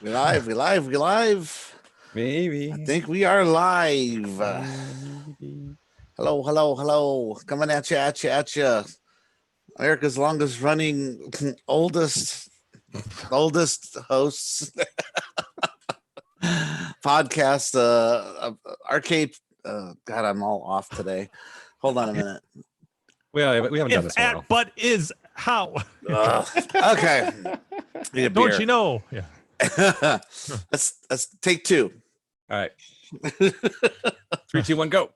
We live, we live, we live. Maybe. I think we are live. Maybe. Hello, hello, hello. Coming at you, at you, at you. America's longest running, oldest hosts podcast, arcade. God, I'm all off today. Hold on a minute. We haven't done this in a while. But is how? Okay. Need a Don't beer. you know? Yeah. Let's take two. All right. 3, 2, 1, go.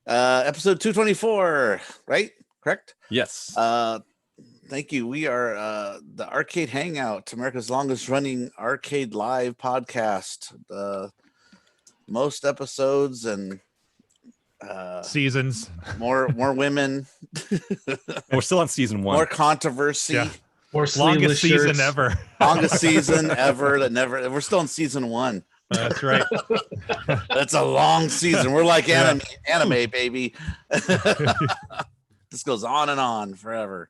Episode 224, right? Correct? Yes. Thank you. We are the Arcade Hangout, America's longest running arcade live podcast. Most episodes and Seasons. more women, And we're still on season 1. more controversy. Yeah. More Longest sleeveless season shirts. ever. Longest season ever. We're still in season 1. That's right. That's a long season. We're like anime baby. This goes on and on forever.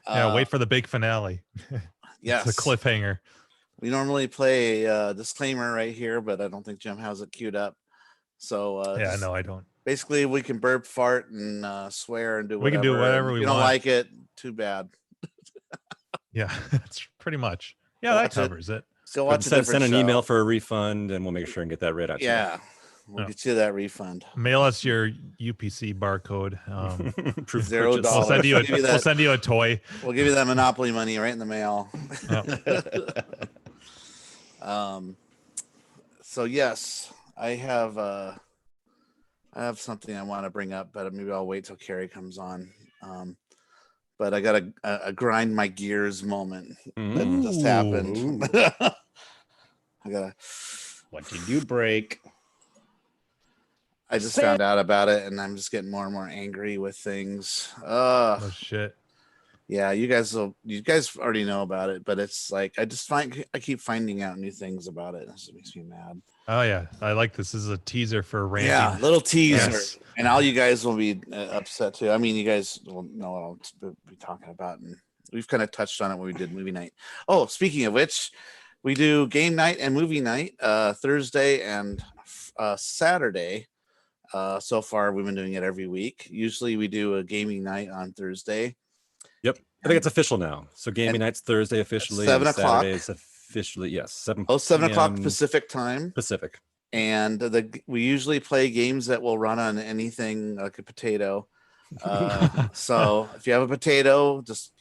Yeah. Wait for the big finale. Yes. It's a cliffhanger. We normally play a disclaimer right here, but I don't think Jim has it queued up. So Yeah. No, I don't. basically we can burp, fart, and swear and do whatever. We can do whatever If we you don't want. like it, too bad. Yeah. That's pretty much. Yeah. Watch That it. covers it. So watch a send different an show. email for a refund, and we'll make sure and get that read out. Yeah, we'll get you that refund. Mail us your UPC barcode. Proof of $0. purchase. We'll send you We'll give you that. we'll send you a toy. We'll give you that Monopoly money right in the mail. Oh. So yes, I have something I want to bring up, but maybe I'll wait till Carrie comes on. But I got a grind my gears moment that just happened. I gotta. What did you break? I just found out about it, and I'm just getting more and more angry with things. Oh shit. Yeah, you guys already know about it, but it's like I keep finding out new things about it. This makes me mad. Oh yeah. I like this. This is a teaser for ranting. Yeah, little teaser, Yes. and all you guys will be upset too. I mean, you guys will know what I'll be talking about, and we've kind of touched on it when we did movie night. Oh, speaking of which, we do game night and movie night Thursday and Saturday. So far, we've been doing it every week. Usually, we do a gaming night on Thursday. Yep. I think it's official now. So gaming night's Thursday officially. 7 and o'clock. Saturday's officially, yes. 7 7 o'clock p.m. Pacific time. Pacific. And we usually play games that will run on anything like a potato. So if you have a potato, just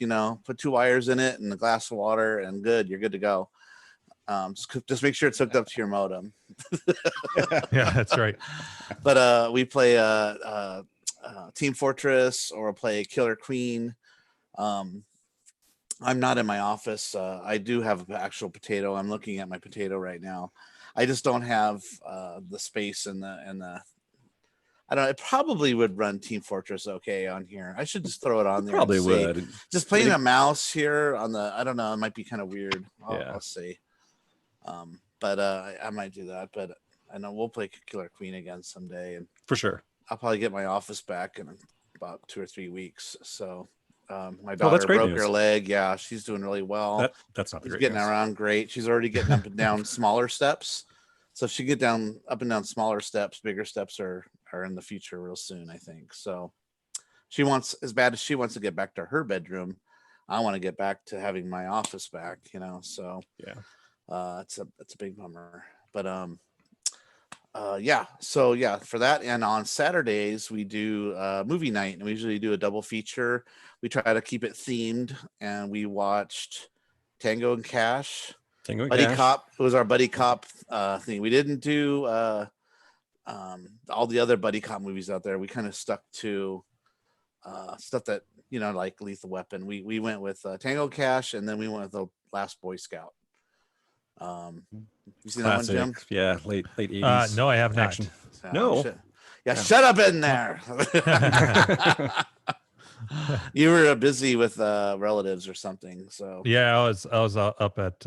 put 2 wires in it and a glass of water, and you're good to go. Just make sure it's hooked up to your modem. Yeah, that's right. But we play Team Fortress, or play Killer Queen. I'm not in my office. I do have an actual potato. I'm looking at my potato right now. I just don't have the space and the. I don't know. It probably would run Team Fortress okay on here. I should just throw it on there. Probably and see. would. Just playing a mouse here on the. I don't know. It might be kind of weird. I'll see. But I might do that. But I know we'll play Killer Queen again someday, and For sure. I'll probably get my office back in about 2 or 3 weeks. So my daughter that's great broke news. her leg. Yeah, she's doing really well. That's not the She's great getting news. around great. She's already getting up and down smaller steps. So if she get up and down smaller steps, bigger steps are in the future real soon, I think. So she wants, as bad as she wants to get back to her bedroom, I want to get back to having my office back, so Yeah. it's a big bummer. But for that, and on Saturdays we do movie night, and we usually do a double feature. We try to keep it themed, and we watched Tango and Cash. Buddy Cop. It was our buddy cop thing. We didn't do all the other buddy cop movies out there. We kind of stuck to stuff that like Lethal Weapon. We went with Tango and Cash, and then we went with The Last Boy Scout. You seen that one, Jim? Yeah, late 80s. No, I have not. action. Oh, No. shit. Yeah, shut up in there. You were busy with relatives or something, so Yeah, I was up at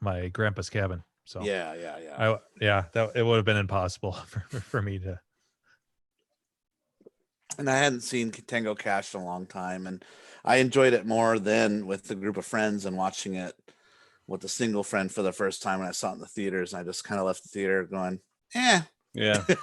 my grandpa's cabin. So yeah. It would have been impossible for me to. And I hadn't seen Tango Cash in a long time, and I enjoyed it more than with the group of friends and watching it with a single friend for the first time when I saw it in the theaters, and I just kind of left the theater going, "Eh, Yeah. it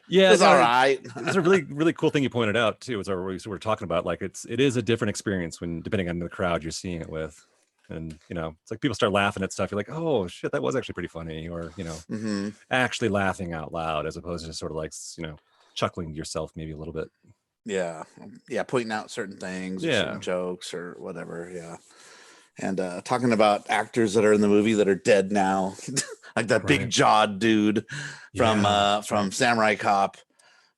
Yeah, was all right." It's a really cool thing you pointed out too. Is we're talking about like it is a different experience when depending on the crowd you're seeing it with, and it's like people start laughing at stuff. You're like, oh shit, that was actually pretty funny, or hmm actually laughing out loud as opposed to just sort of like chuckling to yourself maybe a little bit. Yeah, pointing out certain things or Yeah. certain jokes or whatever. Yeah, and talking about actors that are in the movie that are dead now, like that big Right. jawed dude Yeah. from Samurai Cop.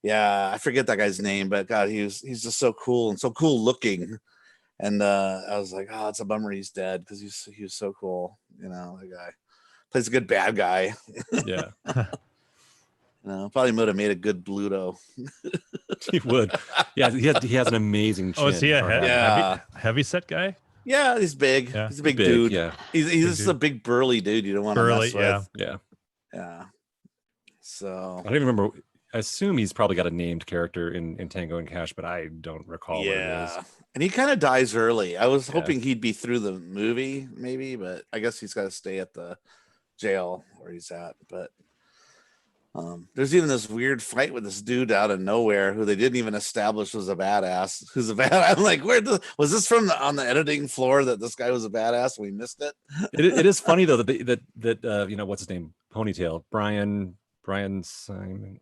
Yeah, I forget that guy's name, but God, he's just so cool and so cool looking. And I was like, oh, it's a bummer he's dead because he was so cool. The guy plays a good bad guy. Yeah. Probably would have made a good Bluto. He would. Yeah, he has an amazing chin. Oh, is he a for having- Yeah. heavy set guy? Yeah, he's big. Yeah. He's a big Big, dude. yeah. He's Big just dude. a big burly dude you don't want to Burly, mess with. Yeah. Yeah. So I don't even remember. I assume he's probably got a named character in Tango and Cash, but I don't recall what it is. And he kind of dies early. I was Yeah. hoping he'd be through the movie, maybe, but I guess he's got to stay at the jail where he's at. But there's even this weird fight with this dude out of nowhere who they didn't even establish was a badass. Who's a badass? I'm like, was this from on the editing floor that this guy was a badass and we missed it? It is funny though that what's his name? Ponytail Brian Simon.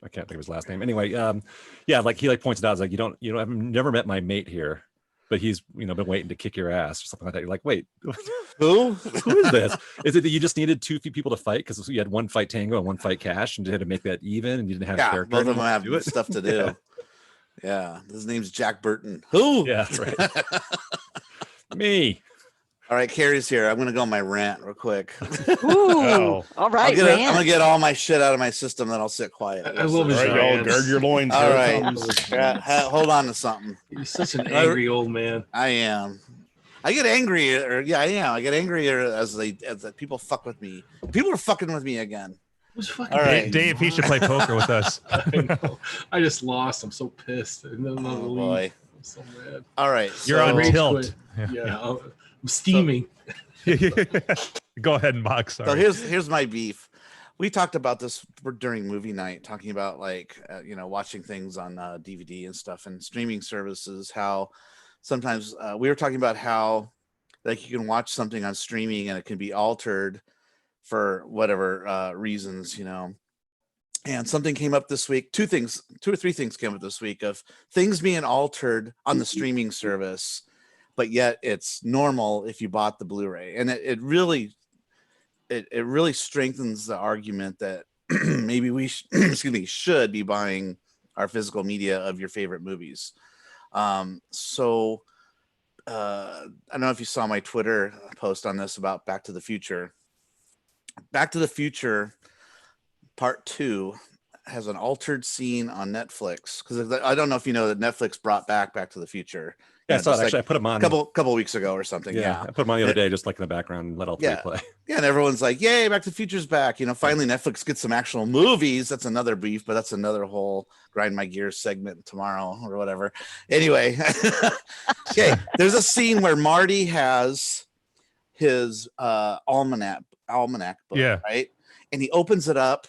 I can't think of his last name. Anyway, yeah, like he points it out, it's like I've never met my mate here, but he's been waiting to kick your ass or something like that. You're like, wait, Who who is this? Is it that you just needed two people to fight because you had one fight Tango and one fight Cash, and you had to make that even, and you didn't have a character? Both of them anymore to have do it? stuff to do. Yeah, his name's Jack Burton. Who? Yeah, that's right. Me. All right, Carrie's here. I'm gonna go on my rant real quick. Ooh, all right, I'm rant. gonna get all my shit out of my system, then I'll sit quiet. I love All his right, y'all, rants. gird your loins. All here it right. comes. Hold on to something. He's such an angry old man. I am. I get angrier. Yeah, I am. I get angrier as the people fuck with me. People are fucking with me again. Who's fucking All right. Dave, he should play poker with us. I know. I just lost. I'm so pissed. No, no, Oh leave. boy. I'm so mad. All right. You're on Rage tilt. quit. Yeah, I'm steaming. Go ahead and box. So Sorry. here's my beef. We talked about this during movie night, talking about watching things on DVD and stuff and streaming services. How sometimes we were talking about how like you can watch something on streaming and it can be altered for whatever reasons, And something came up this week. Two or three things came up this week of things being altered on the streaming service, but yet it's normal if you bought the Blu-ray. And it really strengthens the argument that maybe we should be buying our physical media of your favorite movies. I don't know if you saw my Twitter post on this about Back to the Future. Back to the Future Part 2 has an altered scene on Netflix, because I don't know if you know that Netflix brought back to the Future. Yeah, I saw it actually. I put them on a couple weeks ago or something. Yeah, I put them on the other day, just like in the background, and let all three play. Yeah, and everyone's like, "Yay, Back to the Future's back!" Finally Netflix gets some actual movies. That's another beef, but that's another whole grind my gears segment tomorrow or whatever. Anyway, okay, there's a scene where Marty has his almanac book, right? And he opens it up,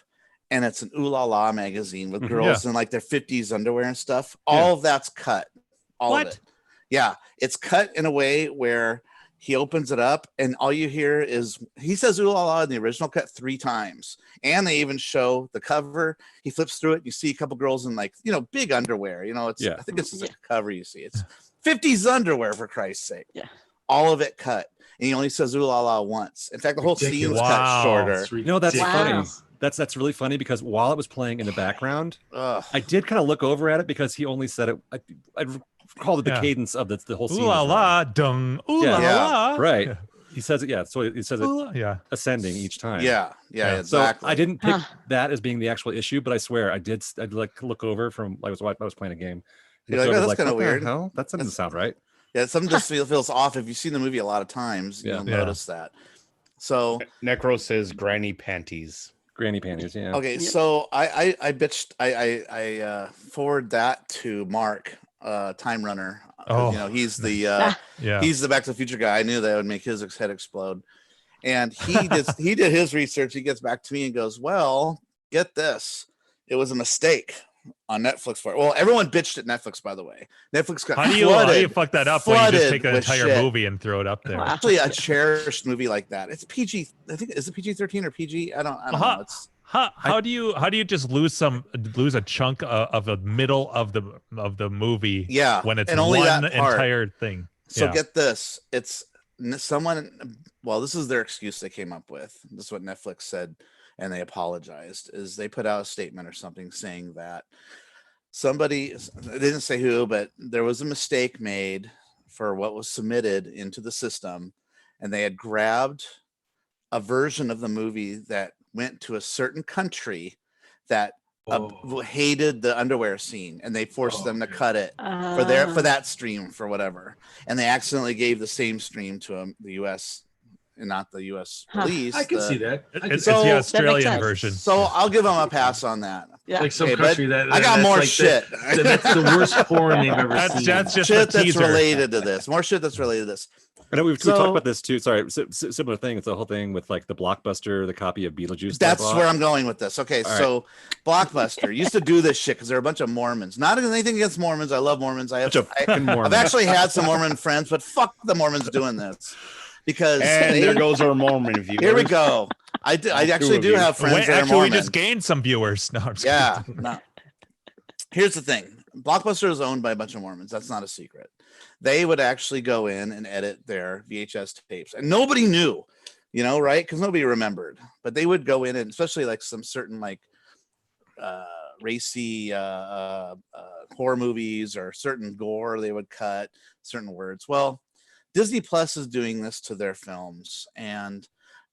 and it's an Ooh La La magazine with girls in like their 50s underwear and stuff. All of that's cut. All of it. Yeah, it's cut in a way where he opens it up and all you hear is he says "ooh la la" in the original cut 3 times, and they even show the cover. He flips through it, and you see a couple girls in big underwear. It's I think it's just like a cover. You see it's 50s underwear, for Christ's sake. Yeah, all of it cut, and he only says "ooh la la" once. In fact, the whole scene's cut shorter. That's Wow. funny. That's really funny because while it was playing in the background, Ugh. I did kind of look over at it because he only said it. I called it the cadence of the whole scene. Ooh la la, dung. Ooh la la. Right. Yeah. He says it. Yeah. So he says it Yeah. ascending each time. Yeah, exactly. So I didn't pick that as being the actual issue, but I swear I'd like look over from I was playing a game. You're like, "Oh, that's kind of what the weird. hell? That doesn't sound right. Yeah, something just feels off. If you've seen the movie a lot of times, you'll notice that. So Necro says granny panties. Granny panties. Yeah. okay, so I bitched. I forward that to Mark Time Runner. Oh, You know, he's the Yeah. he's the Back to the Future guy. I knew that would make his head explode. And he did his research. He gets back to me and goes, "Well, get this. It was a mistake on Netflix for it." Well, everyone bitched at Netflix, by the way. Netflix got How do you fuck that up when you just take an entire movie and throw it up there? Wow. Actually, a cherished movie like that. It's PG. I think is it PG-13 or PG? I don't know. It's How do you just lose a chunk of the middle of the movie? Yeah, when it's and only one that part. entire thing. So Yeah. get this. It's someone. Well, this is their excuse they came up with. This is what Netflix said, and they apologized. Is they put out a statement or something saying that somebody, they didn't say who, but there was a mistake made for what was submitted into the system, and they had grabbed a version of the movie that went to a certain country that hated the underwear scene, and they forced them to cut it for that stream for whatever, and they accidentally gave the same stream to the U.S. and not the U.S. release. I can see that. It's So- the That Australian sense. version. So I'll give them a pass on that. Yeah. Like some Okay, but country that I got that's more like shit. that's the worst porn they've ever That's seen. just Shit the that's teaser. related to this. More shit that's related to this. I know we So- talked about this too. Sorry, similar thing. It's the whole thing with like the Blockbuster, the copy of Beetlejuice. that I That's bought. where I'm going with this. Okay, All so Blockbuster used to do this shit because they're a bunch of Mormons. Not anything against Mormons. I love Mormons. Bunch of fucking I've Mormons. actually had some Mormon friends, but fuck the Mormons doing this because And there goes our Mormon viewers. here we go. I actually do have friends Wait, that are actually, Mormon. we just gained some viewers. No, I'm just Yeah. kidding. No. Here's the thing. Blockbuster is owned by a bunch of Mormons. That's not a secret. They would actually go in and edit their VHS tapes, and nobody knew, right? Because nobody remembered. But they would go in, and especially like some certain like racy horror movies or certain gore, they would cut certain words. Well, Disney Plus is doing this to their films, and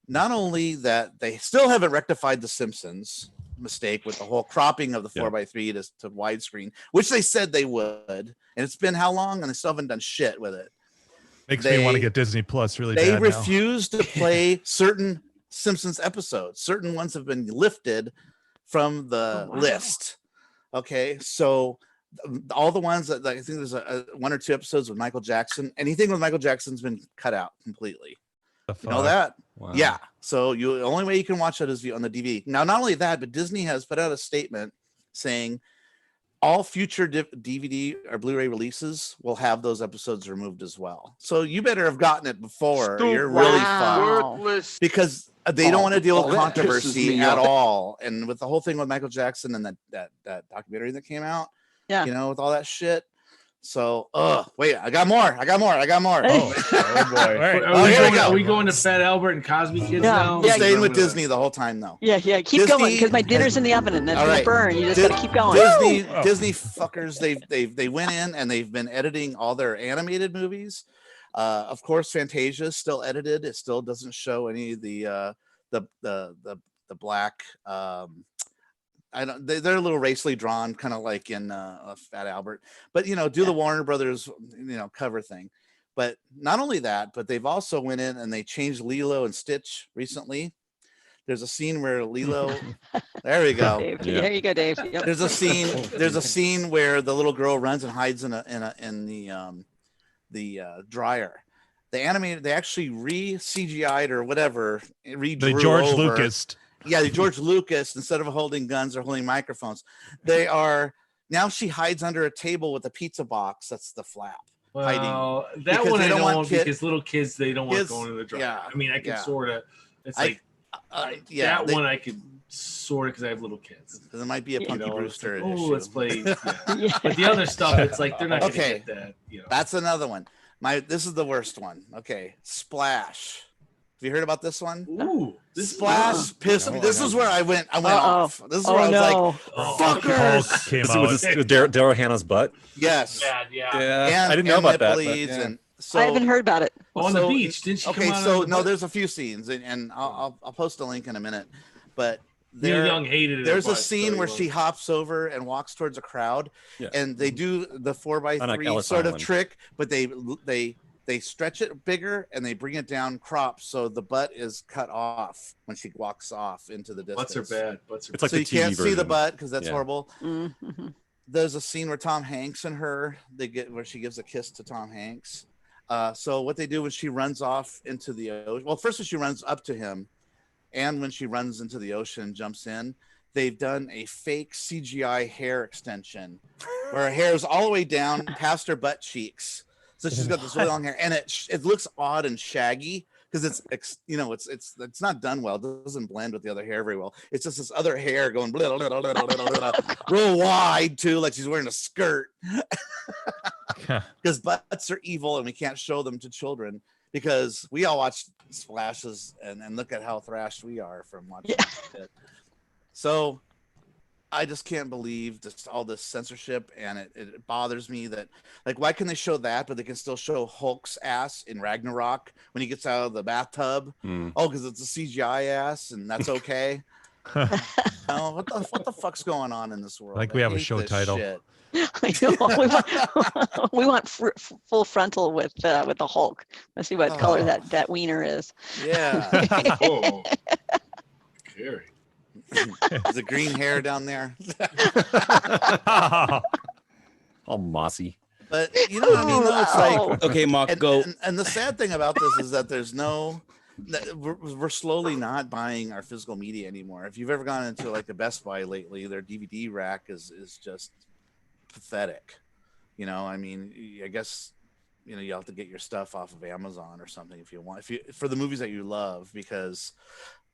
not only that, they still haven't rectified the Simpsons mistake with the whole cropping of the 4:3 to widescreen, which they said they would, and it's been how long, and they still haven't done shit with it. Makes me want to get Disney Plus really They bad refuse to play certain Simpsons episodes. Certain ones have been lifted from the list. Okay, so all the ones that, like, I think there's one or two episodes with Michael Jackson. Anything with Michael Jackson's been cut out completely. now. You know that? Wow. Yeah. So the only way you can watch it is on the DVD. Now, not only that, but Disney has put out a statement saying all future DVD or Blu-ray releases will have those episodes removed as well. So you better have gotten it before. Or you're really fucked, Wow. because they don't want to deal with that pisses controversy me at off. all. And with the whole thing with Michael Jackson and that documentary that came out, Yeah. with all that shit. So, wait, I got more. Hey. Oh boy. All right. here we go. Are we going to Fat Albert and Cosby Kids Yeah, now? I'm yeah. staying with Disney the whole time, though. Yeah. Keep Disney going, because my dinner's in the oven and it's All gonna right. burn. You just gotta keep going. Disney fuckers. They went in and they've been editing all their animated movies. Of course, Fantasia is still edited. It still doesn't show any of the black. I don't. They're a little racially drawn, kind of like in Fat Albert. But do the Warner Brothers cover thing. But not only that, but they've also went in and they changed Lilo and Stitch recently. There's a scene where Lilo. There we go. Dave. Yeah. There you go, Dave. Yep. There's a scene where the little girl runs and hides in the dryer. They actually CGI'd or whatever, redrew The George over. Lucas. Yeah, the George Lucas, instead of holding guns or holding microphones, now she hides under a table with a pizza box. That's the flap. Well, that Because one they I don't don't want want because little kids, they don't want kids- going to the dryer. yeah, I mean, I can yeah. sort of. It's I- like Yeah, that one I could sort of because I have little kids. there might be a Punky It's Brewster like, oh, issue. let's play. Yeah. Yeah. But the other stuff, it's like they're not going to Okay. get that. That's another one. This is the worst one. Okay, Splash. Have you heard about this one? Ooh, this Splash pissed me. No, This I is where I went Uh-oh. off. This is where Oh I was no. like, fuckers. Hulk came Was out. this Daryl Hannah's butt? Yes. Yeah. Yeah, I didn't know about that. nipple but leads yeah. and so I haven't heard about it. On So- the beach, didn't she? okay, come out so on no, the there's a few scenes, and I'll post a link in a minute. But Neil Young hated it. there's a but scene so where he she hops over and walks towards a crowd, Yeah. and they do the 4x3 Unlike Ellis sort of Island. trick, but they stretch it bigger and they bring it down cropped, so the butt is cut off when she walks off into the distance. Butts are bad. Butts are It's like so the you TV can't see the version. butt because that's Yeah. horrible. Mhm. there's a scene where Tom Hanks and her where she gives a kiss to Tom Hanks. So what they do when she runs off into the ocean, well, first when she runs up to him, and when she runs into the ocean and jumps in, they've done a fake CGI hair extension where her hair is all the way down past her butt cheeks. So she's got this really long hair, and it looks odd and shaggy because it's not done well. It doesn't blend with the other hair very well. It's just this other hair going blah, blah, blah, blah, blah, blah, blah, real wide too, like she's wearing a skirt. Because butts are evil, and we can't show them to children because we all watch splashes and look at how thrashed we are from watching it. So I just can't believe just all this censorship, and it bothers me that, like, why can they show that, but they can still show Hulk's ass in Ragnarok when he gets out of the bathtub? Oh, because it's a CGI ass, and that's okay. No, what the fuck's going on in this world? I think we have a hate show this title. shit. I know. We want full frontal with the Hulk. Let's see what color that wiener is. Yeah. Whoa. Scary. Is it green hair down there? All mossy. But you know what I mean? Though it's like, Okay, Mark, go. and the sad thing about this is that we're slowly not buying our physical media anymore. If you've ever gone into like the Best Buy lately, their DVD rack is just pathetic. You know, I mean, I guess, you know, you have to get your stuff off of Amazon or something if you want, for the movies that you love, because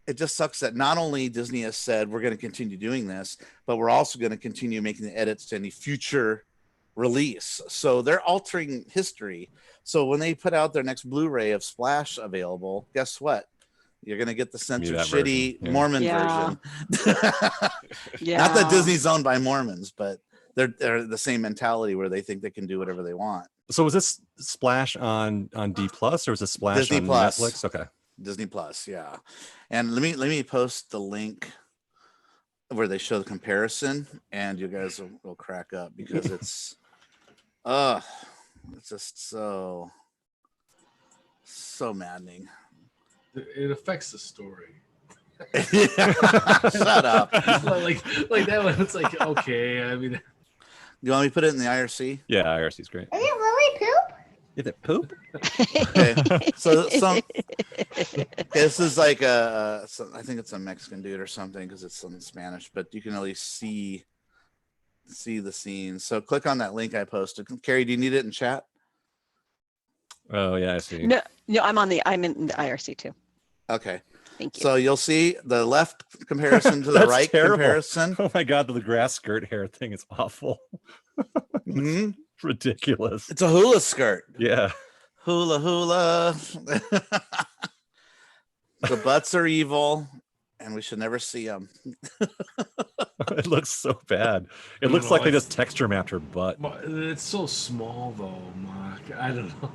it just sucks that not only Disney has said we're going to continue doing this, but we're also going to continue making the edits to any future release. So they're altering history. So when they put out their next Blu-ray of Splash available, guess what? You're going to get the censored shitty Mormon version. Yeah. Not that Disney's owned by Mormons, but they're the same mentality where they think they can do whatever they want. So was this Splash on D Plus, or was it Splash Disney on Plus. Netflix? Okay. Disney Plus, yeah. And let me post the link where they show the comparison, and you guys will crack up because it's just so maddening. It affects the story. Shut up. like that one. It's like, okay. I mean, You want me to put it in the IRC? Yeah, IRC is great. Is it really poop? Is it poop? Okay. So this is like I think it's a Mexican dude or something because it's in Spanish, but you can at least see the scenes. So click on that link I posted. Carrie, do you need it in chat? Oh yeah, I see. No, I'm in the IRC too. Okay. Thank you. So you'll see the left comparison to the That's right terrible. comparison. Oh my god, the grass skirt hair thing is awful. Mhm. Ridiculous. It's a hula skirt. Yeah. Hula hula. The butts are evil, and we should never see them. It looks so bad. It looks like they just texture mapped her butt. it's so small though, Mark. I don't know.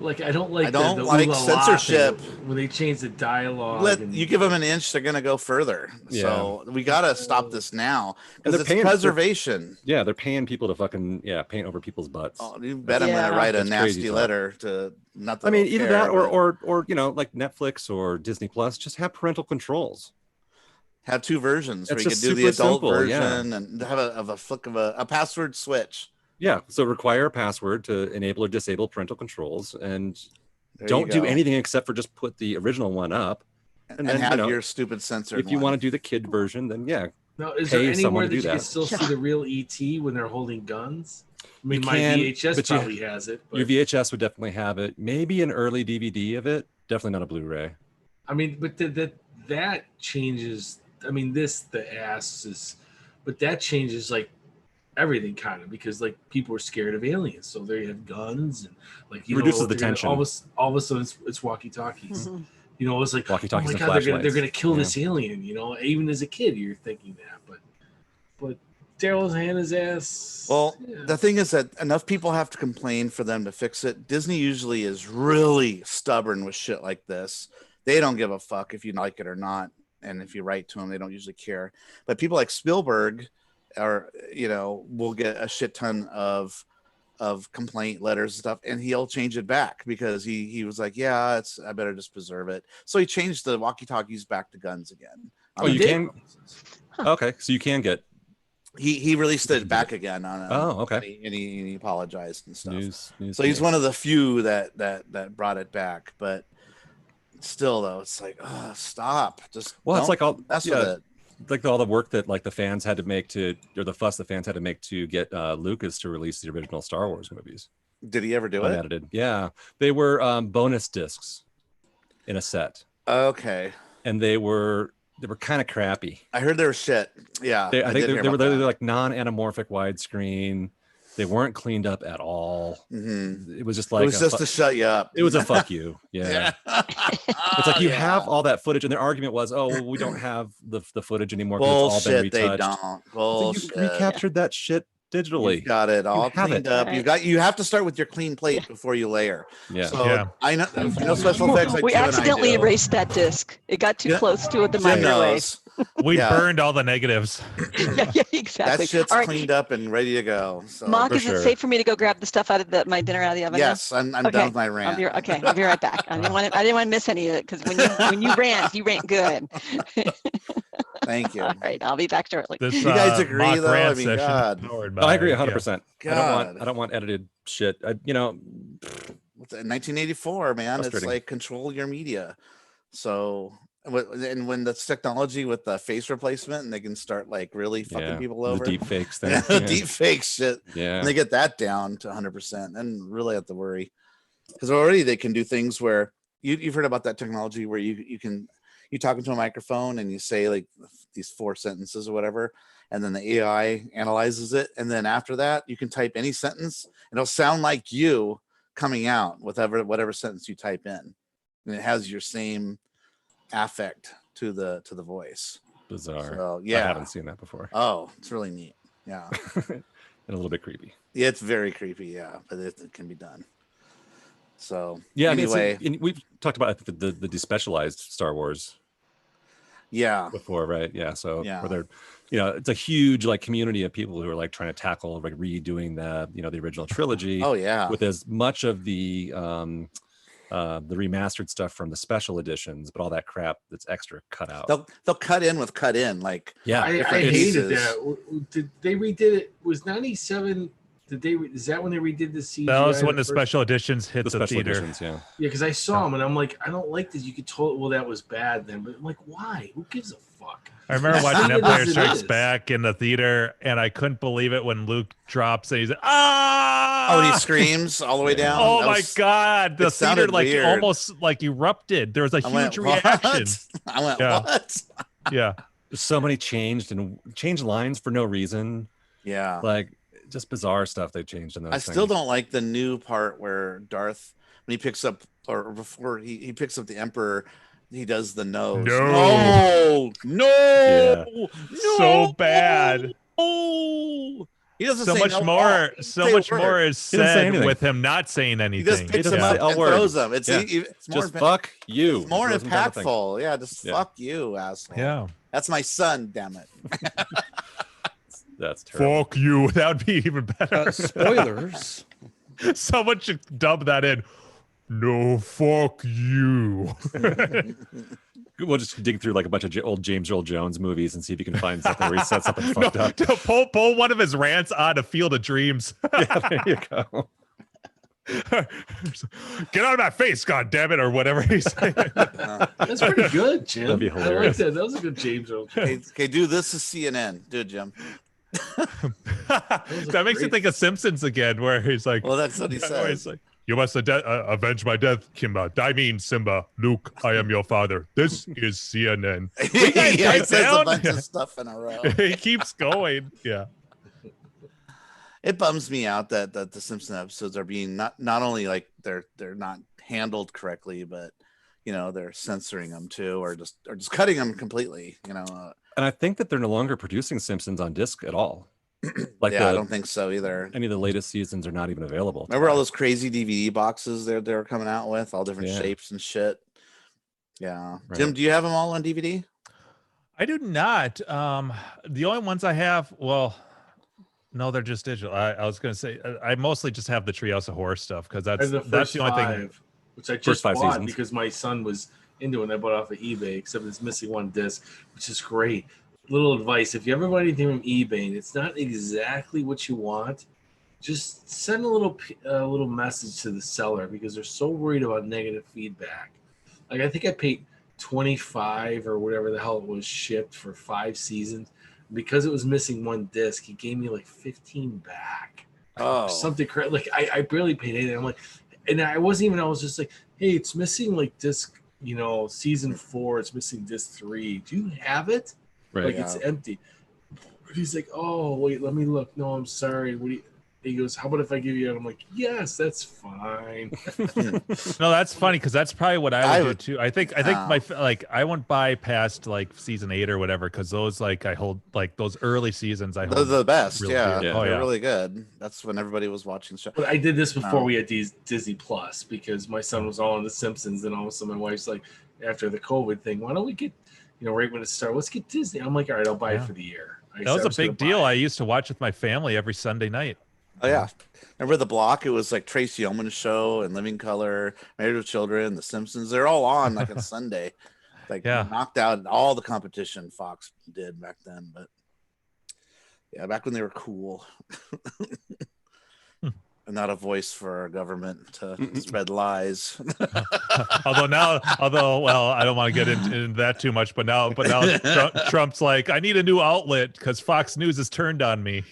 Like I don't like don't the like ooh-la-la censorship. thing when they change the dialogue. You give them an inch, they're gonna go further. Yeah. So we gotta stop this now And because they're it's paying- preservation. Yeah, they're paying people to fucking paint over people's butts. Oh, you bet I'm Yeah. gonna write a That's crazy nasty talk. letter to not. That I mean, they'll either care, that but or you know, like Netflix or Disney Plus, just have parental controls. have two versions where It's you can just do the super adult simple, yeah. version and have a flick of a password switch. Yeah, so require a password to enable or disable parental controls, and There don't you do go. anything except for just put the original one up. and then, have you know, your stupid censored. If you want to do the kid version, then yeah, Now, is pay there someone anywhere to that do you can that. still see the real ET when they're holding guns? I mean, You my can, VHS but you- probably has it. But, your VHS would definitely have it. Maybe an early DVD of it. Definitely not a Blu-ray. I mean, but that changes. I mean, the ass is, but that changes like everything kind of because like people are scared of aliens, so they have guns and like you know, Reduces the they're gonna- tension. all of a sudden it's walkie-talkies. Mhm. You know, it's like, oh Walkie-talkies my and god, they're flashlights. gonna kill Yeah. this alien. You know, even as a kid, you're thinking that, but Daryl's Hannah's ass. Well, yeah. the thing is that enough people have to complain for them to fix it. Disney usually is really stubborn with shit like this. They don't give a fuck if you like it or not. And if you write to them, they don't usually care. But people like Spielberg will get a shit ton of complaint letters and stuff, and he'll change it back because he was like, yeah, I better just preserve it. So he changed the walkie-talkies back to guns again. Oh, you can? Okay, so you can get he released it back again on Oh, okay. and he apologized and stuff. News So he's today. one of the few that brought it back, but still though, it's like, oh, stop. Just Well, it's don't like all mess with it. like all the work that like the fans had to make or the fuss the fans had to make to get Lucas to release the original Star Wars movies Did he ever do it? unedited. Yeah, they were bonus discs in a set, Okay. and they were kind of crappy. I heard they were shit. Yeah. I think did hear they were about that. like non-anamorphic widescreen. They weren't cleaned up at all. Mhm. It was just like It was just to shut you up. it was a fuck you. Yeah. It's like you have all that footage, and their argument was, "Oh, well, we don't have the footage anymore because it's all been Bullshit. They retouched." don't. So Bullshit. you recaptured that shit digitally. You got it all have cleaned it. up. Right. You have to start with your clean plate before you layer. Yeah. So Yeah. I know special effects like We Jim and I accidentally do. erased that disc. It got too Yeah. close to the Jim microwave. knows. We Yeah. burned all the negatives. Yeah, exactly. That shit's All right, cleaned up and ready to go. So Mark, for is sure. it safe for me to go grab the stuff out of my dinner out of the oven? now? yes, I'm Okay. done with my I'll rant. be right back. I didn't want to miss any of it because when you rant good. Thank you. All right, I'll be back shortly. This, You guys agree, mock though? rant I mean, session God. powered No, I agree by- 100%. God. I don't want edited shit. What's that, 1984, man. It's Frustrating. like control your media. So and when that's technology with the face replacement and they can start like really fucking people over. The deep fakes thing. Yeah, deep fake shit. Yeah. And they get that down to 100% and really have to worry because already they can do things where you've heard about that technology where you talk into a microphone and you say like these 4 sentences or whatever, and then the AI analyzes it, and then after that you can type any sentence and it'll sound like you coming out with whatever sentence you type in, and it has your same affect to the voice. Bizarre. So I yeah. haven't seen that before. Oh, it's really neat. Yeah. And a little bit creepy. Yeah, it's very creepy, yeah, but it can be done. So Yeah, anyway, I mean, we've talked about the despecialized Star Wars yeah, before, right? Yeah. So Yeah. where they're, it's a huge like community of people who are like trying to tackle like redoing the original trilogy oh yeah, with as much of the remastered stuff from the special editions, but all that crap that's extra cut out. they'll cut in with cut in, like Yeah. I different hated pieces. that. Did they redid it? Was 97? Is that when they redid the CGI? That was when the first- special editions hit The the, special theater. editions, yeah. Yeah, because I saw them and I'm like, I don't like this. You could totally. Well, that was bad then, but I'm like, why? Who gives a fuck? I remember watching It is, Empire it Strikes is. Back in the theater, and I couldn't believe it when Luke drops and he's like, ah! oh, and he screams all the way down. Oh That my was- god! The it sounded theater like weird. almost like erupted. There was a I went, huge reaction. "What?" I went, Yeah. what? Yeah. There's so many changed lines for no reason. Yeah, Like just bizarre stuff they changed in those I still things. don't like the new part where Darth, when he picks up, or before he picks up the Emperor, he does the nose. No. No, So bad. No. He doesn't So say much no more. word. He doesn't So say a much word. more is He doesn't say said anything. with him not saying He anything. just picks doesn't them say up a and word. throws them. It's Yeah. it's more Just fuck you. it's more Throws them down the thing. impactful. Yeah, just Yeah. fuck you, asshole. Yeah. That's my son. Damn it. That's terrible. Fuck you. That would be even better. Spoilers. Someone should dub that in. No, fuck you. We'll just dig through like a bunch of old James Earl Jones movies and see if you can find something where he said something fucked No, up. to pull one of his rants on a Field of Dreams. Yeah, there you go. Get out of my face, god damn it, or whatever he's saying. That's pretty good, Jim. That'd be I like hilarious. that. That was a good James Earl. Okay, do this is CNN. Do it, Jim. That makes you think of Simpsons again, where he's like, Well, that's what he where says. he's like, you must avenge my death, Kimba. I mean, Simba. Luke, I am your father. This is CNN. We got Yeah, he typed says a down. bunch of stuff in a row. He keeps going. Yeah. It bums me out that the Simpson episodes are being not only like they're not handled correctly, but they're censoring them too, or just cutting them completely. And I think that they're no longer producing Simpsons on disc at all. Like yeah, I don't think so either. any of the latest seasons are not even available. Remember all those crazy DVD boxes they were coming out with, all different Yeah. shapes and shit. Yeah, Right. Jim, do you have them all on DVD? I do not. The only ones I have, well, no, they're just digital. I was going to say, I mostly just have the Treehouse of Horror stuff because I have that's the first the only thing. five, which I just 5 bought seasons. because my son was into it and I bought it off of eBay, except it's missing one disc, which is great. little advice: if you ever buy anything from eBay and it's not exactly what you want, just send a little message to the seller because they're so worried about negative feedback. Like I think I paid 25 or whatever the hell it was shipped for 5 seasons. Because it was missing one disc, he gave me like 15 back. Oh, Something correct. Like I barely paid anything. I'm like, and I wasn't even. I was just like, hey, it's missing like disc. Season 4. It's missing disc 3. Do you have it? Right. Like it's empty. He's like, oh wait, let me look. No, I'm sorry. What do you? He goes, how about if I give you? And I'm like, yes, that's fine. No, that's funny because that's probably what I would do too. I think Oh. I wouldn't buy past like season 8 or whatever because those I hold like those early seasons. they're the best. really Yeah, dear. Yeah. they're yeah. really good. That's when everybody was watching the show. But I did this before Oh. we had Disney Plus because my son was all in The Simpsons, and all of a sudden my wife's like, after the COVID thing, why don't we get, right when it started, let's get Disney. I'm like, all right, I'll buy it for the year. That was a big deal. I used to watch with my family every Sunday night. Oh yeah, remember the block? It was like Tracy Ullman's show and Living Color, Married with Children, The Simpsons. They're all on like on Sunday. Like knocked out all the competition Fox did back then. But yeah, back when they were cool. And not a voice for our government to spread lies. although, well, I don't want to get into that too much, but now Trump's like, I need a new outlet because Fox News has turned on me.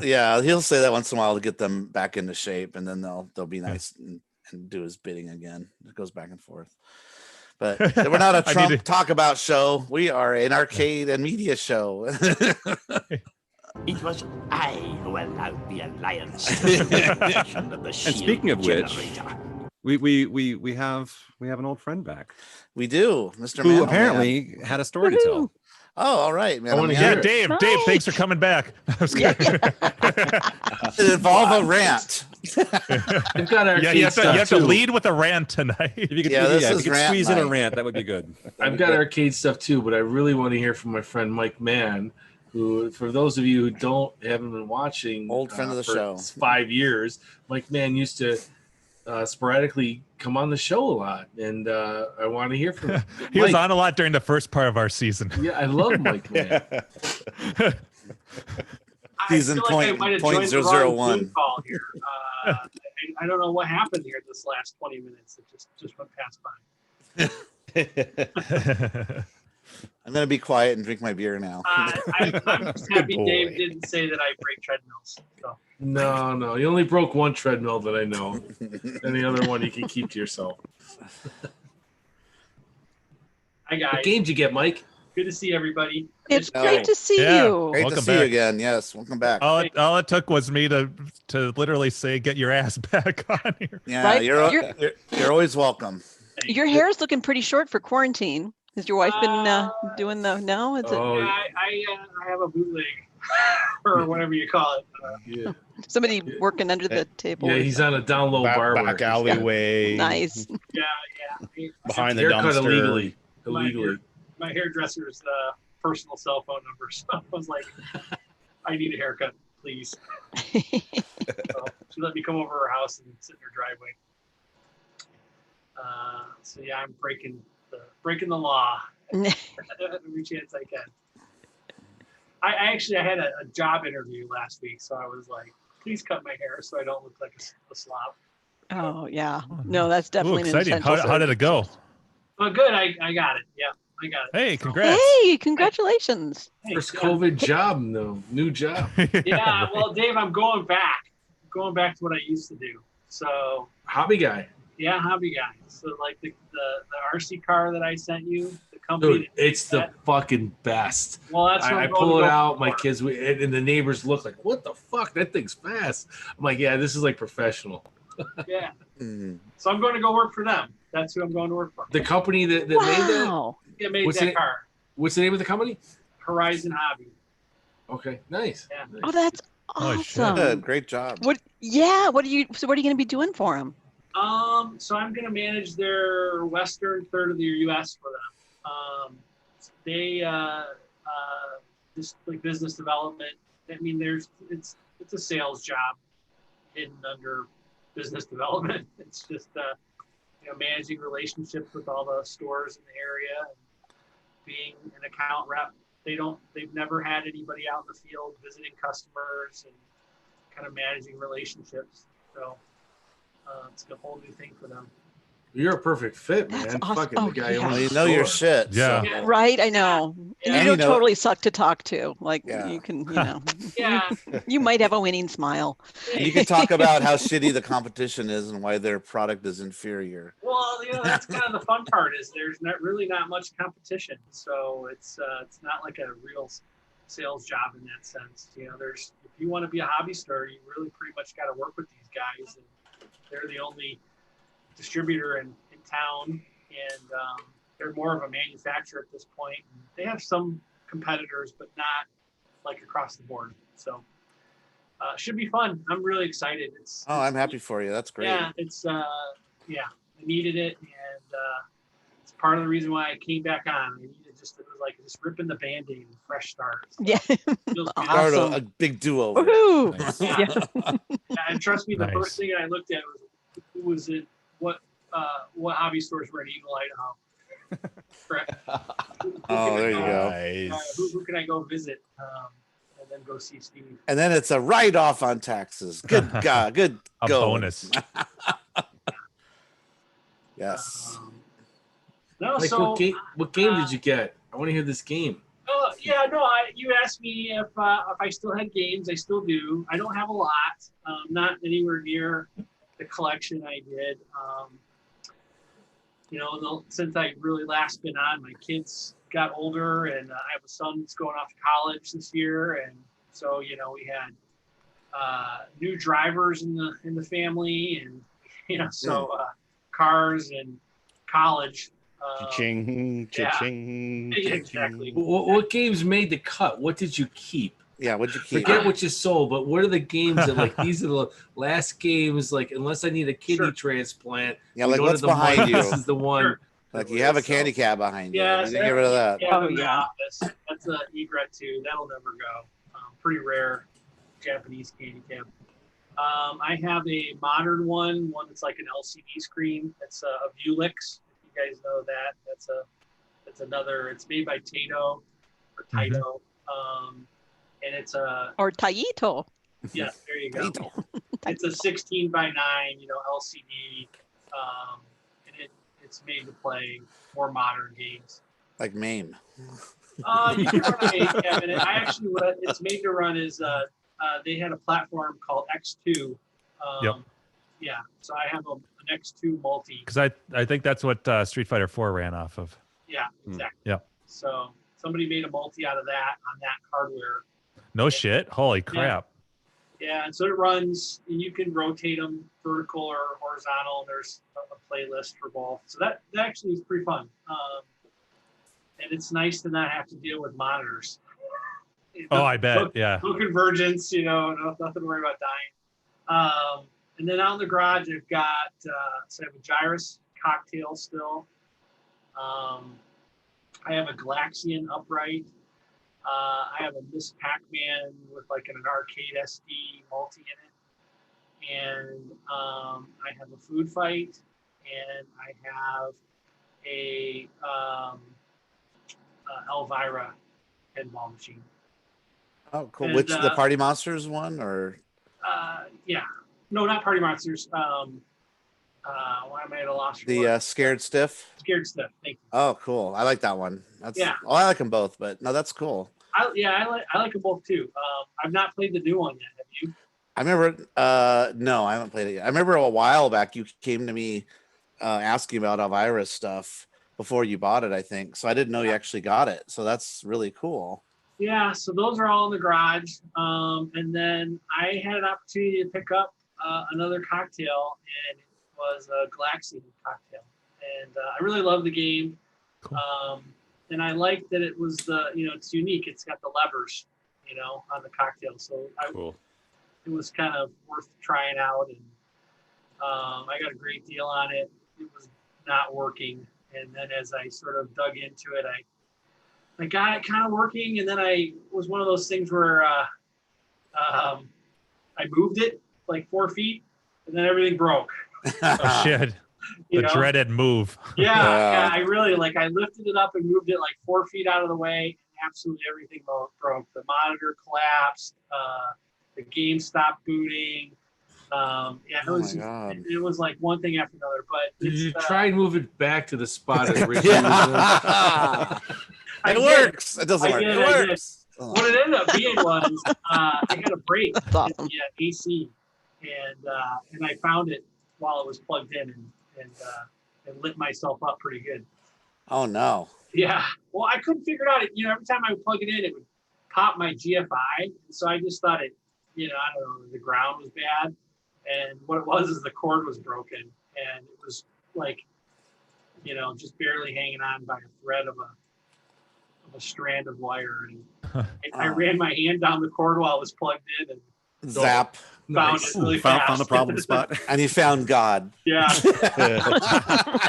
Yeah, he'll say that once in a while to get them back into shape, and then they'll be nice and do his bidding again. It goes back and forth. But we're not a Trump talk about show. We are an arcade and media show. It was I who allowed the alliance. And speaking of which, we have an old friend back. We do, Mr. Who Mantle apparently had a story to tell. Oh, all right, man. Yeah, Dave, thanks for coming back. It involved a rant. We've got our you have to lead with a rant tonight. If you could, this if is you could rant squeeze in a night. rant, that would be good. I've got arcade stuff too, but I really want to hear from my friend Mike Mann, who, for those of you who haven't been watching, Old friend of the for show, 5 years, Mike Mann used to sporadically come on the show a lot, and I want to hear from him. He was on a lot during the first part of our season. Yeah, I love Mike Mann. Season I feel like I might have joined the wrong Zoom call here. I don't know what happened here this last 20 minutes. It just went past by. I'm gonna be quiet and drink my beer now. I'm just happy Dave didn't say that I break treadmills. So. No, you only broke one treadmill that I know, and the other one you can keep to yourself. Hi guys. What game did you get, Mike? Good to see everybody. It's great to see you. Great Welcome to see you back. again. Yes, welcome back. All it took was me to literally say, "Get your ass back on here." Yeah, Right? you're always welcome. Your hair's looking pretty short for quarantine. Has your wife been doing the? No, it's Oh, Yeah, I have a bootleg or whatever you call it. yeah. somebody working under the table. Yeah, he's on a down low barber. Back alleyway. Nice. Yeah. Behind the Haircut dumpster. illegally. My hairdresser's personal cell phone number. So I was like, I need a haircut, please. So she let me come over her house and sit in her driveway. So yeah, I'm breaking the law every chance I can. I had a job interview last week, so I was like, please cut my hair so I don't look like a slob. Oh yeah. No, that's definitely an exciting. essential. How did it go? Oh, good. I got it. Yeah, I got it. Hey, So- congrats. Hey, congratulations. Hey, First yeah. COVID job, no new job. Yeah, well, Dave, I'm going back to what I used to do. So Hobby guy. yeah, hobby guy. So like the RC car that I sent you, the company. Dude, it's the fucking best. Well, that's what I I'm going pull to it go out, my for. kids, and the neighbors look like, what the fuck? That thing's fast. I'm like, yeah, this is like professional. Yeah. Mhm. So I'm going to go work for them. That's who I'm going to work for. The company that made that, Wow. They made What's that it- car, what's the name of the company? Horizon Hobby. Okay, nice. Yeah. Nice. Oh, that's Oh, shit. awesome. Good, great job. What? Yeah. What are you going to be doing for them? So I'm going to manage their western third of the U.S. for them. They just like business development. I mean, it's a sales job hidden under business development. It's just managing relationships with all the stores in the area and being an account rep they've never had anybody out in the field visiting customers and kind of managing relationships. So it's a whole new thing for them. You're a perfect fit, man. That's awesome. Fucking the guy Yeah. Well, owns you the know your store. shit. Yeah. So. Right, I know. Yeah. You And don't you know- totally suck to talk to. Like Yeah. you can, you know, Yeah. you might have a winning smile. And you can talk about how shitty the competition is and why their product is inferior. Well, that's kind of the fun part is there's not much competition. So it's not like a real sales job in that sense. There's, if you want to be a hobby store, you really pretty much got to work with these guys, and they're the only distributor in town, and they're more of a manufacturer at this point. They have some competitors, but not like across the board. So should be fun. I'm really excited. I'm happy for you. That's great. Yeah, I needed it, and it's part of the reason why I came back on. I needed it was like just ripping the Band-Aid and fresh start. So Yeah. it feels good. Start Awesome. a big do-over. Woohoo! Nice. Yeah. And trust me, the Nice. first thing I looked at was what hobby stores were in Eagle, Idaho. Correct. Oh, there you go. Nice. Who can I go visit? And then go see Steve. And then it's a write-off on taxes. Good God, good A going. bonus. Yes. No, Like, so what game did you get? I want to hear this game. yeah, no. You asked me if I still had games. I still do. I don't have a lot. Not anywhere near the collection I did. Since I really last been on, my kids got older, and I have a son that's going off to college this year, and so we had new drivers in the family, and cars and college. Cha-ching, yeah. cha-ching, Yeah, cha-ching. exactly. What games made the cut? What did you keep? Yeah, what'd you keep? Forget what you sold, but what are the games that like these are the last games? Like, unless I need a kidney Sure. transplant, Yeah, we like go to what's the behind money. you? This is the one. Sure. Like you have a candy cab behind you. Yeah, You didn't get rid of that. Yeah, Oh, in the yeah. office. That's a egret too. That'll never go. Pretty rare Japanese candy cab. I have a modern one that's like an LCD screen. It's a Vulix. If you guys know that, that's another. It's made by Taito or Taito, and it's a Or Taito. yeah. There you go. Taito. It's a 16 by 9, LCD, and it's made to play more modern games. Like MAME. You can run a cabinet. What it's made to run is they had a platform called X2. Yep. Yeah, so I have an X2 multi. Because I think that's what Street Fighter 4 ran off of. Yeah, exactly. Yep. So somebody made a multi out of that on that hardware. No shit. Holy crap. Yeah, and so it runs, and you can rotate them vertical or horizontal. There's a playlist for both. So that actually is pretty fun. And it's nice to not have to deal with monitors. Oh, I bet. Yeah. No convergence, nothing to worry about dying. And then out in the garage, I've got, so I have a Gyrus cocktail still. I have a Galaxian upright. I have a Miss Pac-Man with like an arcade SD multi in it. And I have a Food Fight. And I have a Elvira pinball machine. Oh, cool. And, Which the Party Monsters one or? Yeah. No, not Party Monsters. Why am I at a loss? The Scared Stiff. Scared Stiff. Thank you. Oh, cool. I like that one. That's Yeah. Oh, I like them both, but no, that's cool. I like them both too. I've not played the new one yet. Have you? I remember. No, I haven't played it yet. I remember a while back you came to me asking about Elvira stuff before you bought it. I think so. I didn't know you actually got it. So that's really cool. Yeah. So those are all in the garage. And then I had an opportunity to pick up another cocktail, and it was a Galaxian cocktail. And I really love the game. Cool. And I like that it was it's unique. It's got the levers, on the cocktail. So Cool. it was kind of worth trying out. And I got a great deal on it. It was not working. And then as I sort of dug into it, I got it kind of working. And then it was one of those things where I moved it like 4 feet, and then everything broke. Oh, shit. The dreaded move. Yeah, I really I lifted it up and moved it like 4 feet out of the way. And absolutely everything broke. The monitor collapsed. The game stopped booting. Yeah, Oh my God. it was like one thing after another. But Did it's, you try and move it back to the spot it originally was Yeah. I It did. works. It doesn't I work. did, It I did. works. Oh. What it ended up being was I had a break That's awesome. in the AC, and I found it while it was plugged in and lit myself up pretty good. Oh no. Yeah. Well, I couldn't figure it out. You know, every time I would plug it in, it would pop my GFI. So I just thought it, you know, I don't know, the ground was bad. And what it was is the cord was broken, and it was like, you know, just barely hanging on by a thread of a strand of wire. And I ran my hand down the cord while it was plugged in and Zap. found Nice. it really Found fast. the problem spot. And you found God. Yeah.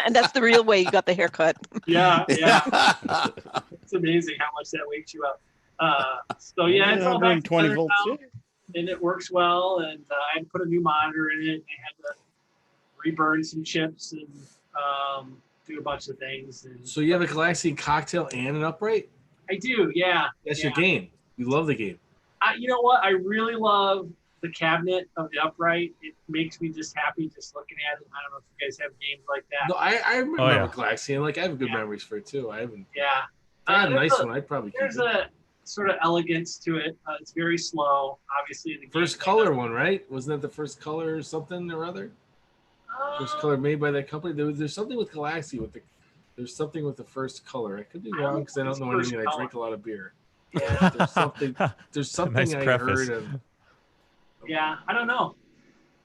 And that's the real way you got the haircut. Yeah. It's amazing how much that wakes you up. So yeah, it's all back 120 together volts. now, and it works well. And I had to put a new monitor in it. I had to reburn some chips and do a bunch of things. And So you have a Galaxy cocktail and an upright? I do, yeah. That's yeah. your game. You love the game. You know what? I really love the cabinet of the upright. It makes me just happy just looking at it. I don't know if you guys have games like that. No, I remember yeah. Galaxy, and like I have good Yeah. memories for it too. I haven't. Yeah. If I had a There's nice a- one, I'd probably keep There's it. a sort of elegance to it. It's very slow. Obviously, the First game- color one, right? Wasn't that the first color or something or other? First color made by that company. There's something with Galaxy with the. There's something with the first color. I could be I wrong don't because I know don't if know it's anything. first I drink a lot of beer. Yeah. There's something. There's something Nice I preface. heard of. Yeah, I don't know.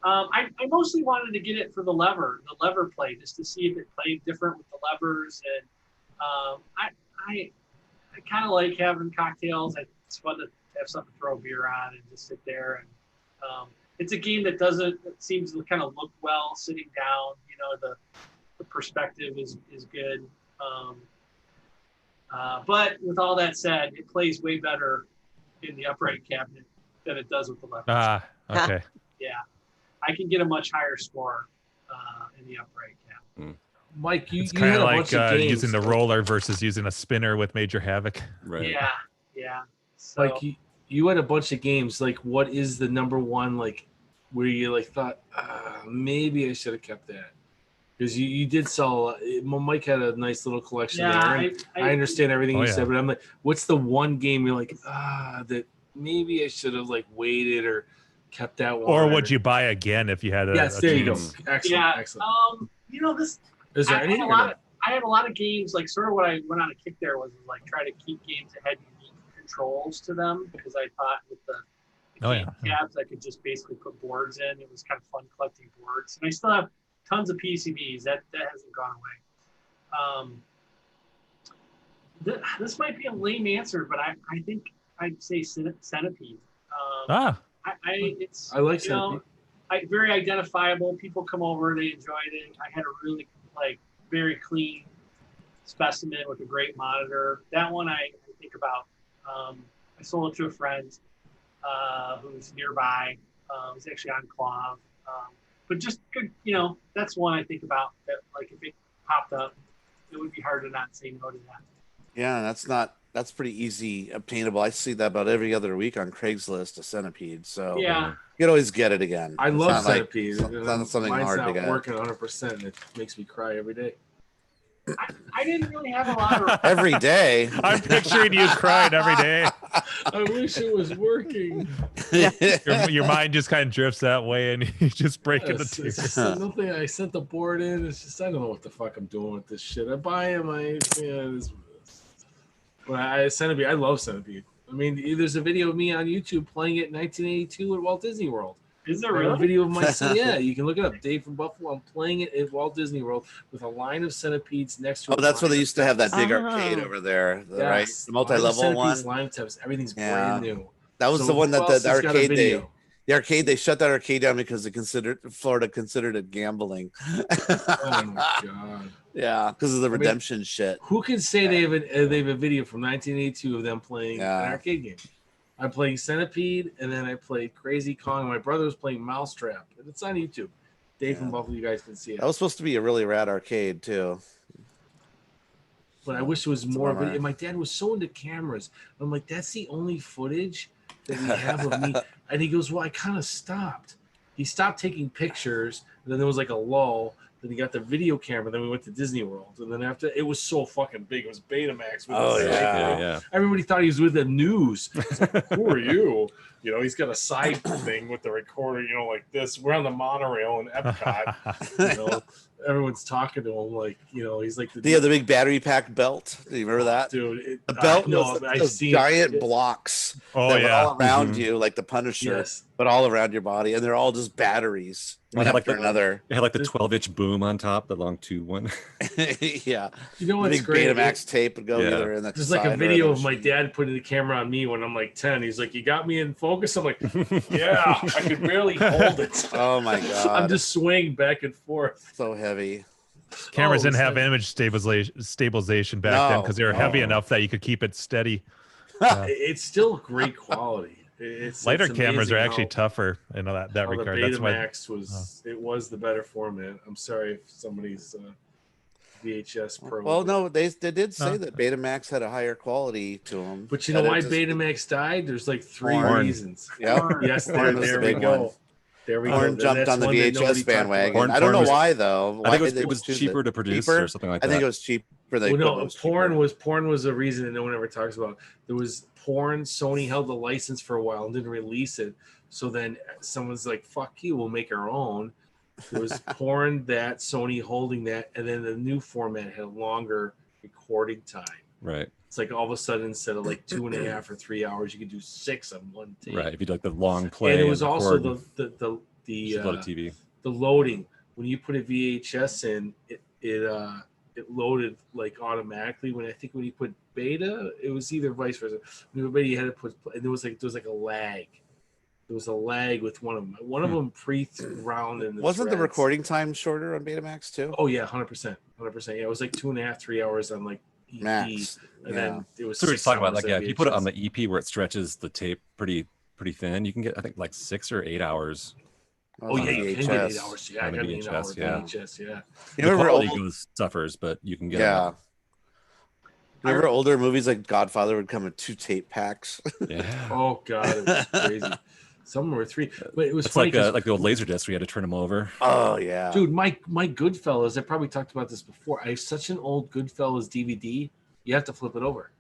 I mostly wanted to get it for the lever play, just to see if it played different with the levers. And I kind of like having cocktails. It's fun to have something to throw beer on and just sit there. And it's a game that seems to kind of look well sitting down. You know, the perspective is good. But with all that said, it plays way better in the upright cabinet than it does with the levers. Ah, okay. Yeah, I can get a much higher score in the upright cabinet. Mike, you It's had kind a of bunch like of games. using the roller versus using a spinner with Major Havoc. Right. Yeah. So, Like you had a bunch of games. Like, what is the number one? Like, where you like thought maybe I should have kept that because you did sell. Mike had a nice little collection there. yeah, And I understand everything Oh, you yeah. said, but I'm like, what's the one game you're like that maybe I should have like waited or kept that one? Or would you buy again if you had a Yes, a there you go. chance? Excellent, Yeah. excellent. You know, this. Is there I any? have a lot of games. Like, sort of what I went on a kick there was like try to keep games that had unique controls to them, because I thought with the Oh, game tabs I could just basically put boards in. It was kind of fun collecting boards, and I still have tons of PCBs. That hasn't gone away. This might be a lame answer, but I think I'd say Centipede. It's I like you know, Centipede. very identifiable. People come over, they enjoyed it. I had a really very clean specimen with a great monitor. That one I think about. I sold it to a friend who's nearby. He's actually on Clav. But just good, you know, that's one I think about that, like, if it popped up, it would be hard to not say no to that. Yeah, that's pretty easy obtainable. I see that about every other week on Craigslist, a Centipede. So Yeah. you can always get it again. I It's love not like- Centipede. it's not something Mine's hard to not get. working 100%. It makes me cry every day. I didn't really have a lot of Every day. I'm picturing you crying every day. I wish it was working. Your mind just kind of drifts that way, and you just break into It's tears. just nothing. I sent the board in. It's just I don't know what the fuck I'm doing with this shit. I buy them. Centipede. I love Centipede. I mean, there's a video of me on YouTube playing it in 1982 at Walt Disney World. Is there I have a really? video of my son. Yeah, you can look it up. Dave from Buffalo. I'm playing it at Walt Disney World with a line of centipedes next to. Oh, that's where they used to have that big Oh. arcade over there, right? Yes. The multi-level Line of one. centipedes, line of tabs. Everything's Yeah. brand new. That was So the one who that else the has got a arcade video? they shut that arcade down because Florida considered it gambling. Oh my god. Yeah, because of the mean, redemption shit. Who can say they have a video from 1982 of them playing Yeah. an arcade game? I'm playing Centipede, and then I played Crazy Kong. My brother was playing Mousetrap, and it's on YouTube. Dave from Buffalo, you guys can see it. That was supposed to be a really rad arcade too. but I wish it was more of it. bummer. And my dad was so into cameras. I'm like, that's the only footage that we have of me. And he goes, well, I kind of stopped. He stopped taking pictures. And then there was like a lull. Then he got the video camera. Then we went to Disney World. And then after, it was so fucking big. It was Betamax. With Oh, the yeah. Yeah. Everybody thought he was with the news. It's like, who are you? You know, he's got a side thing with the recorder, you know, like this. We're on the monorail in Epcot. You know, everyone's talking to him like, you know, he's like Do you have the big battery pack belt? Do you remember that? dude. The belt no, was I've those seen giant it. blocks Oh that were yeah. all around you, like the Punisher, Yes. but all around your body, and they're all just batteries, We one had, like, after the- another. It had like the 12-inch boom on top, the long tube one. Yeah, You know the what's big great? Betamax tape would go Yeah. either in the There's like side a or video the of my machine. dad putting the camera on me when I'm like 10. He's like, you got me in focus? I'm like, yeah, I could barely hold it. Oh my god, I'm just swaying back and forth. so heavy. Cameras Oh, didn't it's have like- image stabilization back then No, because they were heavy no. enough that you could keep it steady. It's still great quality. Lighter it's cameras are amazing actually how- tougher in that how regard. The That's why. Betamax was it was the better format. I'm sorry if somebody's VHS Pro. Well, no, they did say No. that Betamax had a higher quality to them. But you know why Betamax died? There's like three Porn. reasons. Yeah, Yes, there, Porn was the there we big go. one. There we Porn go. jumped That's on the one that nobody VHS talked bandwagon. about. I don't know was- why though. Why I think did they it was choose cheaper to produce Cheaper? or something like I that. think it was cheaper. The Well, equipment no, was porn was a reason that no one ever talks about. There was porn. Sony held the license for a while and didn't release it. So then someone's like, "Fuck you, we'll make our own." There was porn that Sony holding that, and then the new format had a longer recording time. Right. It's like all of a sudden instead of like 2.5 or 3 hours, you could do 6 on one tape. Right. If you do like the long play. And it was and also record, the just load of TV. the loading. When you put a VHS in, it loaded like automatically. When you put beta, it was either vice versa. When you put beta, you had to put, and there was like a lag. There was a lag with one of them. One of them pre-round in the Wasn't the threads. recording time shorter on Betamax too? Oh yeah, 100%. Yeah, it was like 2.5, 3 hours on like EP, Max. and Yeah. then it was. So we were 6 talking about hours like, yeah, on if you put it on VHS. the EP where it stretches the tape pretty thin, you can get I think like 6 or 8 hours. Oh yeah, you can get 8 VHS. hours. Yeah, I On the got an 8 hour VHS, yeah. VHS. Yeah. You The remember quality old, suffers, but you can get yeah. Remember older movies like Godfather would come in 2 tape packs? Yeah. Oh god, it was crazy. Some were 3, but it was It's funny like 'cause- like the old laser discs where you had to turn them over. Oh yeah, dude, my Goodfellas. I probably talked about this before. I have such an old Goodfellas DVD. You have to flip it over.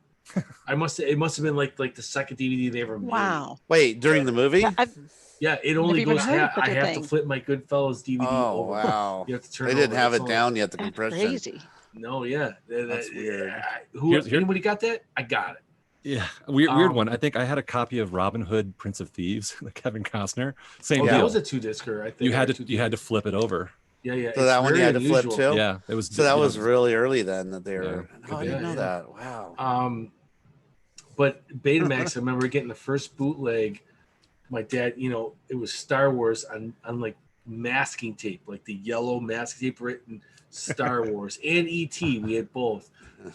It must have been like the second DVD they ever made. Wow. Wait, during the movie? Yeah, I've Yeah, it only even goes. heard of such I a have thing. to flip my Goodfellas DVD Oh over. wow, You have to turn. they it didn't over. have That's it all. down yet. The that's compression. crazy. No, yeah, That's weird. Here- Anybody got that? I got it. Yeah, weird Um, one. I think I had a copy of Robin Hood, Prince of Thieves, the Kevin Costner. Same Oh, deal. that was a 2-discer. I think You had or to you had to flip it over. Yeah, yeah. So that one you very had to flip unusual. too? Yeah, it was. So that you was know, really early then that they were. Yeah. Oh, I didn't Yeah, know yeah. that. Wow. But Betamax, I remember getting the first bootleg. My dad, it was Star Wars on like masking tape, like the yellow masking tape written Star Wars and ET. We had both,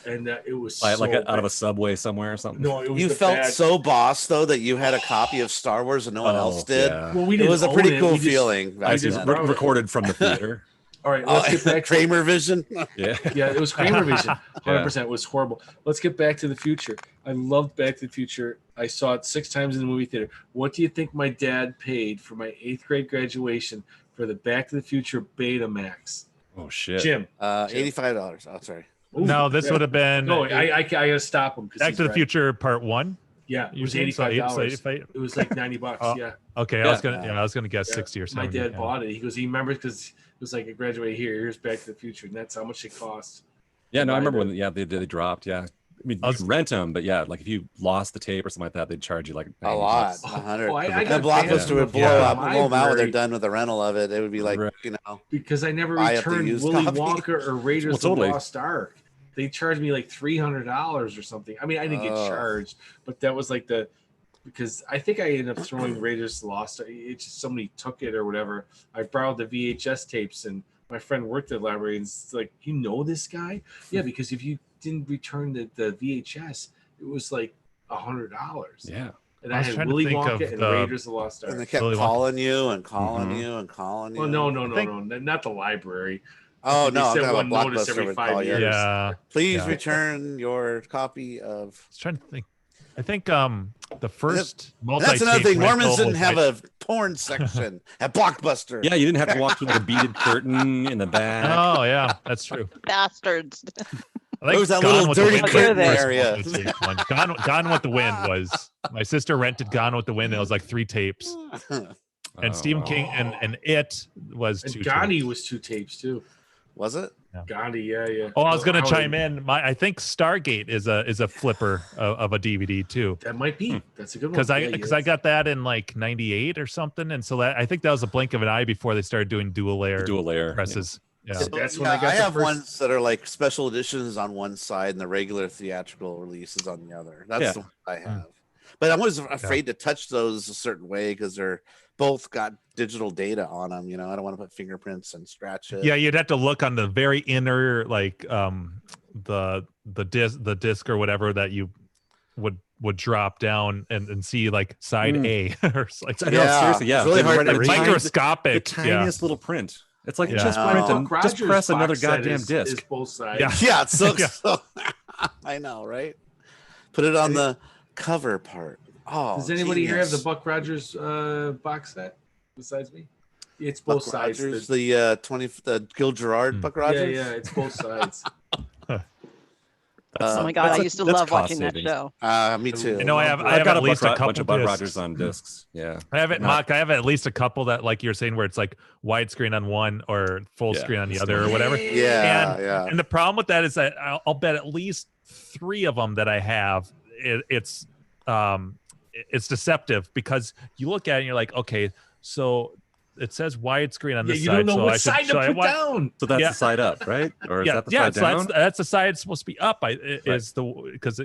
and it was like so out of bad. a subway somewhere or something. No, it was You the felt bad- so boss though that you had a copy of Star Wars and no one else did. Oh, Yeah. Well, we It didn't was a own pretty it. cool We just- feeling. I back see, just then. borrowed it. recorded from the theater. All right, Oh, let's get back to Kramer Vision. Yeah. Yeah, it was Kramer Vision. 100%. It was horrible. Let's get Back to the Future. I loved Back to the Future. I saw it 6 times in the movie theater. What do you think my dad paid for my 8th grade graduation for the Back to the Future Betamax? Oh shit. Jim. $85. Oh, sorry. Ooh, No, this yeah. would have been No, I gotta stop him. 'cause Back he's to the right. Future Part 1. Yeah, it You was think so? $85. So It was like $90. Oh, Yeah. Okay, Yeah. I was gonna guess Yeah. 60 or My 70. dad yeah. bought it. He goes, he remembers because it was like, I graduated here. Here's Back to the Future, and that's how much it cost. Yeah, no, I remember Reminder. when they dropped. Yeah, I mean I you was- could rent them, but yeah, like if you lost the tape or something like that, they'd charge you like A 90 lot. bucks. 100. Oh, I The got Blockbuster bands would from blow the up, blow them out when they're library. done with the rental of it. It would be like, Right. Because I never Buy up the returned used Willy copy. Wonka or Raiders Well, of the totally. Lost Ark. They charged me like $300 or something. I mean, I didn't get Oh. charged, but that was like because I think I ended up throwing Raiders of the Lost Ark. It's just somebody took it or whatever. I borrowed the VHS tapes, and my friend worked at the library, and it's like, you know this guy? Yeah, because if you didn't return the VHS, it was like $100. Yeah. And I I was had trying to Willy think Wonka of and the- Raiders of the Lost And they Ark. kept Willy Wonka. calling you and calling Mhm. you and calling you. Oh no, I think- not the library. Oh They no, I'm sent gonna have a one notice blockbuster every with 5 all years. yours. Yeah. Please Yeah. return your copy of. I was trying to think. I think the first And that's another multi-tape thing. Mormons rental didn't was have like- a porn section at Blockbuster. Yeah, you didn't have to walk through like a beaded curtain in the back. Oh yeah, that's true. Bastards. I think There was that Gone little with the dirty Wind curtain was the first area. multi-tape one. Gone with the Wind was. My sister rented Gone with the Wind. And it was like 3 tapes. And Oh, Stephen wow. King and It was And 2 Gandhi tapes. was 2 tapes too. Was it? Gandhi, yeah. Oh, I was gonna How chime they- in. I think Stargate is a flipper of a DVD too. That might be. That's a good one. Because Yeah, I got that in like '98 or something, and so that I think that was a blink of an eye before they started doing dual layer Dual layer. presses. Yeah. So that's when I got I the have first- ones that are like special editions on one side and the regular theatrical releases on the other. That's Yeah. the one I have. But I was afraid to touch those a certain way because they're both got digital data on them. You know, I don't want to put fingerprints and scratch it. Yeah, you'd have to look on the very inner, like the disc or whatever that you would drop down and see like side A or like I know, seriously, yeah. It's really They hard read to it read. tiny- microscopic. The Yeah. tiniest little print. It's like Yeah. just No. print Buck and just Rogers press another box set goddamn is disc. both sides. Yeah. Yeah, it's so, Yeah. so I know, right? Put it on the cover part. Oh, Does anybody here have the genius. Buck Rogers box set besides me? It's Buck both sides. Rogers, The- the Gil Gerard Buck Rogers? yeah, it's both sides. Oh my God, I used to that's love cost watching that savings. show. Me too. You know, I have I've got at least a couple bunch of Bud discs. Rogers on discs. Yeah. I have it, Not- Mock. I have at least a couple that, like you're saying, where it's like widescreen on one or full Yeah, screen on the it's other or still- whatever. Yeah, And- yeah. And the problem with that is that I'll bet at least 3 of them that I have, it's deceptive because you look at it and you're like, okay, so it says widescreen on Yeah, this you side. don't know so what I side should, to so I put want- down. So that's Yeah. the side up, right? Or is Yeah, that the yeah. side So down? that's the side it's supposed to be up. Is the because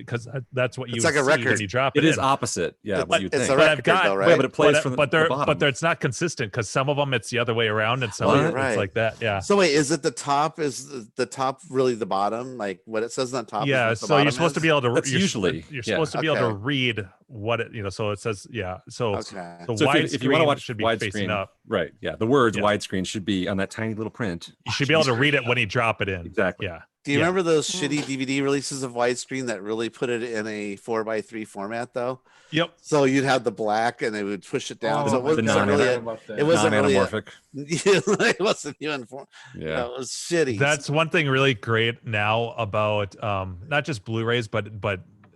that's what you It's would like a see record. when you drop it. It is in. opposite. Yeah, what you It's think. a But I've record, got, though, Yeah, right? but it plays from the but bottom. it's not consistent because some of them it's the other way around and some Oh, of you're them right. it's like that. Yeah. So wait, is it the top? Is the top really the bottom? Like what it says on top? is Yeah. what the So you're bottom supposed to is? be able to. That's you're, usually- you're yeah. supposed to be able to Okay. read what it. So it says. Yeah. So Okay. the So widescreen if you want to watch should be facing widescreen, up. right? Yeah, the words Yeah. widescreen should be on that tiny little print. You should be able to read it when you drop it in. Exactly. Yeah. Do you Yeah. remember those shitty DVD releases of widescreen that really put it in a 4:3 format though? Yep. So you'd have the black and they would push it down. Oh, so it the wasn't non- really. It wasn't really. Non-anamorphic. It wasn't uniform. Yeah. It was shitty. That's one thing really great now about not just Blu-rays, but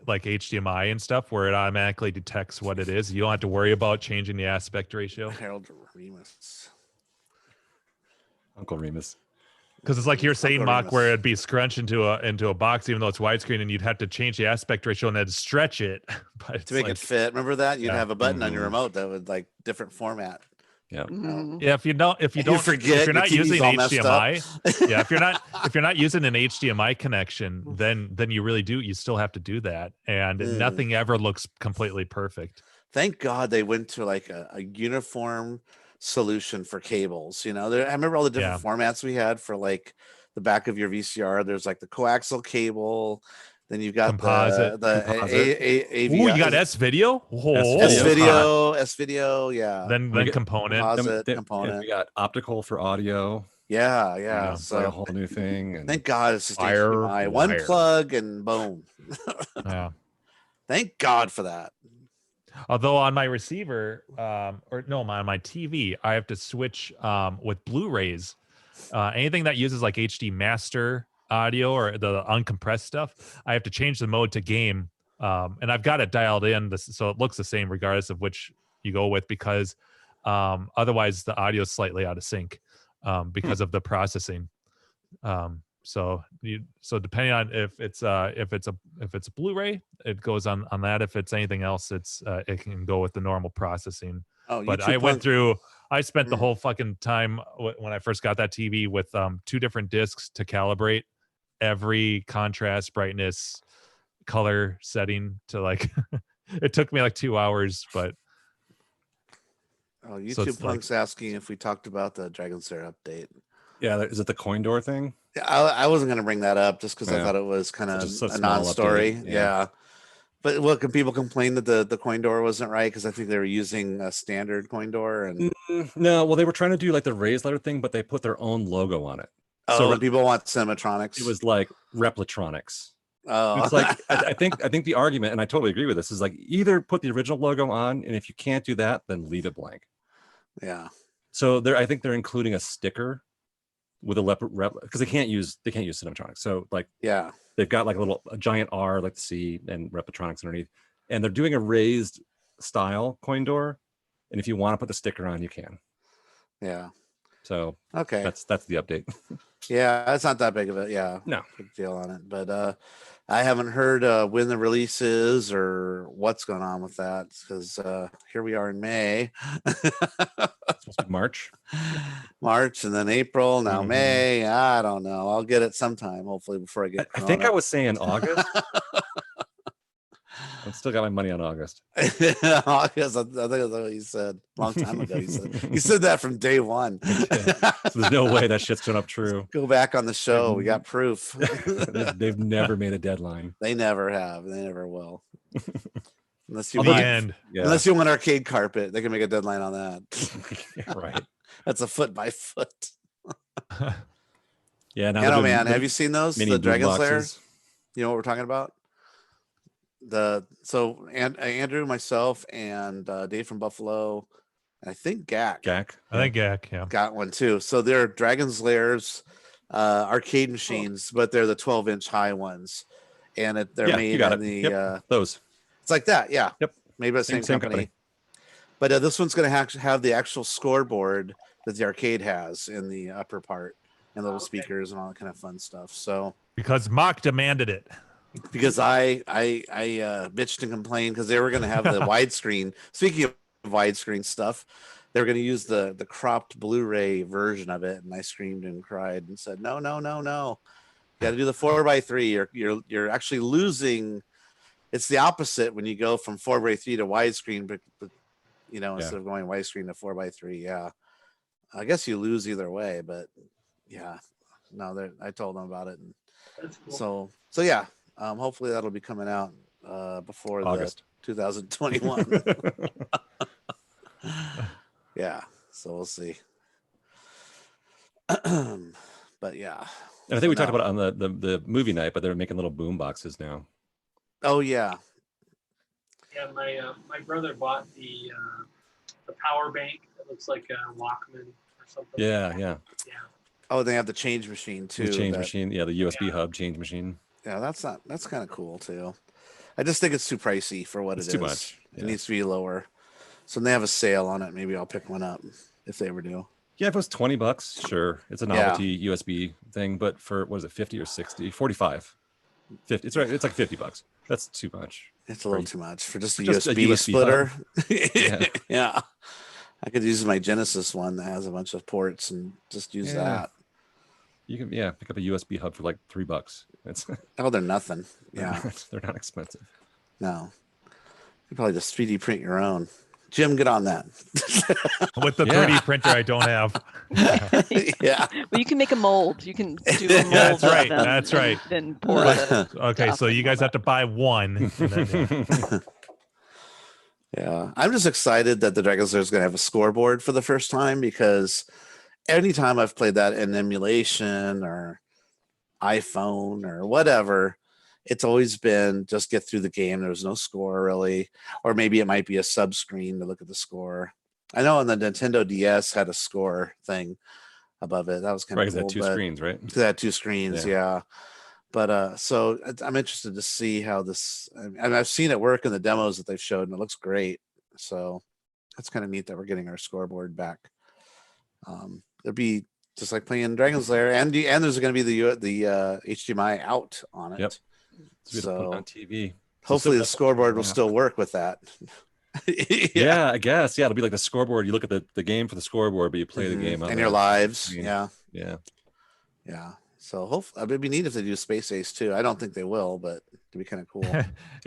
like HDMI and stuff, where it automatically detects what it is. You don't have to worry about changing the aspect ratio Harold Remus. Uncle Remus. because it's like you're saying, Uncle Mock, Remus. where it'd be scrunched into a box, even though it's widescreen, and you'd have to change the aspect ratio and then stretch it. But it's To make like, it fit. Remember that? You'd Yeah. have a button on your Mhm. remote that would like different format. Mhm. yeah, if you don't, if you You don't, forget, if you're not your TV's using all messed HDMI, up. yeah, if you're not using an HDMI connection, then you really do. You still have to do that, and Mm. nothing ever looks completely perfect. Thank God they went to like a uniform solution for cables. You know, I remember all the different formats we had for like the back of your VCR. There's like the coaxial cable. Then you've got Composite. the Ooh, you got S video. S video, yeah. Then We get- component. Composite Yeah, component. we got optical for audio. Yeah, you yeah. know, it's like a So whole new thing. And thank God it's just Wire, HDMI. One wire. plug and boom. Yeah. Thank God for that. Although on my receiver, on my TV, I have to switch with Blu-rays. Anything that uses like HD master audio or the uncompressed stuff, I have to change the mode to game, and I've got it dialed in so it looks the same regardless of which you go with, because otherwise the audio is slightly out of sync because of the processing. So depending on if it's a Blu-ray, it goes on that. If it's anything else, it can go with the normal processing. Oh, But YouTube I spent the Mm. whole fucking time when I first got that TV with 2 different discs to calibrate every contrast, brightness, color setting to like. It took me like 2 hours, but Oh, So YouTube it's like- Punk's asking if we talked about the Dragon Slayer update. yeah, is it the coin door thing? Yeah, I wasn't going to bring that up just because I Yeah. thought it was kind of Just a a small non-story. update, Yeah. yeah. But what can people complain that the coin door wasn't right? Because I think they were using a standard coin door and No, well, they were trying to do like the raised letter thing, but they put their own logo on it. Oh, So when people want Cinematronics. it was like Replatronics. Oh, It's like I think the argument, and I totally agree with this, is like either put the original logo on, and if you can't do that, then leave it blank. yeah. So I think they're including a sticker with a because they can't use Cinematronics. So like Yeah. they've got like a giant R like the C and Replatronics underneath, and they're doing a raised style coin door. And if you want to put the sticker on, you can. Yeah. So Okay. that's the update. Yeah, it's not that big of a No. big deal on it. But I haven't heard when the release is or what's going on with that because here we are in May. It's supposed to be March. March and then April, now Mhm. May. I don't know. I'll get it sometime, hopefully, before I get I think I Corona. was saying August. I've still got my money on August. August, I think that's what you said a long time ago. You said that from day one. So there's no way that shit's turned up true. Go back on the show. We got proof. They've never made a deadline. They never have. They never will. Unless you The want, end. Yeah. unless you want arcade carpet, they can make a deadline on that. Right. That's a foot by foot. Yeah. Now Hanno Man, have you seen those? mini The boom Dragon's Lair? boxes? You know what we're talking about? Andrew, myself, and Dave from Buffalo, and I think Gak Gak. I think yeah. got one too. So they're Dragon's Lairs arcade machines, but they're the 12-inch high ones, and they're Yeah, made you got in it. the Yep. Those. it's like that, yeah. Yep. Made by the same company. But this one's going to have the actual scoreboard that the arcade has in the upper part, and little speakers and all that kind of fun stuff. So Because Mock demanded it. because I bitched and complained because they were going to have the widescreen. Speaking of widescreen stuff, they were going to use the cropped Blu-ray version of it, and I screamed and cried and said, "No, no, no, no! You got to do the 4:3. You're actually losing. It's the opposite when you go from 4:3 to widescreen, but instead of going widescreen to 4:3. Yeah, I guess you lose either way, but yeah, no, I told them about it, and That's cool. so yeah. Hopefully that'll be coming out before August. the 2021. Yeah, so we'll see. But yeah. And I think we talked about it on the movie night, but they're making little boom boxes now. Oh yeah. Yeah, my brother bought the power bank that looks like a Walkman or something. Yeah, like that. yeah. Yeah. Oh, they have the change machine too. The change machine. Yeah, the USB hub change machine. Yeah, that's kind of cool too. I just think it's too pricey for what It's it too is. much. It Yeah. needs to be lower. So when they have a sale on it, maybe I'll pick one up if they ever do. Yeah, if it was $20, sure. It's a novelty USB thing, but for what is it, 50 or 60, 45, 50. It's right. It's like $50. That's too much. It's a little too much for just a Just a USB USB splitter. Yeah. Yeah. I could use my Genesis one that has a bunch of ports and just use Yeah. that. You can pick up a USB hub for like $3. It's Oh, they're nothing. Yeah. they're not expensive. No. You probably just 3D print your own. Jim, get on that. With the Yeah. 3D printer I don't have. Yeah. Well, you can make a mold. You can do a mold. That's of right, them that's and right. Then pour the Okay, so you guys have to buy one. And then, yeah. Yeah. I'm just excited that the Dragon's Lair is going to have a scoreboard for the first time because anytime I've played that in emulation or iPhone or whatever, it's always been just get through the game. There was no score really, or maybe it might be a sub screen to look at the score. I know on the Nintendo DS had a score thing above it. That was kind Right, of because cool. that two screens, right? It had two screens, Yeah. yeah. But so I'm interested to see how this. And I've seen it work in the demos that they've showed, and it looks great. So that's kind of neat that we're getting our scoreboard back. It'll be just like playing Dragon's Lair, and there's going to be the HDMI out on it. Yep. So we have to put it So on TV. hopefully the scoreboard will Yeah. still work with that. Yeah, I guess. Yeah, it'll be like the scoreboard. You look at the game for the scoreboard, but you play the game on and your the lives. screen. Yeah, Yeah. So hopefully it'd be neat if they do Space Ace too. I don't think they will, but it'd be kind of cool.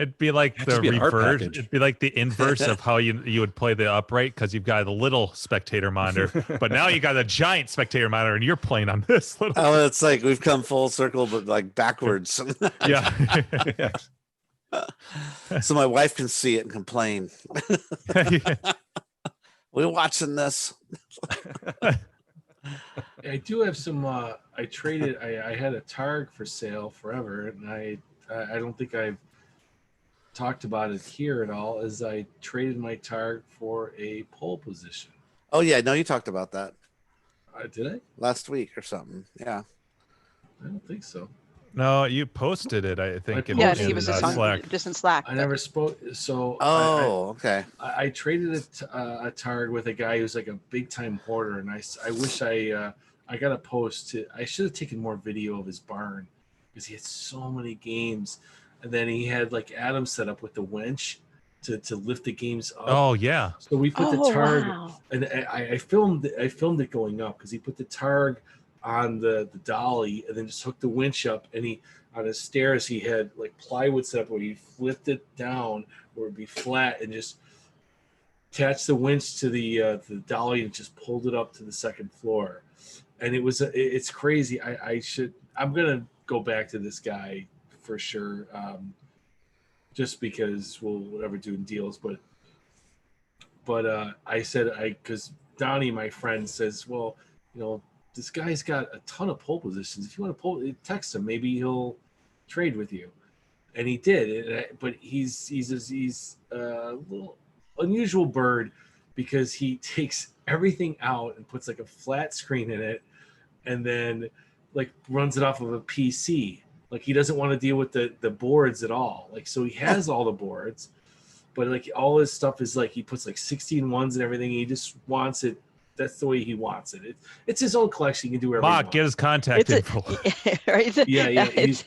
It'd be like It'd the just be an art reverse. package. It'd be like the inverse of how you would play the upright because you've got a little spectator monitor, but now you got a giant spectator monitor and you're playing on this little. Oh, it's like we've come full circle, but like backwards. Yeah. So my wife can see it and complain. We're watching this. I do have some. I traded. I had a Targ for sale forever, and I don't think I've talked about it here at all. As I traded my Targ for a pole position. Oh yeah, no, you talked about that Did I? last week or something. Yeah. I don't think so. No, you posted it. I think. posted Yeah, I think it was in, just on Slack. just in Slack. I but- never spoke. So Oh, okay. I traded a Targ with a guy who's like a big time hoarder, and I wish I got a post. I should have taken more video of his barn because he had so many games, and then he had like Adam set up with the winch to lift the games up. Oh yeah. So we put the Oh, Targ, wow. and I filmed it going up because he put the Targ on the dolly and then just hooked the winch up, and he on his stairs he had like plywood set up where he flipped it down where it'd be flat and just attached the winch to the dolly and just pulled it up to the second floor. And it's crazy. I'm gonna go back to this guy for sure, just because we'll whatever doing deals. But I said because Donnie, my friend, says, well, this guy's got a ton of pole positions. If you want to text him, maybe he'll trade with you. And he did. But he's a little unusual bird because he takes everything out and puts like a flat screen in it and then like runs it off of a PC. Like he doesn't want to deal with the boards at all. Like, so he has all the boards, but like all his stuff is like, he puts like 16 ones and everything. He just wants it. That's the way he wants it. It's his own collection. He can do whatever he Mark, wants. get his contact info. Right? Yeah. It's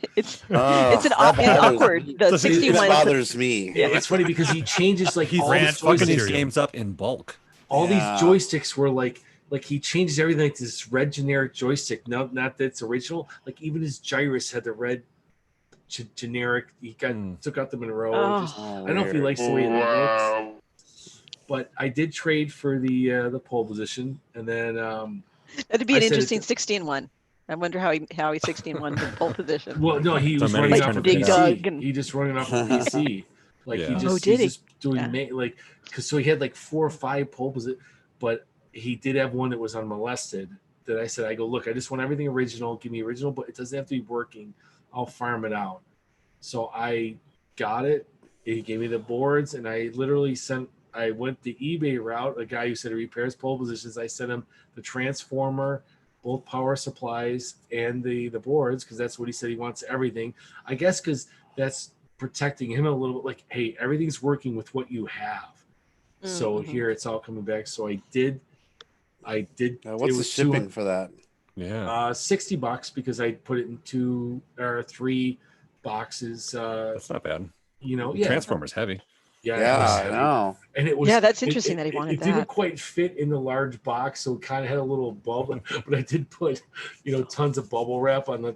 Oh, an that bothers- awkward. The Listen, 61 That is a- bothers me. It's funny because he changes like He's all ran his fucking fucking joysticks. these serial. games up in bulk. All Yeah. these joysticks were like he changes everything like this red generic joystick. Not that it's original. Like even his gyrus had the red generic. He took out the Monroe. Oh. Just, I don't know if he likes the way it looks. But I did trade for the pole position, and then That'd be I an said interesting it- 16-1. I wonder how he 16-1 in pole position. well, no, he So was many running trying off to of Big PC. Doug and- He just running off of PC. Like Yeah. he Oh, just did he's he? just doing Yeah. because so he had like 4 or 5 pole positions, but he did have one that was unmolested. That I said, I go, look, I just want everything original. Give me original, but it doesn't have to be working. I'll farm it out. So I got it. He gave me the boards, and I literally I went the eBay route. A guy who said he repairs pole positions. I sent him the transformer, both power supplies, and the boards because that's what he said. He wants everything. I guess because that's protecting him a little bit. Like, hey, everything's working with what you have. So Mhm. here it's all coming back. So I did. What's it the was shipping for that? Yeah. $60 because I put it in 2 or 3 boxes. That's not bad. Yeah, Transformer's heavy. Yeah, I know. And it was Yeah, that's interesting that he wanted it didn't that. quite fit in the large box, so it kind of had a little bubble. But I did put, tons of bubble wrap on the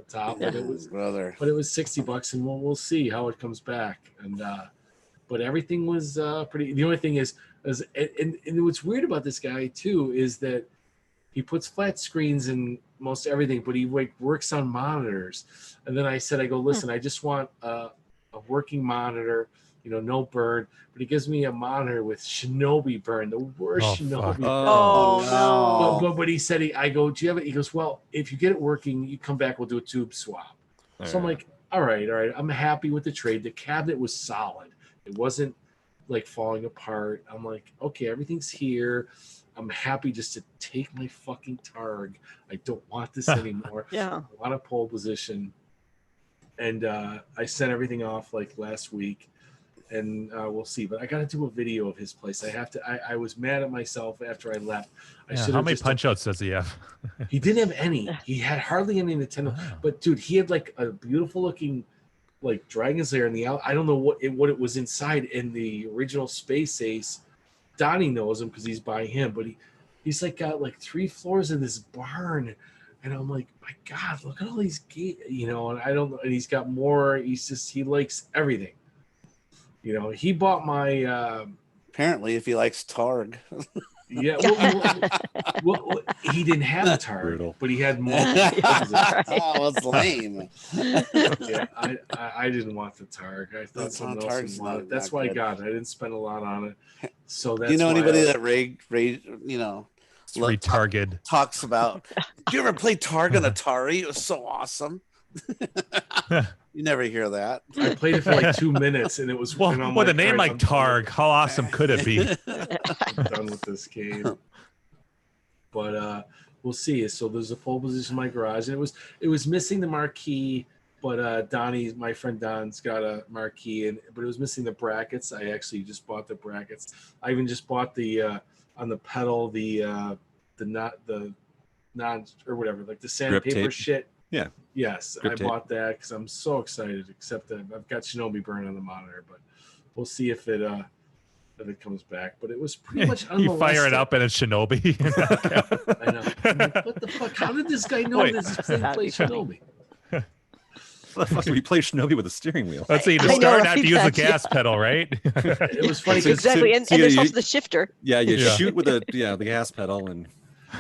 top. But it was Brother. $60, and we'll see how it comes back. And but everything was pretty. The only thing is and what's weird about this guy too is that he puts flat screens in most everything, but he works on monitors. And then I said, I go, listen, I just want a working monitor, no burn. But he gives me a monitor with Shinobi burn, the worst Oh, Shinobi fuck. burn. Oh, no. But he said, I go, do you have it? He goes, well, if you get it working, you come back, we'll do a tube swap. So I'm like, all right. I'm happy with the trade. The cabinet was solid. It wasn't like falling apart. I'm like, okay, everything's here. I'm happy just to take my fucking Targ. I don't want this anymore. Yeah. I want a pole position. And I sent everything off like last week, and we'll see. But I got to do a video of his place. I have to. I was mad at myself after I left. Yeah, how many punch outs does he have? He didn't have any. He had hardly any Nintendo. Wow. But dude, he had like a beautiful looking, like Dragon's Lair in the out. I don't know what it was inside in the original Space Ace. Donnie knows him because he's by him, but he's like got like 3 floors of this barn, and I'm like, my God, look at all these gates, and I don't know, and he's got more. He likes everything. He bought my. Apparently, if he likes Targ. Yeah, well, he didn't have a Targ, Brutal. but he had more. Oh, it's lame. Yeah, I didn't want the Targ. I thought That's someone not else Targ's would want not it. That's that why I good. got it. I didn't spend a lot on it. So that's Do you know why anybody I- that starts Retarget. talks about. Did you ever play Targ on Atari? It was so awesome. You never hear that. I played it for like 2 minutes, and it was. Well, and I'm with a like, name "All right, like Targ, how awesome could it be? I'm done with this game. But we'll see. So there's a pole position in my garage, and it was missing the marquee. But Donnie, my friend Don's got a marquee, but it was missing the brackets. I actually just bought the brackets. I even just bought the on the pedal the non or whatever, like the sandpaper tape. shit. Yeah. Yes, Grip I tape. bought that because I'm so excited. Except that I've got Shinobi Burn on the monitor, but we'll see if it comes back. But it was pretty much unmolested. You fire it up and it's Shinobi. I know. I'm like, what the fuck? How did this guy know Wait. this thing That'd plays be funny. Shinobi? What the fuck do we play Shinobi with a steering wheel? Let's see. To I know, start, I have right? to use the Yeah. gas pedal, right? It was funny So- because Exactly, and so there's you- also the shifter. Yeah, you Yeah. shoot with the gas pedal and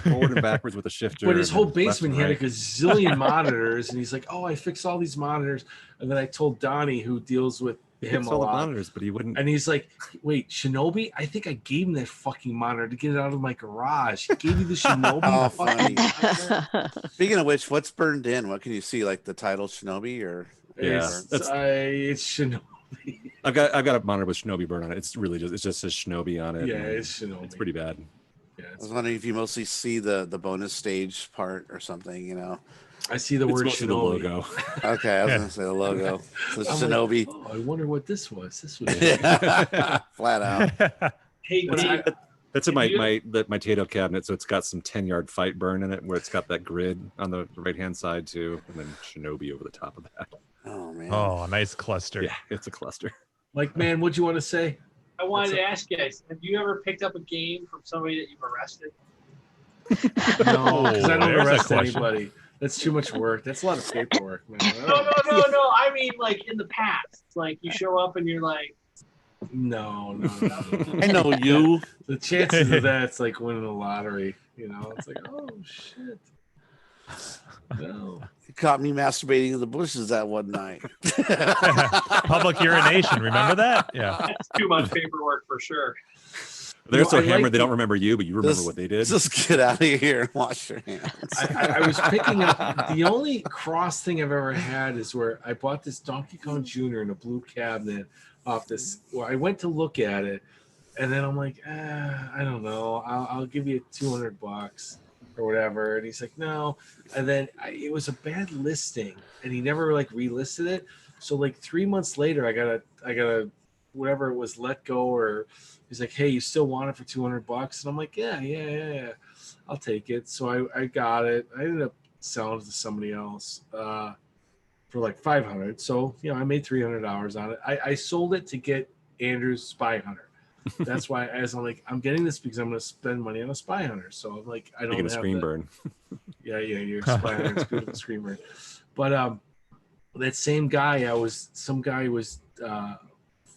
forward and backwards with the shifter. but his and whole then left basement and he had a right. gazillion monitors, and he's like, "Oh, I fixed all these monitors." And then I told Donnie, who deals with He him fixed a all the lot, monitors, but he wouldn't. and he's like, "Wait, Shinobi? I think I gave him that fucking monitor to get it out of my garage. He gave you the Shinobi Oh, fucking funny. monitor?" Speaking of which, what's burned in? What can you see? Like the title Shinobi or Yeah, It's, that's- it's Shinobi. I've got a monitor with Shinobi burn on it. It's really just says Shinobi on it. Yeah, and it's Shinobi. it's pretty bad. Yeah, I it's, was wondering if you mostly see the bonus stage part or something, I see the It's word mostly the Shinobi. logo. Okay, I was Yeah. gonna say the logo. So I'm Shinobi. like, oh, I wonder what this was. This was Flat out. Hey, That's- Dave, That's in If you- my Tato cabinet, so it's got some 10-yard fight burn in it, where it's got that grid on the right hand side too, and then Shinobi over the top of that. Oh man. Oh, nice cluster. Yeah, it's a cluster. Mike, man, what'd you want to say? I wanted to ask you guys, have you ever picked up a game from somebody that you've arrested? No, because I don't There's a arrest question. anybody. That's too much work. That's a lot of paperwork, man. No. I mean, like in the past, like you show up and you're like, No. I know you. The chances of that's like winning the lottery. It's like, oh shit. No. You caught me masturbating in the bushes that one night. Public urination. Remember that? Yeah. that's too much paperwork for sure. They're so I hammered like they don't remember you, but you remember what they did. Just get out of here and wash your hands. I was picking up the only cross thing I've ever had is where I bought this Donkey Kong Jr. in a blue cabinet off this. Well, I went to look at it, and then I'm like, I don't know. I'll give you $200 or whatever. And he's like, no. And then it was a bad listing, and he never like relisted it. So like 3 months later, I got a whatever it was, let go, or he's like, hey, you still want it for $200? And I'm like, yeah, I'll take it. So I got it. I ended up selling it to somebody else for like $500. So I made $300 on it. I sold it to get Andrew's Spy Hunter. That's why I'm like, I'm getting this because I'm going to spend money on a Spy Hunter. So I'm like, I don't Taking a have screen that. burn. Yeah, your Spy Hunter. It's beautiful screen burn. But that same guy, some guy was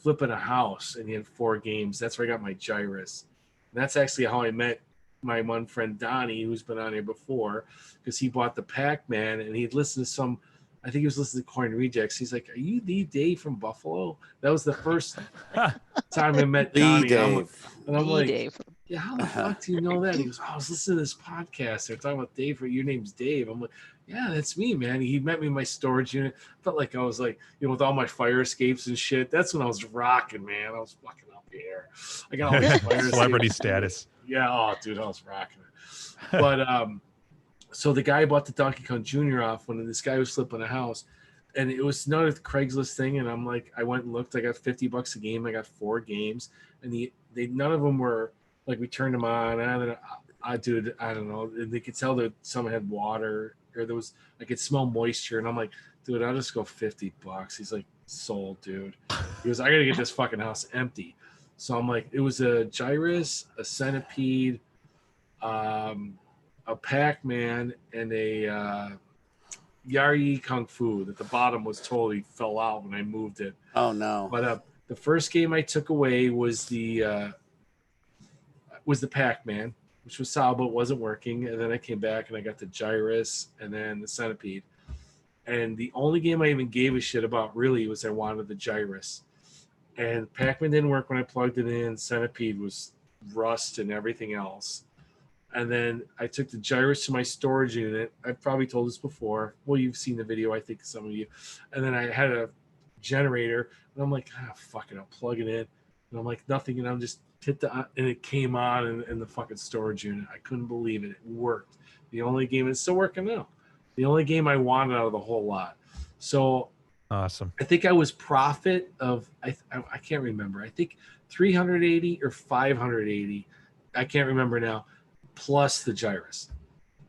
flipping a house, and he had 4 games. That's where I got my Gyrus. And that's actually how I met my one friend Donnie, who's been on here before, because he bought the Pac-Man, and he'd listened to some. I think he was listening to Coin Rejects. He's like, "Are you the Dave from Buffalo?" That was the first time I met The Donnie. Dave. And I'm Me, like, Dave. yeah, how the fuck do you know that? He goes, I was listening to this podcast. They're talking about Dave. Your name's Dave. I'm like, yeah, that's me, man. He met me in my storage unit. Felt like I was like, with all my fire escapes and shit. That's when I was rocking, man. I was fucking up the air. I got all these fire Celebrity escapes. status. Yeah, oh, dude, I was rocking it. But so the guy bought the Donkey Kong Jr. off when this guy was flipping a house. And it was not a Craigslist thing, and I'm like, I went and looked. I got $50 a game. I got 4 games, and they none of them were like we turned them on. And I don't know. And they could tell that some had water, or there was I could smell moisture, and I'm like, dude, I'll just go $50. He's like, sold, dude. He goes, I gotta get this fucking house empty. So I'm like, it was a Gyrus, a Centipede, a Pac-Man, and a Yari Kung Fu that the bottom was totally fell out when I moved it. Oh no. But the first game I took away was the Pac-Man, which was solid but wasn't working. And then I came back and I got the Gyrus and then the Centipede. And the only game I even gave a shit about really was I wanted the Gyrus. And Pac-Man didn't work when I plugged it in. Centipede was rust and everything else. And then I took the gyrus to my storage unit. I've probably told this before. Well, you've seen the video, I think, some of you. And then I had a generator, and I'm like, fuck it, I'll plug it in. And I'm like, nothing, and I'm just hit and it came on in the fucking storage unit. I couldn't believe it. It worked. The only game, it's still working now. The only game I wanted out of the whole lot. So Awesome. I think I was profit of, I can't remember. I think 380 or 580. I can't remember now. Plus the gyrus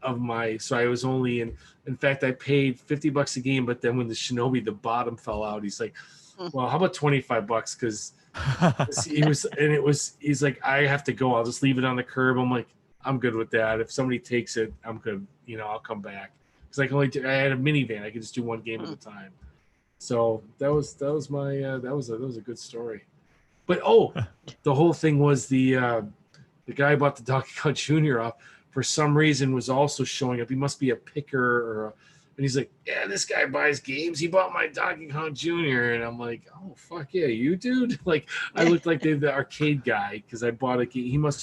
of my, so I was only in fact, I paid $50 a game, but then when the Shinobi, the bottom fell out, he's like, well, how about $25? Because he's like, I have to go. I'll just leave it on the curb. I'm like, I'm good with that. If somebody takes it, I'm good. I'll come back. Because I had a minivan. I could just do one game at a time. So that was my that was a good story. But the whole thing was the guy bought the Donkey Kong Jr. off for some reason was also showing up. He must be a picker and he's like, yeah, this guy buys games. He bought my Donkey Kong Jr. And I'm like, oh fuck yeah, you dude. Like I looked like the arcade guy because I bought a game. He must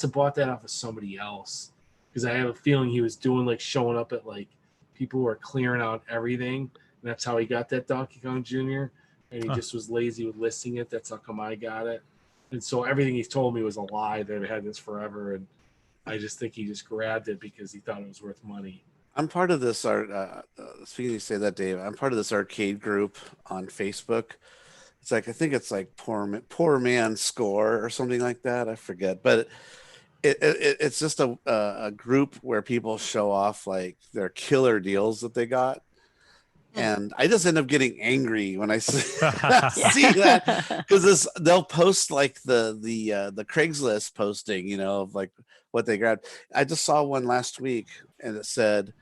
have bought that off of somebody else because I have a feeling he was doing like showing up at like people who are clearing out everything. And that's how he got that Donkey Kong Jr. And he just was lazy with listing it. That's how come I got it. And so everything he's told me was a lie that I've had this forever. And I just think he just grabbed it because he thought it was worth money. I'm part of this speaking you say that, Dave, I'm part of this arcade group on Facebook. It's like, I think it's like poor man score or something like that. I forget, but it's just a group where people show off like their killer deals that they got. And I just end up getting angry when I see that because they'll post like the Craigslist posting, of like what they grabbed. I just saw one last week, and it said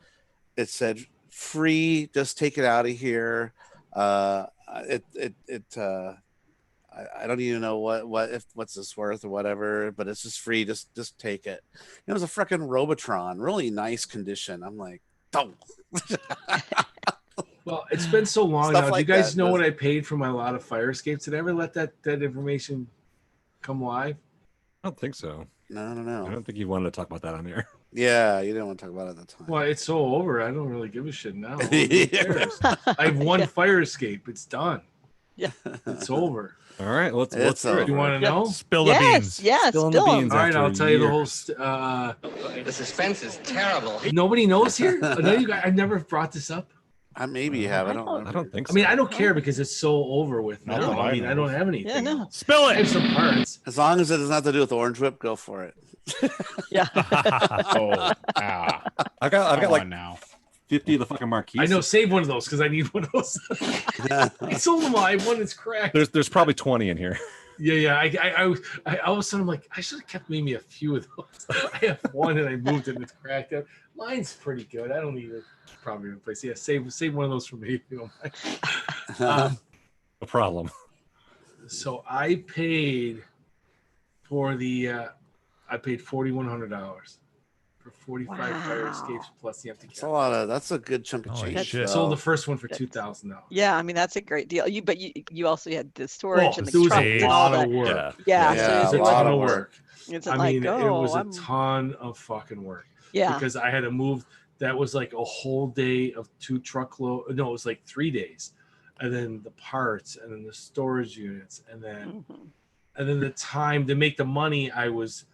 free. Just take it out of here. I don't even know what's this worth or whatever, but it's just free. Just take it. It was a freaking Robotron, really nice condition. I'm like, oh. Well, it's been so long Stuff now. like Do you guys that know what I paid for my lot of fire escapes? Did I ever let that information come live? I don't think so. No, I don't I know. don't think you wanted to talk about that on here. Yeah, you didn't want to talk about it at the time. Well, it's so over. I don't really give a shit now. Who cares? I have one fire escape. It's done. Yeah. It's over. All right, let's It's hear it. You want to know? Spill the Yes, beans. yes, Spill spill the 'em. beans. All right, after I'll tell you the whole. years. The suspense is terrible. Nobody knows here. I know you guys. I've never brought this up. Maybe you have. I I don't. don't- remember. I don't think so. I mean, I don't care because it's so over with Not now. that I I mean, I know. don't have anything. Yeah, no. else. Spill I have it. some parts. As long as it does not have to do with Orange Whip, go for it. Yeah. Oh, I've got come like on now. 50 of the fucking marquees. I know. Save one of those because I need one of those. I sold them all. I have one that's cracked. There's probably 20 in here. Yeah. I all of a sudden I'm like, I should have kept maybe a few of those. I have one and I moved it and it's cracked up. Mine's pretty good. I don't need it. Probably replace. Yeah, save one of those for me if you don't mind. No problem. So I paid for I paid $4,100 for 45 fire Wow. escapes plus the empty That's a cap. lot of. That's a good chunk of Holy change. shit. though. Sold the first one for That's- $2,000. Yeah, I mean that's a great deal. But you also had the storage and it the was truck a and all lot that. of work. Yeah. Yeah, Yeah, It was so a it lot ton wasn't, of of work. work. it's I like, mean, it oh, was a I'm, ton of fucking work. yeah. Because I had to move. That was like a whole day of 2 truckload. No, it was like 3 days, and then the parts, and then the storage units, and then the time to make the money. I was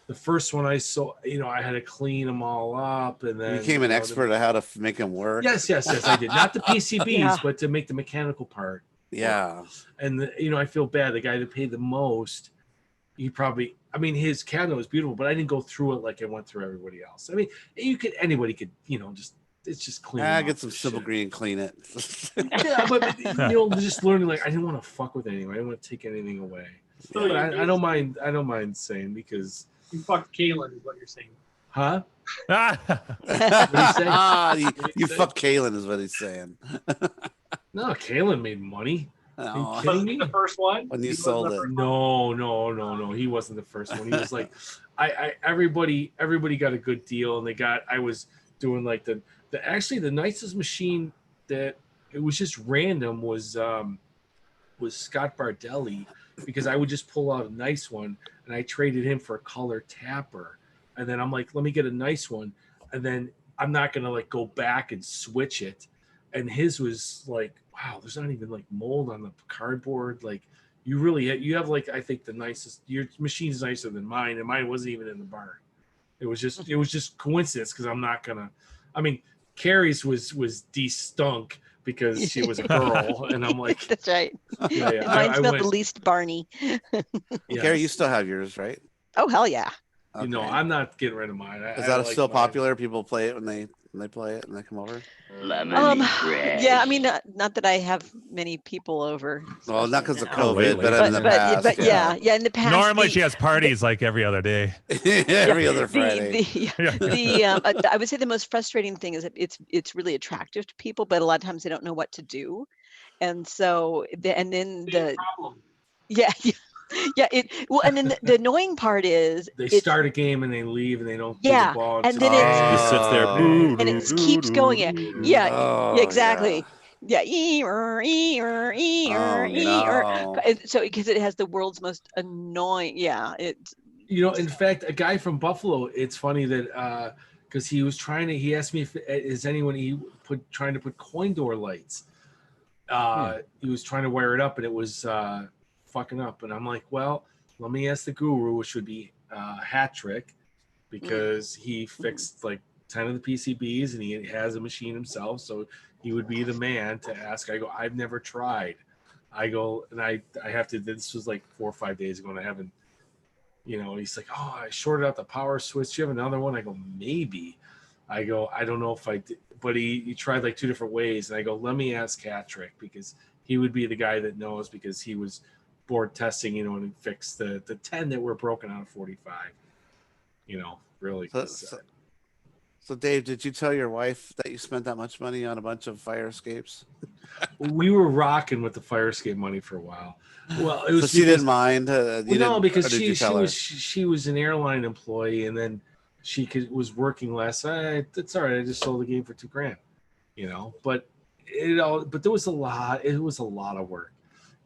the first one I saw. I had to clean them all up, and then You became an expert at how to make them work. Yes, I did. Not the PCBs, Yeah. but to make the mechanical part. Yeah. And I feel bad. The guy that paid the most, he probably. I mean, his cabinet was beautiful, but I didn't go through it like I went through everybody else. I mean, anybody could, it's just clean. Get some Civil Green and clean it. Yeah, but just learning. Like, I didn't want to fuck with anyone. I didn't want to take anything away. So But you- I don't mind. I don't mind saying because, You fucked Kalen, is what you're saying. huh? Ah, You fuck Kalen is what he's saying. No, Kalen made money. No, kidding Wasn't me? he the first one? When you He wasn't sold the it. first one? No. He wasn't the first one. He was like, everybody got a good deal, and I was doing like the nicest machine that it was just random was Scott Bardelli, because I would just pull out a nice one and I traded him for a color tapper. and then I'm like, let me get a nice one, and then I'm not gonna like go back and switch it. And his was like, wow, there's not even like mold on the cardboard. Like you have like, I think the nicest, your machine's nicer than mine, and mine wasn't even in the barn. It was just coincidence, because I'm not gonna, I mean, Carrie's was de-stunk because she was a girl, and I'm like, That's right. yeah, And mine smelled the least Barney. Carrie, you still have yours, right? Oh, hell yeah. You know, I'm not getting rid of mine. Is that still popular? People play it when they play it and they come over? Yeah, I mean, not that I have many people over. Well, not because of now. COVID, but in the past. But yeah, in the past. Normally she has parties like every other day. Every other Friday. I would say the most frustrating thing is that it's really attractive to people, but a lot of times they don't know what to do, and so and then the problem. Yeah. Well, and then the annoying part is they start a game and they leave and they don't do the ball. And then it just sits there, and it keeps going. Exactly. Yeah. So because it has the world's most annoying. Yeah. In fact, a guy from Buffalo. It's funny that because he was he asked me if is anyone trying to put coin door lights. He was trying to wire it up and it was fucking up, and I'm like, well, let me ask the guru, which would be Hat Trick, because he fixed like 10 of the PCBs and he has a machine himself, so he would be the man to ask. I go, I've never tried. I go, and I have to. This was like 4 or 5 days ago, and I haven't. He's like, oh, I shorted out the power switch. Do you have another one? I go, maybe. I go, I don't know if I did, but he tried like 2 different ways, and I go, let me ask Hat Trick, because he would be the guy that knows, because he was board testing, and fixed the 10 that were broken out of 45. Really. So Dave, did you tell your wife that you spent that much money on a bunch of fire escapes? We were rocking with the fire escape money for a while. Well, it was. So she didn't mind. Because she was an airline employee, and then she was working less. That's all right. I just sold the game for $2,000. But there was a lot. It was a lot of work.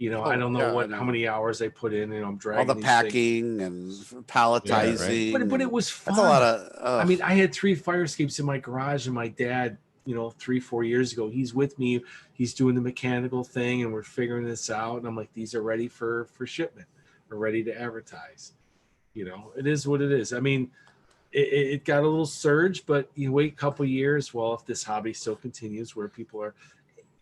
I don't know how many hours I put in, I'm dragging all the packing and palletizing. Yeah, right. But it was fun. That's a lot of. I mean, I had 3 fire escapes in my garage, and my dad, 3-4 years ago, he's with me. He's doing the mechanical thing, and we're figuring this out. And I'm like, these are ready for shipment. We're ready to advertise. It is what it is. I mean, it got a little surge, but you wait a couple years. Well, if this hobby still continues, where people are,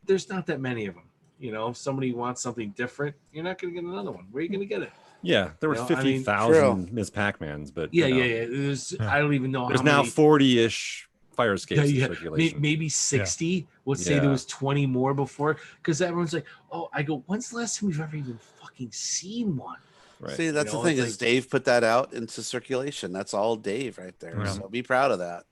there's not that many of them. If somebody wants something different, you're not going to get another one. Where are you going to get it? Yeah, there were 50,000 Ms. Pac-Mans, but yeah. I don't even know. There's now 40-ish fire escapes in circulation. Maybe 60. Yeah. Let's say there was 20 more before, because everyone's like, "Oh," I go, "When's the last time we've ever even fucking seen one?" Right. See, that's the thing is Dave put that out into circulation. That's all Dave right there. Yeah. So be proud of that.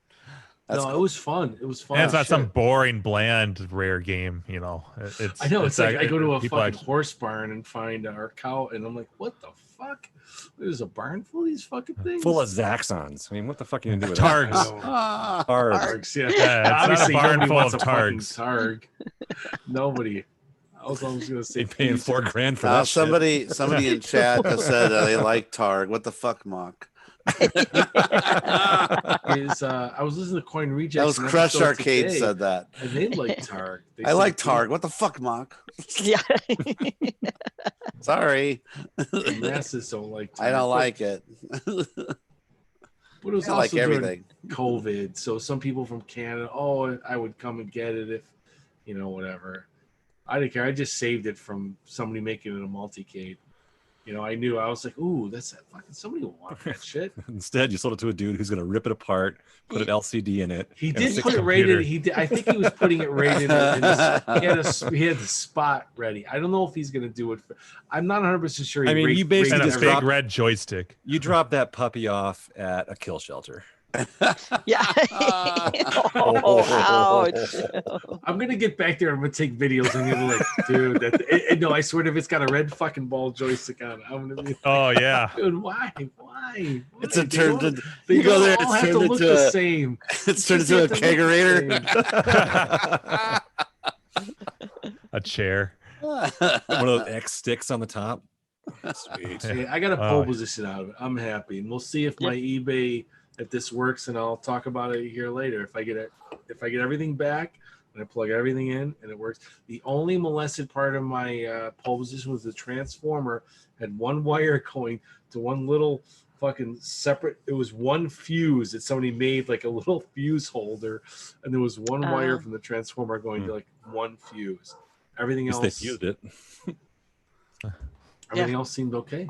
That's cool. It was fun. It was fun. And it's not some boring, bland, rare game. I know. It's like I go to a fucking horse barn and find our cow, and I'm like, what the fuck? There's a barn full of these fucking things? Full of Zaxxons. I mean, what the fuck are you going to do with Targs. Targs, yeah. Obviously, not a barn nobody full wants of a fucking Targs. Targ. Nobody. I was almost going to say paying $4,000 for that. Somebody in chat has said they like Targ. What the fuck, Mock? I was listening to Coin Rejects. That was Crush Arcade today, said that. And they like Targ. I like Targ. What the fuck, Mock? Yeah. Sorry. The masses don't like Targ. I don't like it. But it was also like everything. COVID. So some people from Canada, I would come and get it if, whatever. I didn't care. I just saved it from somebody making it a multi-cade. I knew. I was like, ooh, that's fucking somebody will want that shit. Instead, you sold it to a dude who's going to rip it apart, put an LCD in it. He did put it right in. He did. I think he was putting it right in. He had the spot ready. I don't know if he's going to do it. I'm not 100% sure. I mean, you basically just big red joystick. You drop that puppy off at a kill shelter. Yeah. Ouch. I'm gonna get back there. I'm gonna take videos and you're like, dude, no, I swear if it's got a red fucking ball joystick on it, I'm gonna be like, oh yeah, dude, why? It's a turned into. You go there. It's turned into the same. It's turned into a kegerator. A chair. One of those X sticks on the top. Sweet. I got a pole position out of it. I'm happy, and we'll see if my eBay if this works, and I'll talk about it here later. If I get everything back and I plug everything in and it works. The only molested part of my pole position was the transformer had one wire going to one little fucking separate. It was one fuse that somebody made, like a little fuse holder, and there was one wire from the transformer going to like one fuse. Everything At least else, they fused it. everything else seemed okay.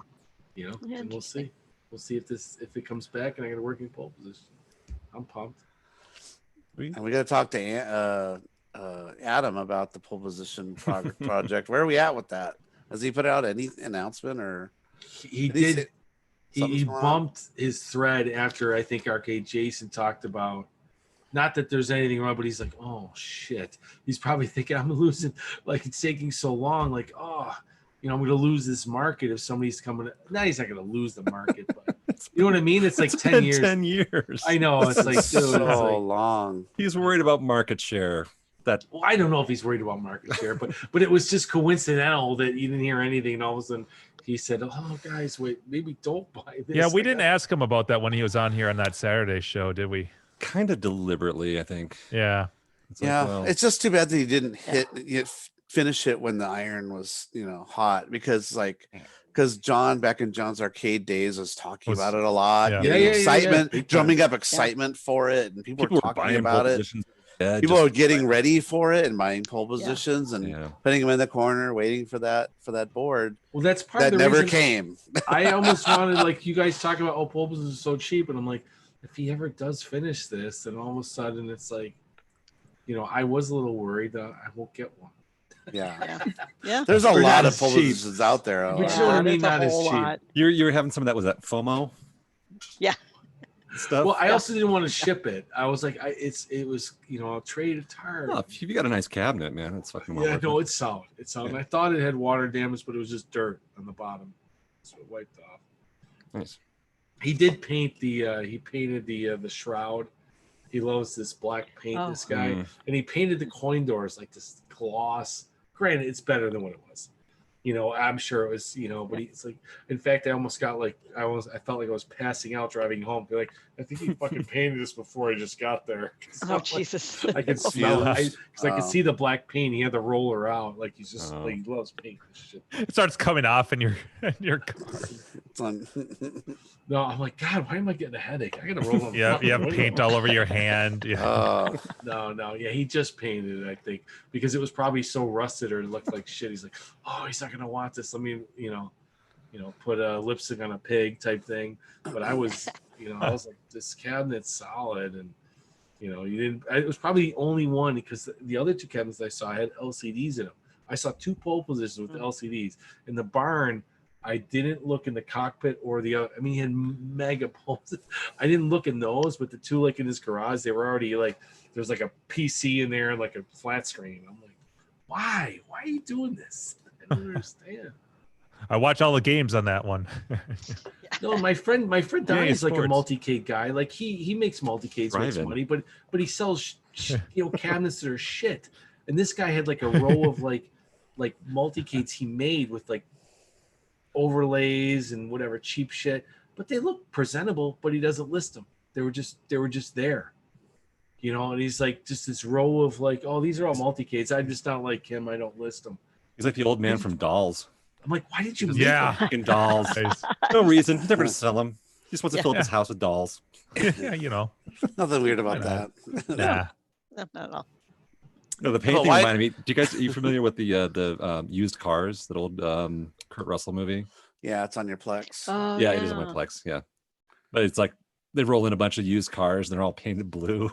You know, Yeah, and we'll see. We'll see if it comes back and I get a working pole position. I'm pumped. And we got to talk to Adam about the pole position project. Where are we at with that? Has he put out any announcement or He did he did. say He something's going on? bumped his thread after I think Arcade Jason talked about, not that there's anything wrong, but he's like, oh shit. He's probably thinking I'm losing, like it's taking so long, like, oh, you know, I'm gonna lose this market if somebody's coming. No, he's not gonna lose the market, but you know what I mean? It's like 10 been years. 10 years. I know. It's like, dude, so it's like, long. He's worried about market share. That well, I don't know if he's worried about market share, but it was just coincidental that you didn't hear anything, and all of a sudden he said, "Oh, guys, wait, maybe don't buy this." Yeah, we Like, didn't ask him about that when he was on here on that Saturday show, did we? kind of deliberately, I think. Yeah. It's Yeah, like, well, it's just too bad that he didn't finish it when the iron was, hot because John back in John's arcade days was talking about it a lot, Yeah. getting Yeah. excitement, Big time. drumming up excitement for it, and people were talking about pole it. positions. Yeah, People just- are getting ready for it and buying pole positions and Yeah. putting them in the corner, waiting for that board well, that's part that of the never reason came. I almost wanted, like, you guys talking about, oh, pole positions is so cheap, and I'm like, if he ever does finish this, then all of a sudden it's like, I was a little worried that I won't get one. Yeah, Yeah. there's a They're lot not of as pole cheap. positions out there. But you know what I mean? There's a Not as whole cheap. lot. You're having some of that. Was that FOMO? Yeah. Stuff. Well, I also didn't want to ship it. I was like, it was, I'll trade it hard. Oh, if you got a nice cabinet, man, it's fucking well Yeah, worth no, it. it's solid. It's solid. Yeah. I thought it had water damage, but it was just dirt on the bottom, so it wiped off. Nice. He did paint he painted the shroud. He loves this black paint, Oh. this guy, Mm. and he painted the coin doors like this gloss. Granted, it's better than what it was. I'm sure it was, but it's like, in fact, I almost got like, I felt like I was passing out driving home. They're like, I think he fucking painted this before I just got there. 'Cause Oh, I'm like, Jesus. I could smell it because I could Oh. see the black paint. He had the roller out, like he's just Oh. like he loves paint and shit. It starts coming off in your car. It's on. No, I'm like, God, why am I getting a headache? I gotta roll on. Yeah, you have paint all over your hand. Yeah. Oh, Yeah, he just painted it, I think, because it was probably so rusted or it looked like shit. He's like, oh, he's not gonna want this. Let me, put a lipstick on a pig type thing. But I was, I was like, this cabinet's solid, and you didn't. It was probably the only one because the other two cabinets I saw had LCDs in them. I saw two pole positions with LCDs in the barn. I didn't look in the cockpit or the other. I mean, he had mega poles. I didn't look in those, but the two like in his garage, they were already like, there's like a PC in there and like a flat screen. I'm like, why? Why are you doing this? I don't understand. I watch all the games on that one. No, my friend Don Yeah, is like a sports. multi-cade guy. Like he makes multi-cades, makes Thriving. money, but he sells cabinets that are shit. And this guy had like a row of like multi-cades he made with like overlays and whatever cheap shit, but they look presentable, but he doesn't list them. They were just there. And he's like just this row of like, oh, these are all multi-cades. I'm just not like him. I don't list them. He's like the old man from Dolls. I'm like, why did you make Yeah. Fucking dolls. Nice. No reason. They're going to sell them. He just wants to fill up his house with dolls. Yeah, nothing weird about that. Nah. No, not at all. No, the paint Well, thing why- reminded me. Are you familiar with the used cars? That old Kurt Russell movie? Yeah, it's on your Plex. Oh, Yeah, it is on my Plex. Yeah, but it's like they roll in a bunch of used cars and they're all painted blue,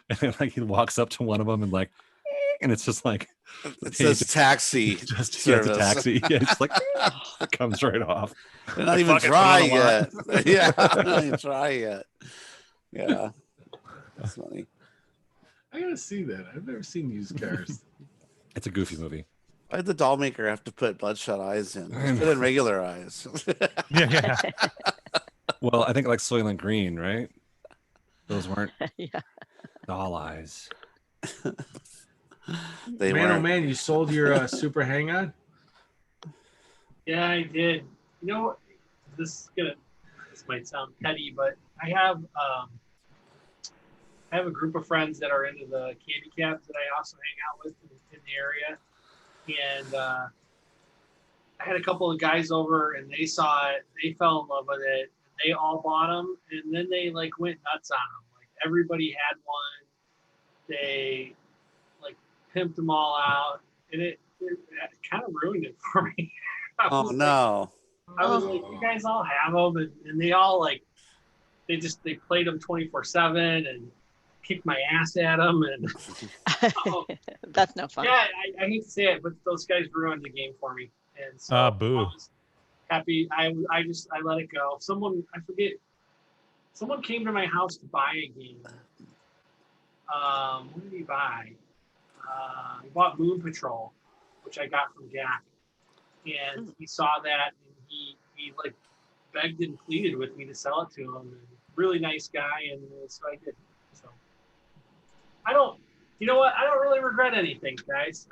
and then, like he walks up to one of them and like, and it's just like It says taxi. just it's a service. taxi. Yeah, it's like it comes right off. They're not even Fucking dry put it on yet. Yeah, they're not even dry yet. Yeah, that's funny. I gotta see that. I've never seen used cars. It's a goofy movie. Why did the doll maker have to put bloodshot eyes in? Just put in regular eyes. Yeah. Well, I think like Soylent Green, right? Those weren't Yeah. doll eyes. They Man, oh weren't. man, you sold your Super Hang-On? Yeah, I did. You know what? This is gonna. this might sound petty, but I have a group of friends that are into the candy cabs that I also hang out with in the area, and I had a couple of guys over, and they saw it, they fell in love with it, they all bought them, and then they like went nuts on them. Like everybody had one. They like pimped them all out, and it kind of ruined it for me. Oh no. I was like, you guys all have them, and they all like, they played them 24/7 and kicked my ass at them, and That's no fun. yeah, I hate to say it, but those guys ruined the game for me, and so Boo. I was happy. I let it go. Someone came to my house to buy a game. What did he buy? He bought Moon Patrol, which I got from Gak, and he saw that, and he like begged and pleaded with me to sell it to him. And really nice guy, and so I did. So you know what? I don't really regret anything, guys.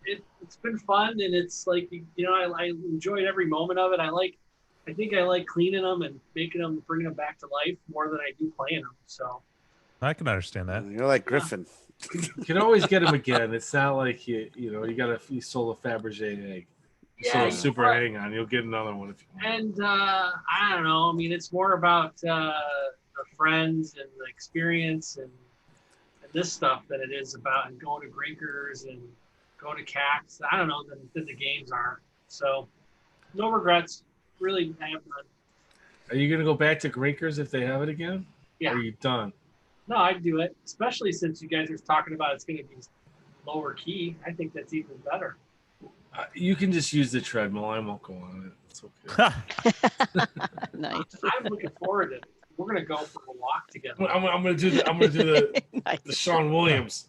It's been fun, and it's like, you know, I enjoyed every moment of it. I think I like cleaning them and making them, bringing them back to life more than I do playing them. So I can understand that. You're like Griffin. You can always get them again. It's not like you sold a Fabergé egg. You sold a Super Hang-On. You'll get another one if you want. And I don't know. I mean, it's more about the friends and the experience and this stuff than it is about and going to Grinkers and going to CACs. I don't know than the games are. So no regrets. Really, I have none. Are you gonna go back to Grinkers if they have it again? Yeah. Or are you done? No, I'd do it, especially since you guys are talking about it's going to be lower key. I think that's even better. You can just use the treadmill. I won't go on it. It's okay. Nice. I'm looking forward to it. We're going to go for a walk together. I'm gonna do the Nice. the Sean Williams.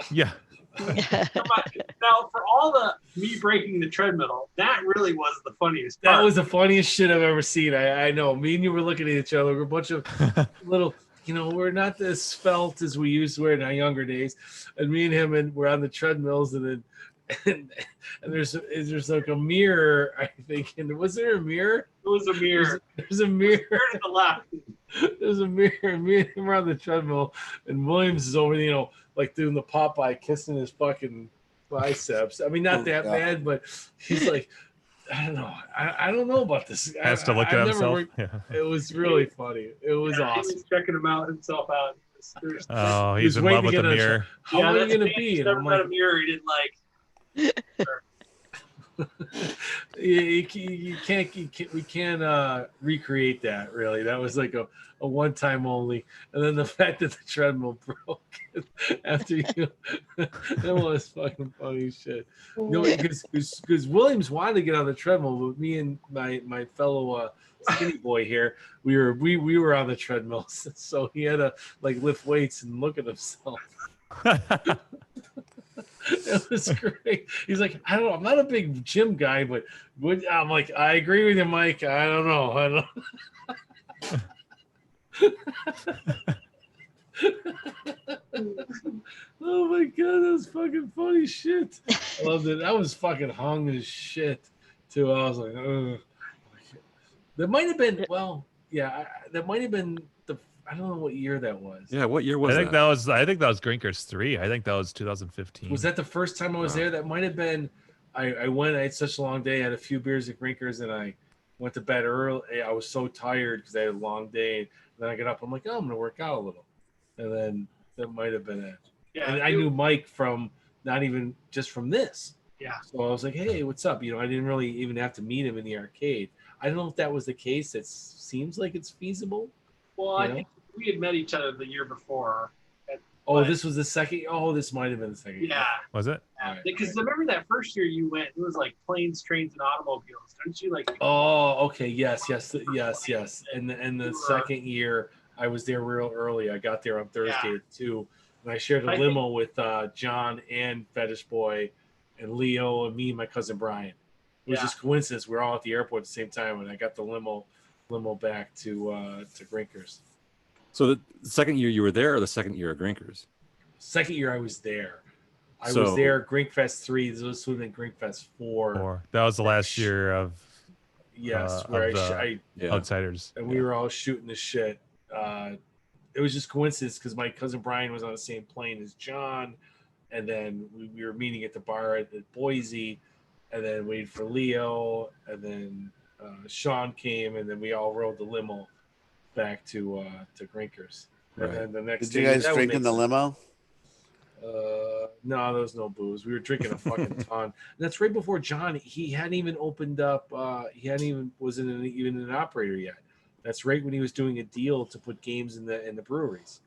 Yeah. Now, for all the me breaking the treadmill, that really was the funniest part. That was the funniest shit I've ever seen. I know. Me and you were looking at each other. We're a bunch of little, you know, we're not as svelte as we used to wear in our younger days. And me and him, and we're on the treadmills, and then and there's like a mirror, I think. And was there a mirror? It was a mirror. There's a mirror. To the left. There's a mirror. Me and him are on the treadmill, and Williams is over, you know, like doing the Popeye, kissing his fucking biceps. I mean, not that bad, but he's like, I don't know. I don't know about this. Has to look at himself. It was really funny. It was awesome. He was checking himself out. Oh, He he's was in waiting love to with get the a mirror. How are you that's gonna a man be? who's And never I'm met like, a mirror he didn't like. you can't we can't recreate that, really. That was like a one time only. And then the fact that the treadmill broke after you that was fucking funny as shit. No, because Williams wanted to get on the treadmill, but me and my fellow skinny boy here, we were on the treadmill, so he had to like lift weights and look at himself. It was great. He's like, I don't know, I'm not a big gym guy, but I'm like, I agree with you, Mike. I don't know. Oh my god, that was fucking funny shit. I loved it. That was fucking hung as shit too. I was like, ugh. That might have been, well, yeah, that might have been I don't know what year that was. Yeah, what year was I think that was Grinkers 3. I think that was 2015. Was that the first time I was there? That might have been. I went. I had such a long day. I had a few beers at Grinkers, and I went to bed early. I was so tired because I had a long day. And then I got up. I'm like, oh, I'm gonna work out a little, and then that might have been it. Yeah, and I knew Mike from not even just from this. Yeah. So I was like, hey, what's up? You know, I didn't really even have to meet him in the arcade. I don't know if that was the case. It seems like it's feasible. Well, I think we had met each other the year before. This was the second. Oh, this might have been the second. Yeah. Was it? Because remember that first year you went, it was like planes, trains, and automobiles. Don't you like? Oh, okay. Yes. And the second year, I was there real early. I got there on Thursday too, and I shared a limo with John and Fetish Boy, and Leo, and me and my cousin Brian. It was just coincidence. We were all at the airport at the same time, and I got the limo back to Grinkers. So the second year you were there, or the second year at Grinkers? Second year I was there. I was there. Grinkfest 3. This would have been Grinkfest 4. That was the last year of. Yes, of where the Yeah. Outsiders. and we were all shooting the shit. It was just coincidence because my cousin Brian was on the same plane as John, and then we were meeting at the bar at Boise, and then waited for Leo, and then Sean came, and then we all rode the limo back to Grinkers. And Right. then the next Did day, you guys that would drink make in the sense. limo? No, there was no booze. We were drinking a fucking ton. And that's right before John. He hadn't even opened up. He hadn't even even an operator yet. That's right when he was doing a deal to put games in the breweries.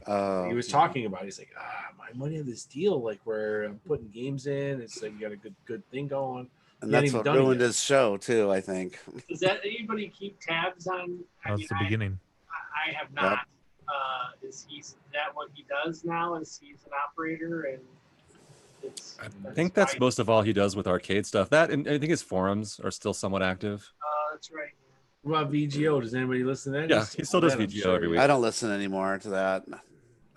Oh, He was talking about it. He's like, my money on this deal, like where I'm putting games in. It's like you got a good thing going. and He hadn't that's even what done it ruined yet. his show too. I think. Does that anybody keep tabs on? That's the beginning. I have not. Is that what he does now? Is he's an operator and it's? I think that's why- most of all he does with arcade stuff. That, and I think his forums are still somewhat active. That's right. What about VGO? Does anybody listen to that? Yeah, he still does that, I'm VGO every week. I don't listen anymore to that.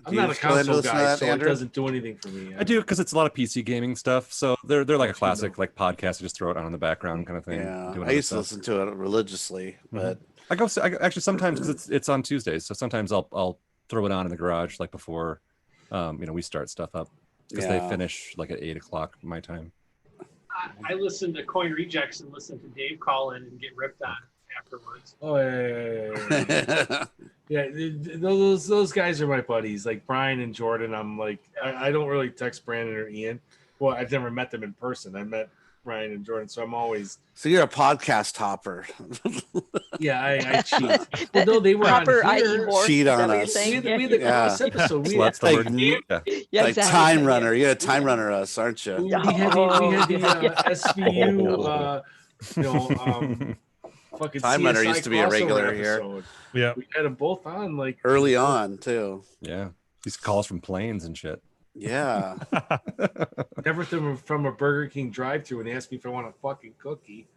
I'm Do not you a still listen console to guy, that, so Andrew? it doesn't do anything for me. I do because it's a lot of PC gaming stuff. So they're like a Okay, classic no. like podcast. You just throw it on in the background kind of thing. Yeah, doing I other used to stuff. listen to it religiously, but I actually sometimes because it's on Tuesdays, so sometimes I'll throw it on in the garage like before, we start stuff up because Yeah. they finish like at 8:00 my time. I listen to Coin Rejects and listen to Dave call in and get ripped on afterwards. Oh yeah. Yeah, those guys are my buddies, like Brian and Jordan. I'm like, I don't really text Brandon or Ian. Well, I've never met them in person. I met Brian and Jordan, so I'm always. so you're a podcast hopper. Yeah, I cheat. Well, no, they were Proper on IE here. horse. Cheat is that on what you're us. saying? We had the Yeah. cross episode. We So had, that's the like- word. Yeah. Yeah, Like exactly. time runner. You're a time runner us, aren't you? we had the Oh, SVU, fucking Time Runner CSI used to be a crossover regular here. episode. Yeah. We had them both on like Early on too. Yeah, these calls from planes and shit. Yeah. Never from a Burger King drive-thru and asked me if I want a fucking cookie.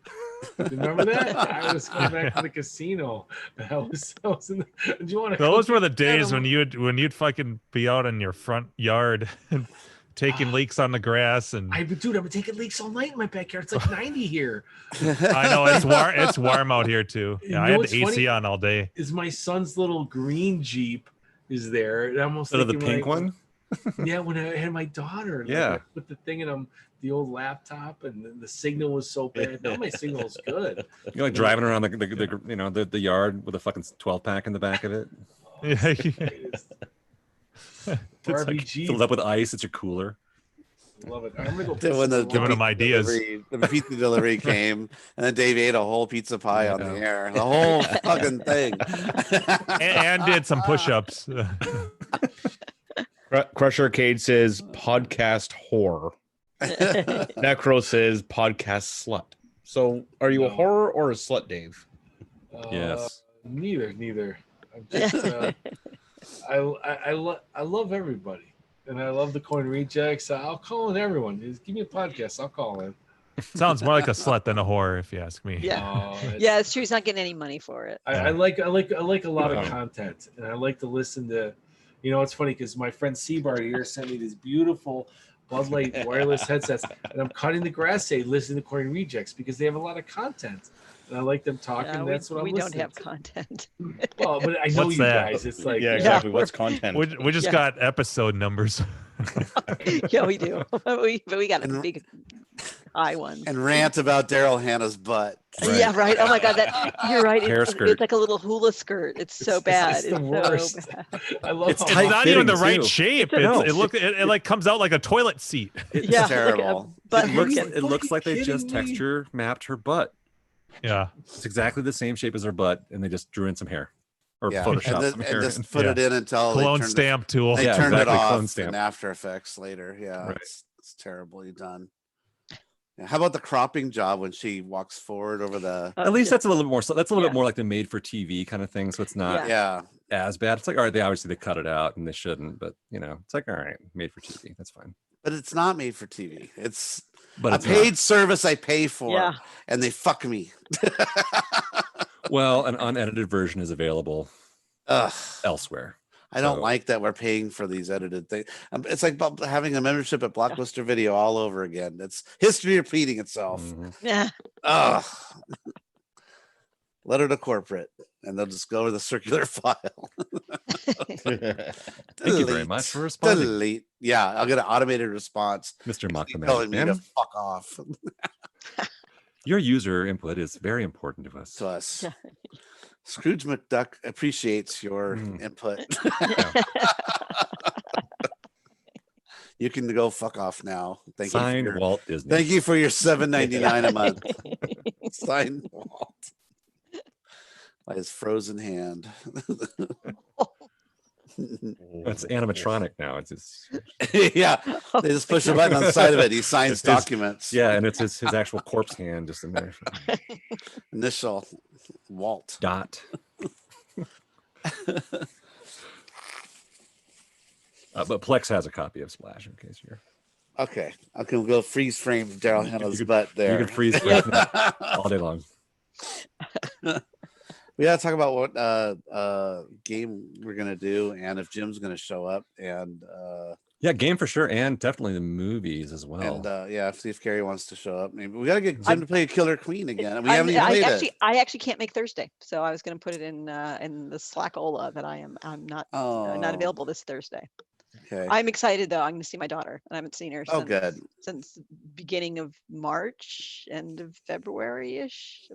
Remember that? I was going back to the casino. I was in the, do you want to? Those were the days when you'd fucking be out in your front yard and taking leaks on the grass and I've been taking leaks all night in my backyard. It's like 90 here. I know it's warm. It's warm out here too. You Yeah, know I had what's the AC funny? on all day. Is my son's little green Jeep is there? And I'm almost Instead of the thinking, pink one. Yeah, when I had my daughter, Yeah. I put the thing in the old laptop, and the signal was so bad. Now my signal's good. You're like driving around the yard with a fucking 12-pack in the back of it. Yeah, It's It's like RBG. filled up with ice. It's your cooler. Love it. I'm gonna go Then when the Giving them pizza ideas. the pizza delivery came, and then Dave ate a whole pizza pie on the Yeah. air. The whole fucking thing. and did some push-ups. Crush Arcade says podcast whore. Necro says podcast slut. So are you a No. whore or a slut, Dave? Yes. Neither. I'm just, I love everybody, and I love the Coin Rejects. I'll call in everyone. Just give me a podcast. I'll call in. Sounds more like a slut than a whore, if you ask me. Yeah. Oh, it's- Yeah, it's true. He's not getting any money for it. I like a lot of Oh. content, and I like to listen to. You know, it's funny because my friend Seabart here sent me these beautiful Bud Light wireless headsets, and I'm cutting the grass today listening to Coin Rejects because they have a lot of content, and I like them talking. Yeah, That's what I'm we don't listening have to. content. Well, but I know What's you that? guys. It's like Yeah, Yeah. exactly. What's content? We just Yeah. got episode numbers. Yeah, we do. but we got a And- big high one. And rant about Daryl Hannah's butt. Yeah, right. Oh my God, you're right. Hair It's skirt. like a little hula skirt. It's so bad. It's the so worst. bad. I love It's how It's tight not even the fitting, right too. shape. No. It like comes out like a toilet seat. It's Yeah, terrible. But It looks, freaking- it looks like they kidding just me? texture mapped her butt. Yeah. It's exactly the same shape as her butt, and they just drew in some hair or Yeah. Photoshop And, some then, hair. and in. just put Yeah. it in until they Clone turned stamp tool. They Yeah, turned exactly, it clone off stamp. in After Effects later. Yeah, Right. it's terribly done. Yeah. How about the cropping job when she walks forward over the? At least that's a little bit more. That's a little Yeah. bit more like the made for TV kind of thing. So it's not Yeah, as bad. It's like, all right, they obviously cut it out and they shouldn't, but it's like, all right, made for TV. That's fine. but it's not made for TV. It's But a it's not. paid service I pay for, Yeah. and they fuck me. Well, an unedited version is available Ugh. elsewhere. I don't So- like that we're paying for these edited things. It's like having a membership at Blockbuster Video all over again. It's history repeating itself. Mhm. Yeah. Ugh. letter to corporate, and they'll just go over the circular file. Thank you very much for responding, Delete. Yeah, I'll get an automated response. Mr. Mock the Telling Magic me to Man. fuck off Your user input is very important to us. to us. Scrooge McDuck appreciates your input. You can go fuck off now. Thank you. Signed, Walt Disney. Thank you for your $7.99 a month. Signed Walt. By his frozen hand. That's animatronic now. It's just, Yeah, they just push a button on the side of it. He signs It's his- documents. yeah, and it's his actual corpse hand just in there. Initial Walt. Dot. But Plex has a copy of Splash in case you're. Okay, I can go freeze frame Daryl Hannah's butt there. You can freeze frame it all day long. We gotta talk about what game we're gonna do and if Jim's gonna show up and Yeah, game for sure, and definitely the movies as well. and yeah, see if Carrie wants to show up. Maybe we gotta get Jim to play Killer Queen again. We haven't even played it. I actually can't make Thursday, so I was going to put it in the Slackola that I'm not not available this Thursday. Okay. I'm excited though. I'm going to see my daughter, and I haven't seen her Oh, good. since beginning of March, end of February ish.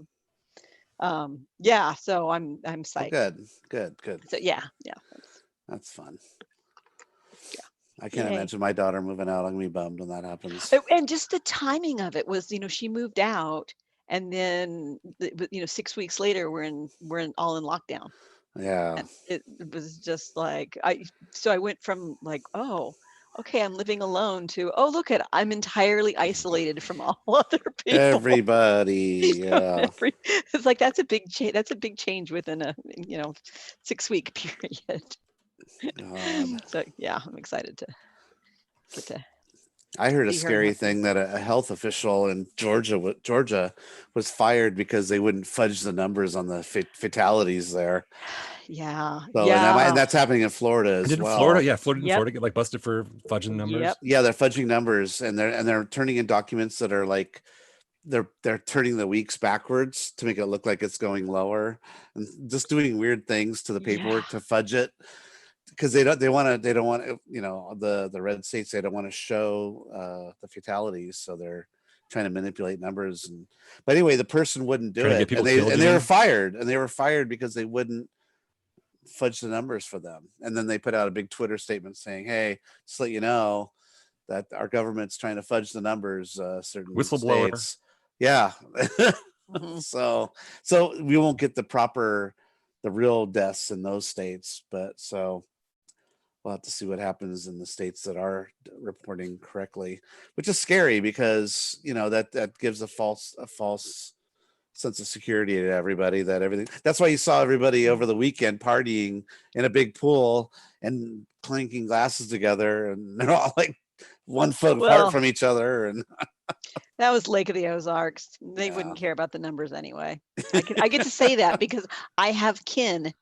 Yeah, so I'm Oh, psyched. good. So yeah. That's fun. I can't imagine my daughter moving out. I'm gonna be bummed when that happens. And just the timing of it was, she moved out, and then 6 weeks later we're all in lockdown. Yeah. And it was just like I went from like, oh, okay, I'm living alone to, oh, look I'm entirely isolated from all other people. Everybody. Yeah. It's like that's a big change. That's a big change within a 6-week period. God. So yeah, I'm excited to get to. I heard a be here scary next thing that a health official in Georgia was fired because they wouldn't fudge the numbers on the fatalities there. Yeah. So, yeah. and that's happening in Florida as Didn't well. Florida get like busted for fudging numbers? Yep. Yeah, they're fudging numbers, and they're turning in documents that are like they're turning the weeks backwards to make it look like it's going lower, and just doing weird things to the paperwork to fudge it. Because they don't want the red states, they don't want to show the fatalities, so they're trying to manipulate numbers. But anyway, the person wouldn't do it, and they were fired because they wouldn't fudge the numbers for them. And then they put out a big Twitter statement saying, "Hey, just let you know that our government's trying to fudge the numbers." Certain Whistleblower. states. Yeah. Mhm. So we won't get the real deaths in those states, but so we'll have to see what happens in the states that are reporting correctly, which is scary because that gives a false sense of security to everybody. That's why you saw everybody over the weekend partying in a big pool and clinking glasses together, and they're all like 1 foot apart from each other. And that was Lake of the Ozarks. They wouldn't care about the numbers anyway. I get to say that because I have kin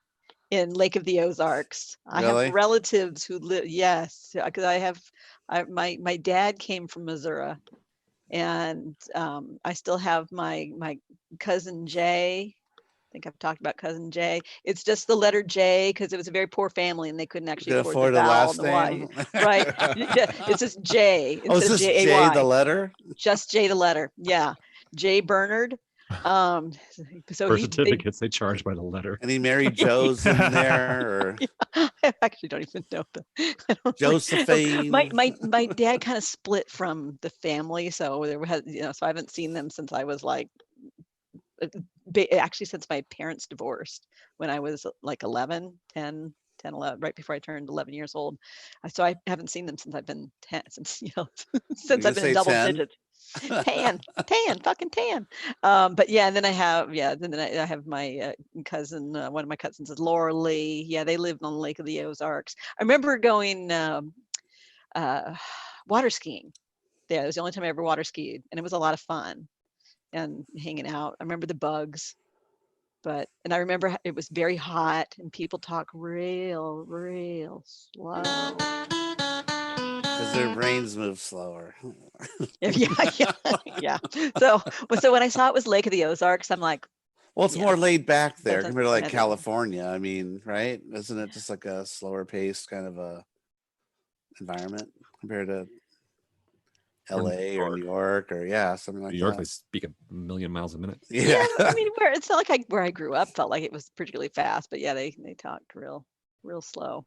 in Lake of the Ozarks. I have relatives who live. Yes, because my dad came from Missouri, and I still have my cousin Jay. I think I've talked about cousin Jay. It's just the letter J because it was a very poor family and they couldn't actually afford the vowel and the Y. Right? Yeah, it's just J. Oh, is this J the letter? Just J the letter. Yeah, J Bernard. So birth certificates they charge by the letter. And he married Joe's in there, or I actually don't even know Josephine. My dad kind of split from the family, so there was so I haven't seen them since I was like actually since my parents divorced when I was like 10, 11, right before I turned 11 years old. So I haven't seen them since I've been 10, since I've been in double 10? digits. Fucking tan. But yeah, and then I have my cousin, one of my cousins is Laura Lee. Yeah, they lived on the Lake of the Ozarks. I remember going water skiing. Yeah, it was the only time I ever water skied, and it was a lot of fun and hanging out. I remember the bugs, and I remember it was very hot and people talk real slow. Because their brains move slower. Yeah. So when I saw it was Lake of the Ozarks, I'm like, Well, it's Yeah. more laid back there Doesn't compared to like matter. California. I mean, right? Isn't it just like a slower paced kind of a environment compared to LA or New York or something like New York, that? they speak a million miles a minute. Yeah, I mean, it's not like where I grew up felt like it was particularly fast, but yeah, they talked real slow.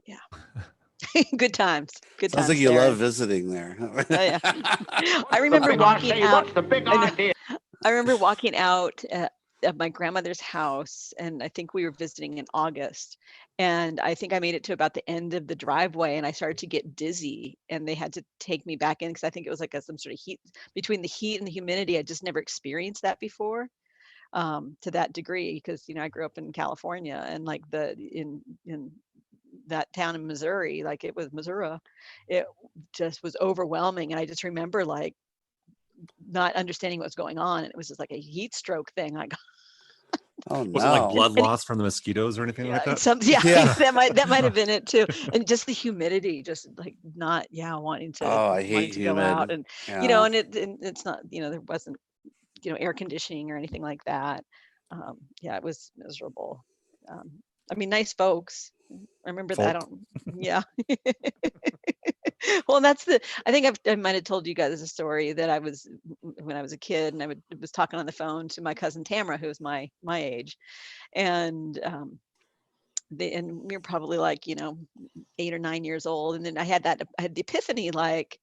Yeah. Good times. Good Sounds times like you there. love visiting there. Oh yeah. I remember walking out. I remember walking out of my grandmother's house, and I think we were visiting in August. And I think I made it to about the end of the driveway, and I started to get dizzy, and they had to take me back in because I think it was like some sort of heat between the heat and the humidity. I just never experienced that before to that degree because I grew up in California, and like in that town in Missouri, like it was Missouri, it just was overwhelming. And I just remember like not understanding what's going on. And it was just like a heat stroke thing. Like, Oh no. Was it like blood loss from the mosquitoes or anything like that? Yeah. that might have been it too. And just the humidity, just like not, wanting to, I hate to go out. And, Yeah. and it's not, there wasn't, air conditioning or anything like that. It was miserable. I mean, nice folks. I remember that. Yeah. Well, I think I might have told you guys a story that I was when I was a kid, and I was talking on the phone to my cousin Tamara, who was my age, and and we were probably like 8 or 9 years old, and then I had the epiphany, like,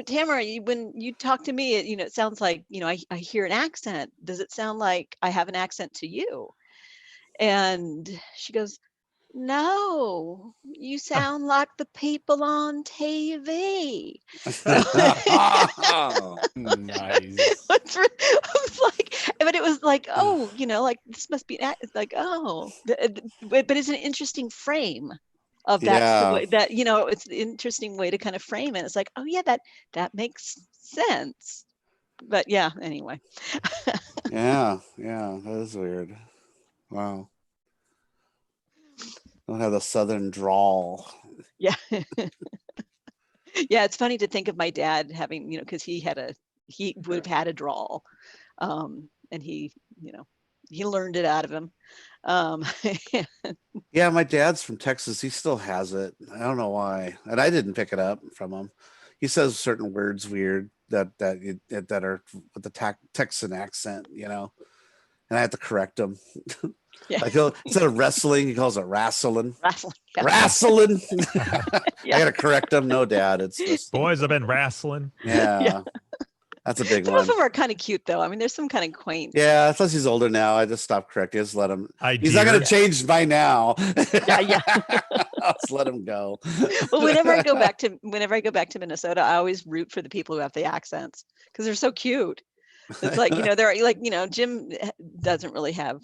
Tamara, when you talk to me, it sounds like I hear an accent. Does it sound like I have an accent to you? And she goes, no, you sound like the people on TV. Nice. I was like, but it was like, oh, like this must be like, oh, but it's an interesting frame of that's the way that it's an interesting way to kind of frame it. It's like, oh yeah, that makes sense. But yeah, anyway. yeah, that is weird. Wow. Don't have the southern drawl. Yeah. Yeah, it's funny to think of my dad having, because he would have had a drawl, and he learned it out of him. Yeah, my dad's from Texas. He still has it. I don't know why, and I didn't pick it up from him. He says certain words weird that are with the Texan accent, and I have to correct him. Yeah. Like instead of wrestling, he calls it wrestling. Wrestling. I gotta correct him. No, Dad, it's just boys have been wrestling. Yeah. That's a big Some one. of them are kind of cute, though. I mean, there's some kind of quaint. Yeah, plus he's older now. I just stopped correcting. Just let him. He's not dear. going to change by now. Yeah. I'll just let him go. Well, whenever I go back to Minnesota, I always root for the people who have the accents because they're so cute. It's like, they're like, Jim doesn't really have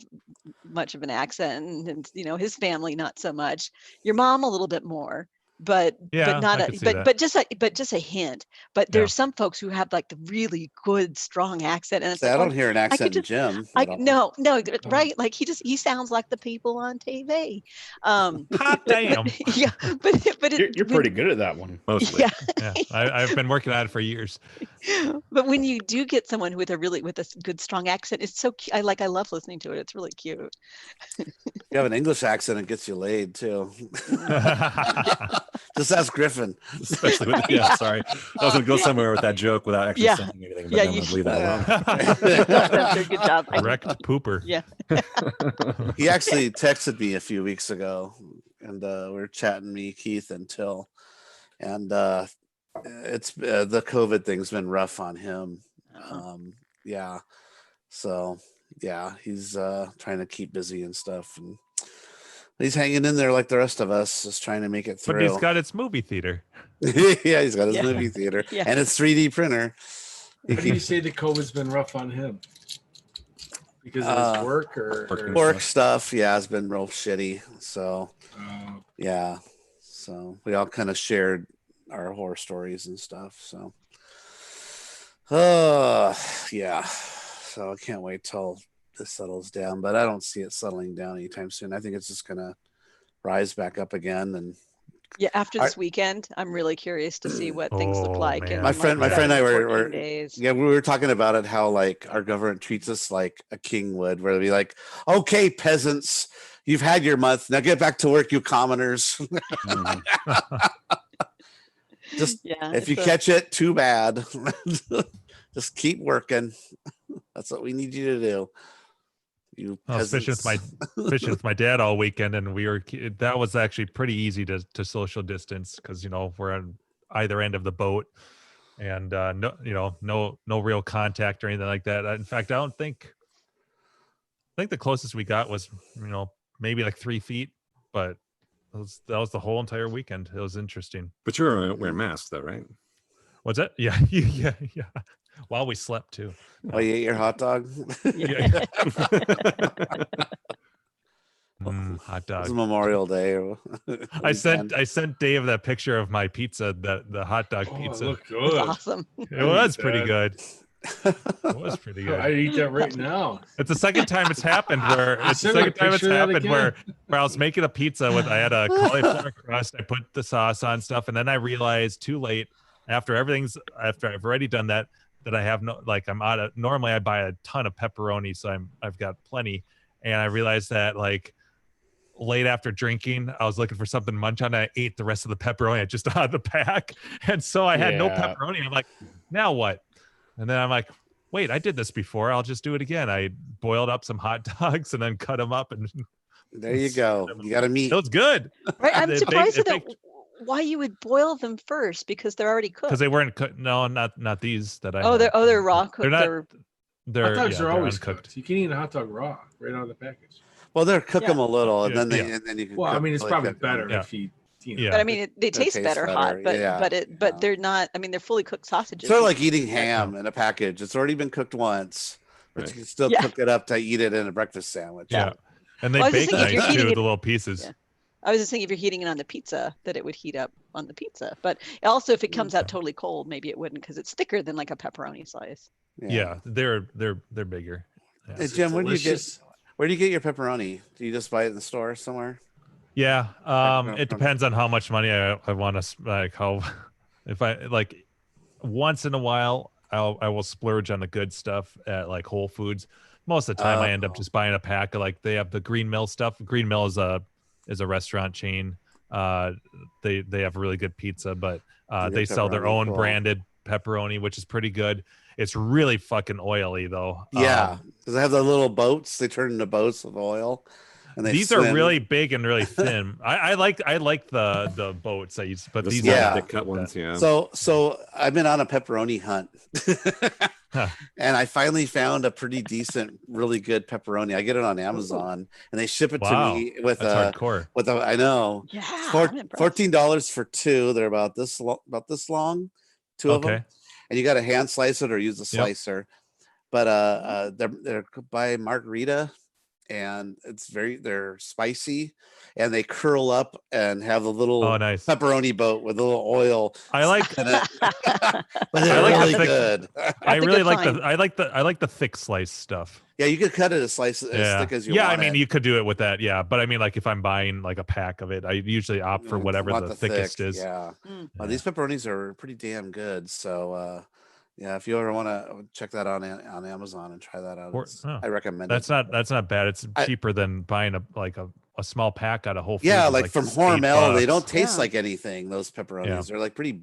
much of an accent, and his family not so much. Your mom a little bit more, but not but just a hint. But there's some folks who have like the really good strong accent, and it's I like, don't hear an accent in Jim. No, right? Like he sounds like the people on TV. Hot damn. Yeah, but You're pretty good at that one. Mostly. Yeah. I've been working at it for years. But when you do get someone with a good strong accent, it's so cute. I love listening to it. It's really cute. You have an English accent, it gets you laid too. Just ask Griffin. Especially sorry. I was gonna go somewhere with that joke without actually saying anything, but I'm gonna leave that alone. Good job. Correct pooper. Yeah. He actually texted me a few weeks ago, and we were chatting, me, Keith, and Till, and it's the COVID thing's been rough on him. So he's trying to keep busy and stuff, and he's hanging in there like the rest of us, just trying to make it through. But he's got its movie theater. Yeah, he's got his movie theater and its 3D printer. How do you say the COVID's been rough on him? Because of his work or work stuff? Yeah, it's been real shitty. So so we all kind of shared our horror stories and stuff. So so I can't wait till this settles down, but I don't see it settling down anytime soon. I think it's just gonna rise back up again and Yeah, after Our- this weekend, I'm really curious to see what things look Oh, like. man. in, My friend like, and I 7 to were 14 days. yeah, we were talking about it, how like our government treats us like a king would, where they'd be like, okay, peasants, you've had your month. Now get back to work, you commoners. Mhm. Just Yeah, if you it's a- catch it, too bad. Just keep working. That's what we need you to do. You I was fishing with my dad all weekend, and that was actually pretty easy to social distance because we're on either end of the boat, and no real contact or anything like that. In fact, I think the closest we got was maybe like 3 feet, but that was the whole entire weekend. It was interesting. But you're wearing masks though, right? What's that? Yeah, yeah. While we slept too. Oh, you ate your hot dog? Yeah. Hot It was dog. Memorial Day. I sent Dave that picture of my pizza, the hot dog Oh, pizza. it looked It was good. awesome. It was eat pretty that. good. It was pretty good. I'd eat that right now. It's the second time it's happened where Send me a picture of that where again. I was making a pizza with, I had a cauliflower crust, I put the sauce on stuff, and then I realized too late after I've already done that I have no, like, I'm out of, normally I buy a ton of pepperoni, so I've got plenty, and I realized that like late after drinking, I was looking for something to munch on. I ate the rest of the pepperoni just out of the pack, and so I had no Yeah. pepperoni. I'm like, now what? And then I'm like, wait, I did this before. I'll just do it again. I boiled up some hot dogs and then cut them up, and There you go. You got to meet. it was good. Right? I'm They surprised baked- at why you would boil them first, because they're already cooked. because they weren't cooked. No, not these that I. Oh, had. they're raw cooked. They're not. They're Hot dogs yeah, are they're always uncooked. cooked. You can eat a hot dog raw right out of the package. Well, they're cook them a little, and Yeah, then yeah. and then you can. Well, I cook- mean, it's like probably cook 'em. better Yeah. if you. Yeah. But I mean, they taste taste better hot. better, yeah, But they're not. I mean, they're fully cooked sausages. Sort of like eating ham in a package. It's already been cooked once, but Right. you can still Yeah. cook it up to eat it in a breakfast sandwich. Yeah. And they Well, I was just bake thinking if you're nice too, heating the it- little pieces. Yeah. I was just thinking if you're heating it on the pizza, that it would heat up on the pizza. But also, if it comes out totally cold, maybe it wouldn't, because it's thicker than like a pepperoni slice. Yeah, they're bigger. Yeah. Hey, It's Jim, where do you delicious. get your pepperoni? Do you just buy it in the store somewhere? Yeah, Pepperoni. it depends on how much money I want to, like, how, if I, like, once in a while I will splurge on the good stuff at like Whole Foods. Most of the time I end up just buying a pack of, like, they have the Green Mill stuff. Green Mill is a restaurant chain. They have really good pizza, but Good they sell their pepperoni, own cool. branded pepperoni, which is pretty good. It's really fucking oily though. Yeah, because they have the little boats. They turn into boats with oil, and they These swim. are really big and really thin. I like the boats I use, but The these small, Yeah. are thick cut ones, yeah. So I've been on a pepperoni hunt, Huh. and I finally found a pretty decent, really good pepperoni. I get it on Amazon, and they ship it Wow, to me with that's hardcore. I know Yeah, Four- I'm impressed. $14 for two. They're about this long, two of them, Okay. and you got to hand slice it or use a slicer. But they're by Margarita, and they're spicy, and they curl up and have a little Oh, nice. pepperoni boat with a little oil I like. in it. But they're I like the really thick- good. I That's a really good like find. I like the thick slice stuff. Yeah, you could cut it as slice as Yeah. thick as you Yeah, want. I mean, it. you could do it with that. Yeah, but I mean, like, if I'm buying like a pack of it, I usually opt for You whatever want the thickest thick, is. Yeah. Mm. Yeah. These pepperonis are pretty damn good. So yeah, if you ever want to check that on Amazon and try that out, Or- oh, I recommend That's it. not bad. It's I- cheaper than buying a small pack out of Whole Foods. Yeah, is like from $8. Hormel, they don't taste Yeah. like anything. Those pepperonis, Yeah. they're like pretty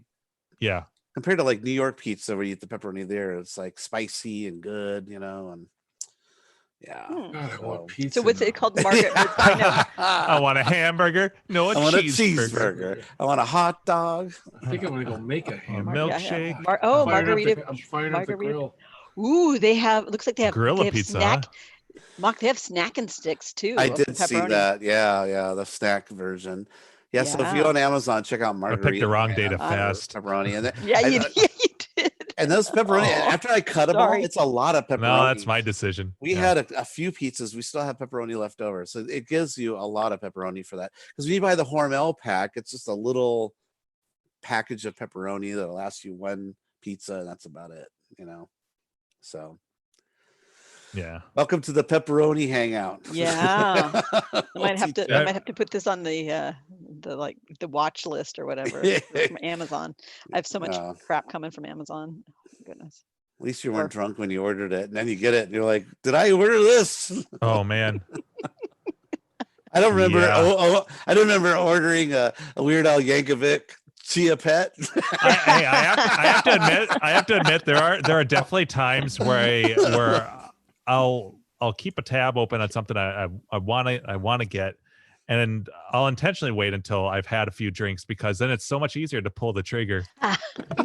Yeah, compared to like New York pizza, where you eat the pepperoni there. It's like spicy and good, and yeah. Hmm. God, I want So- pizza. So what's now. it called? Market. I know. I want a hamburger. No, I want a cheeseburger. cheeseburger. I want a hot dog. I think I'm gonna go make a A hamburger. milkshake. Oh, I'm firing up margarita. I'm firing up the margarita. grill. Ooh, they have. Looks like they have. Grill they a have pizza, snack. Mock, they have snacking sticks too. I of the did see pepperoni. that. Yeah, the snack version. Yeah, so if you Yeah. go on Amazon, check out I Margarita. picked the wrong day to Man, fast. pepperoni, and Yeah, you did. and those pepperoni. Oh, after I cut them all, sorry. it's a lot of pepperoni. No, that's my decision. We Yeah. had a few pizzas. We still have pepperoni left over, so it gives you a lot of pepperoni for that. Because when you buy the Hormel pack, it's just a little package of pepperoni that'll last you one pizza, and that's about it. So Yeah. Welcome to the pepperoni hangout. Yeah. I might have you. to put this on the watch list or whatever from Amazon. I have so much crap coming from Amazon. Oh, goodness. At least you weren't drunk when you ordered it, and then you get it, and you're like, "Did I order this?" Oh man. I don't remember. Yeah. I don't remember ordering a Weird Al Yankovic Chia Pet. I have to admit there are definitely times where I'll keep a tab open on something I want to get, and I'll intentionally wait until I've had a few drinks, because then it's so much easier to pull the trigger.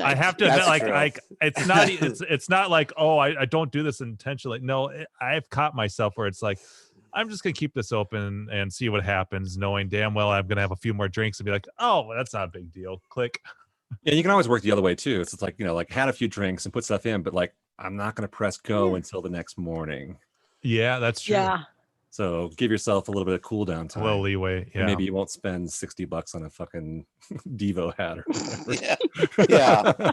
I have to admit, it's not like, oh, I don't do this intentionally. No, I've caught myself where it's like, I'm just gonna keep this open and see what happens, knowing damn well I'm gonna have a few more drinks and be like, oh, well, that's not a big deal. Click. Yeah, you can always work the other way too. It's like, like had a few drinks and put stuff in, but like I'm not gonna press go until the next morning. Yeah, that's true. Yeah. So give yourself a little bit of cool down time. A little leeway. Yeah. And maybe you won't spend $60 on a fucking Devo hat or whatever. Yeah.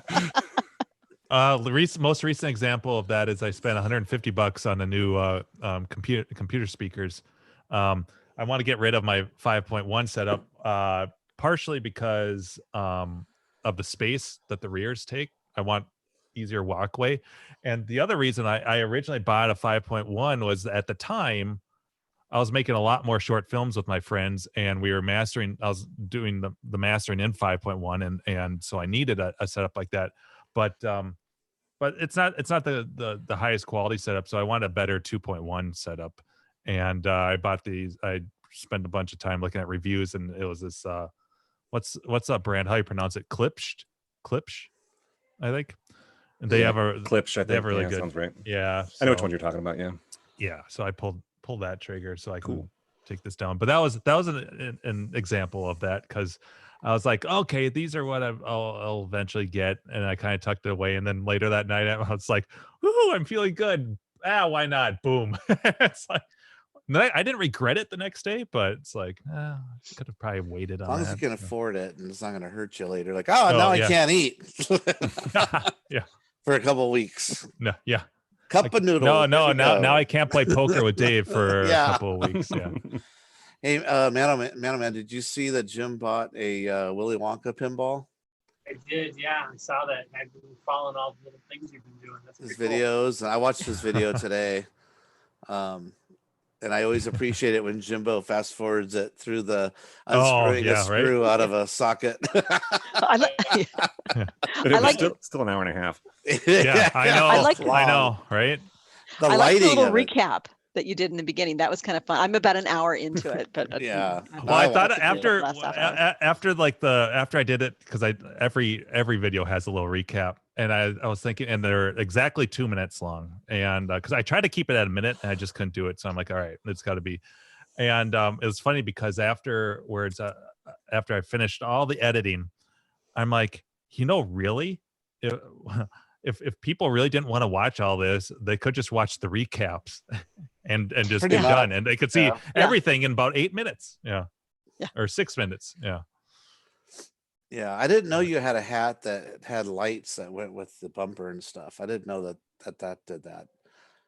The most recent example of that is I spent $150 on a new computer speakers. I want to get rid of my 5.1 setup, partially because of the space that the rears take. I want easier walkway, and the other reason I originally bought a 5.1 was at the time I was making a lot more short films with my friends, and we were mastering. I was doing the mastering in 5.1, and so I needed a setup like that, but it's not the highest quality setup. So I wanted a better 2.1 setup, and I bought these. I spent a bunch of time looking at reviews, and it was this what's up brand? How you pronounce it? Klipsch, I think. And they have a Klipsch. I think they have a really yeah, good. Sounds right. Yeah, I know which one you're talking about. Yeah. Yeah. So I pulled that trigger so I can take this down. But that was an example of that, because I was like, okay, these are what I'll eventually get, and I kind of tucked it away. And then later that night, I was like, "Ooh, I'm feeling good. Why not? Boom!" It's like I didn't regret it the next day, but it's like I could have probably waited on. As long as that. you can afford it, and it's not going to hurt you later. Like, now I can't eat. Yeah, for a couple of weeks. No, yeah. Cup of noodles. No. Now I can't play poker with Dave for a couple of weeks. Yeah. Hey, man, did you see that Jim bought a Willy Wonka pinball? I did, yeah. I saw that. I've been following all the little things you've been doing. That's his pretty videos, and I watched his video today. And I always appreciate it when Jimbo fast forwards it through the unscrewing a screw out of a socket. I like still an hour and a half. Yeah, I know. I know, right? The I lighting. Like the little recap that you did in the beginning. That was kind of fun. I'm about an hour into it, but yeah. Well, I thought after I did it, because every video has a little recap, and I was thinking, and they're exactly 2 minutes long, and because I tried to keep it at a minute, and I just couldn't do it, so I'm like, all right, it's got to be. And it was funny because afterwards, after I finished all the editing, I'm like, really, if people really didn't want to watch all this, they could just watch the recaps and just Pretty be much. done, and they could see everything in about 8 minutes. Yeah. Or 6 minutes. Yeah. Yeah, I didn't know you had a hat that had lights that went with the bumper and stuff. I didn't know that did that.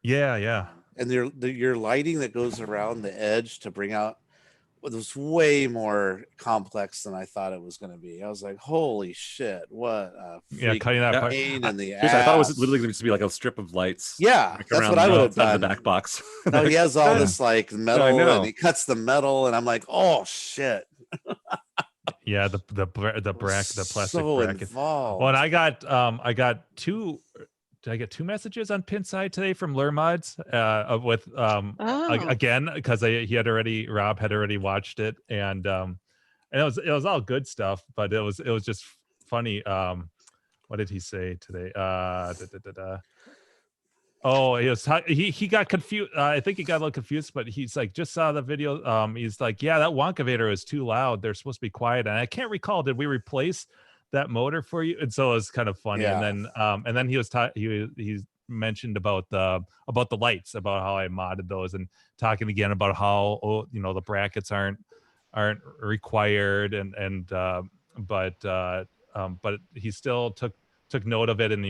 Yeah. And your lighting that goes around the edge to bring out, it was way more complex than I thought it was going to be. I was like, holy shit, what a cutting that part. pain in the I ass. thought it was literally going to be like a strip of lights. Yeah, that's what I would have done. The back box. No, he has all this like metal, and he cuts the metal, and I'm like, oh shit. Yeah, the plastic so bracket. Involved. Well, and I got two. Did I get 2 messages on Pinside today from Lurmods with again, because Rob had already watched it, and it was all good stuff, but it was just funny. What did he say today? Oh, he got confused. I think he got a little confused, but he's like, just saw the video. He's like, yeah, that Wonkavator is too loud. They're supposed to be quiet. And I can't recall, did we replace that motor for you? And so it was kind of funny. Yeah. And then he was he mentioned about the lights, about how I modded those, and talking again about how the brackets aren't required, but he still took note of it, and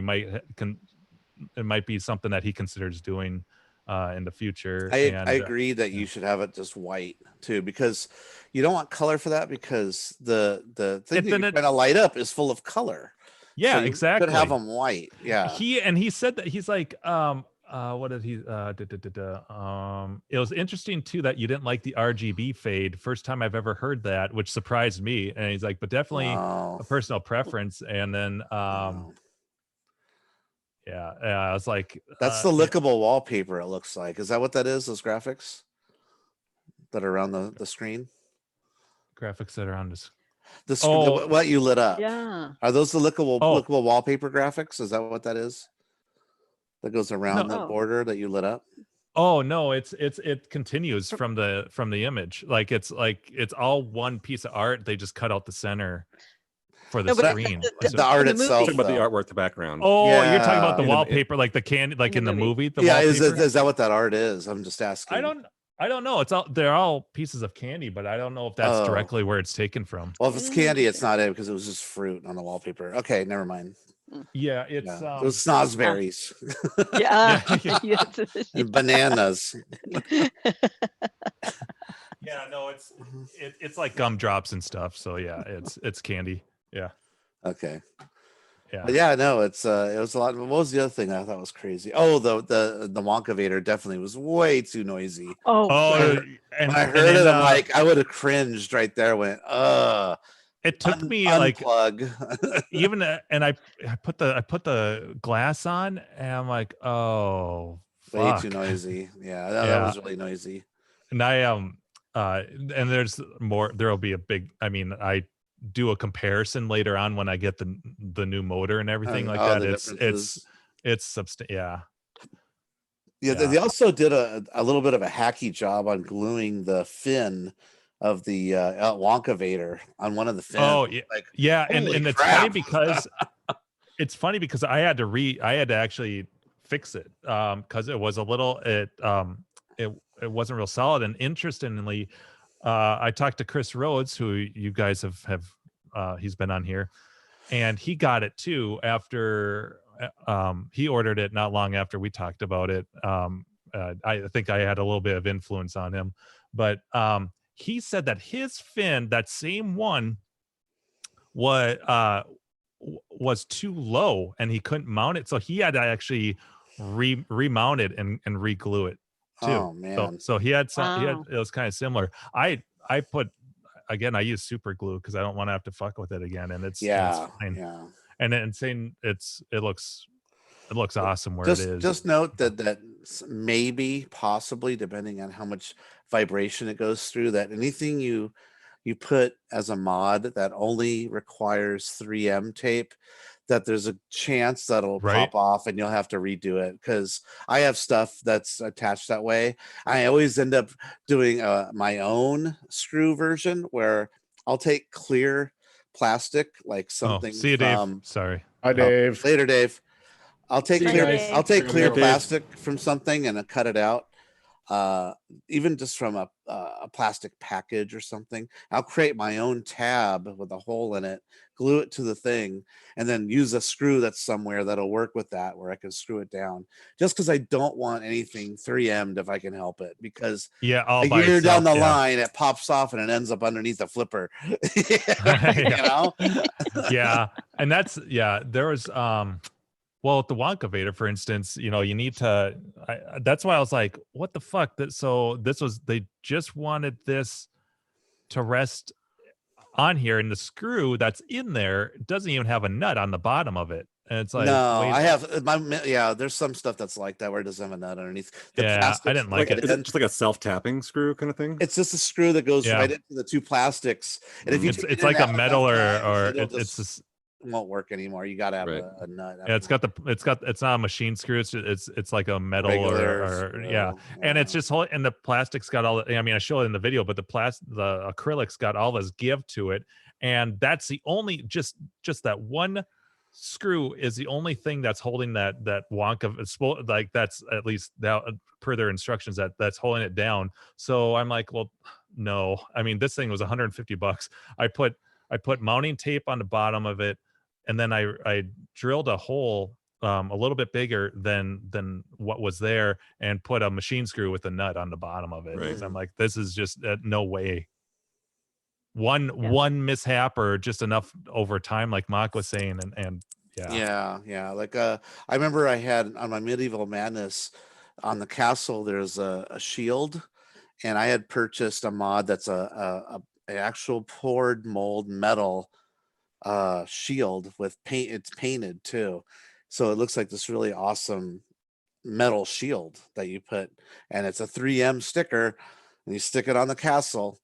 it might be something that he considers doing in the future. I And agree that you should have it just white too, because you don't want color for that, because the thing that you're trying to light up is full of color. Yeah, so you exactly. could have them white. Yeah. He said that he's like, what did he it was interesting too that you didn't like the RGB fade. First time I've ever heard that, which surprised me. And he's like, but definitely a personal preference. And then yeah, I was like, that's the lickable wallpaper, it looks like. Is that what that is? Those graphics that are around the screen? Graphics that are on this. What you lit up. Yeah. Are those the lickable wallpaper graphics? Is that what that is? That goes around the border that you lit up? Oh no, it continues from the image. Like it's all one piece of art. They just cut out the center for the screen. The art itself. About the artwork, the background. Oh, yeah. You're talking about the wallpaper, like the candy, like in the movie. The wallpaper? Is that what that art is? I'm just asking. I don't know. They're all pieces of candy, but I don't know if that's directly where it's taken from. Well, if it's candy, it's not it, because it was just fruit on the wallpaper. Okay, never mind. Yeah, it's it was snozberries. Yeah. And bananas. Yeah, no, it's like gumdrops and stuff. So yeah, it's candy. Yeah. Okay. Yeah. But yeah, no, it was a lot. What was the other thing I thought was crazy? Oh, the Wonkavator definitely was way too noisy. Oh, and I heard it, I'm like, I would have cringed right there. Went, it took me unplug. like even and I put the glass on and I'm like, oh, way fuck. too noisy. Yeah, that was really noisy. And and there's more. There'll be a big. I mean, I do a comparison later on when I get the new motor and everything like that. Yeah. They also did a little bit of a hacky job on gluing the fin of the Wonkavator on one of the fins. Oh yeah, like, yeah, and it's funny because I had to actually fix it because it was a little it wasn't real solid. And interestingly, I talked to Chris Rhodes, who you guys have he's been on here, and he got it too after he ordered it not long after we talked about it. I think I had a little bit of influence on him, but he said that his fin, that same one, was too low and he couldn't mount it, so he had to actually remount it and re-glue it too. Oh man! So he had some. It was kind of similar. I put, again, I use super glue because I don't want to have to fuck with it again, and it's fine. Yeah. And then saying it looks awesome where it is. Just note that maybe, possibly, depending on how much vibration it goes through, that anything you put as a mod that only requires 3M tape, that there's a chance that'll pop off and you'll have to redo it, because I have stuff that's attached that way. I always end up doing my own screw version where I'll take clear plastic, like something. See you, Dave. Sorry. Hi, Dave. Later, Dave. I'll take clear plastic from something and cut it out. Even just from a plastic package or something. I'll create my own tab with a hole in it, glue it to the thing, and then use a screw that's somewhere that'll work with that, where I can screw it down. Just because I don't want anything 3M'd if I can help it, because a year down the line it pops off and it ends up underneath a flipper. You know? Yeah, and there was well, with the Wonkavator, for instance, you need to. That's why I was like, "What the fuck?" They just wanted this to rest on here, and the screw that's in there doesn't even have a nut on the bottom of it, and it's like, no, I have there's some stuff that's like that where it doesn't have a nut underneath. I didn't like it. Is it just like a self-tapping screw kind of thing? It's just a screw that goes right into the two plastics, and if it's like a metal or it's just won't work anymore. You got to have a nut. Yeah, it's not a machine screw. It's like a metal and it's just and the plastic's got all. I mean, I show it in the video, but the acrylic's got all this give to it, and that's the only just that one screw is the only thing that's holding that Wonka, like that's at least now per their instructions that's holding it down. So I'm like, well, no. I mean, this thing was $150. I put mounting tape on the bottom of it. And then I drilled a hole a little bit bigger than what was there, and put a machine screw with a nut on the bottom of it. Right. 'Cause I'm like, this is just no way. One mishap or just enough over time, like Mock was saying, and Yeah. Like I remember I had on my Medieval Madness on the castle. There's a shield, and I had purchased a mod that's a actual poured mold metal shield with paint. It's painted too, so it looks like this really awesome metal shield that you put, and it's a 3M sticker, and you stick it on the castle,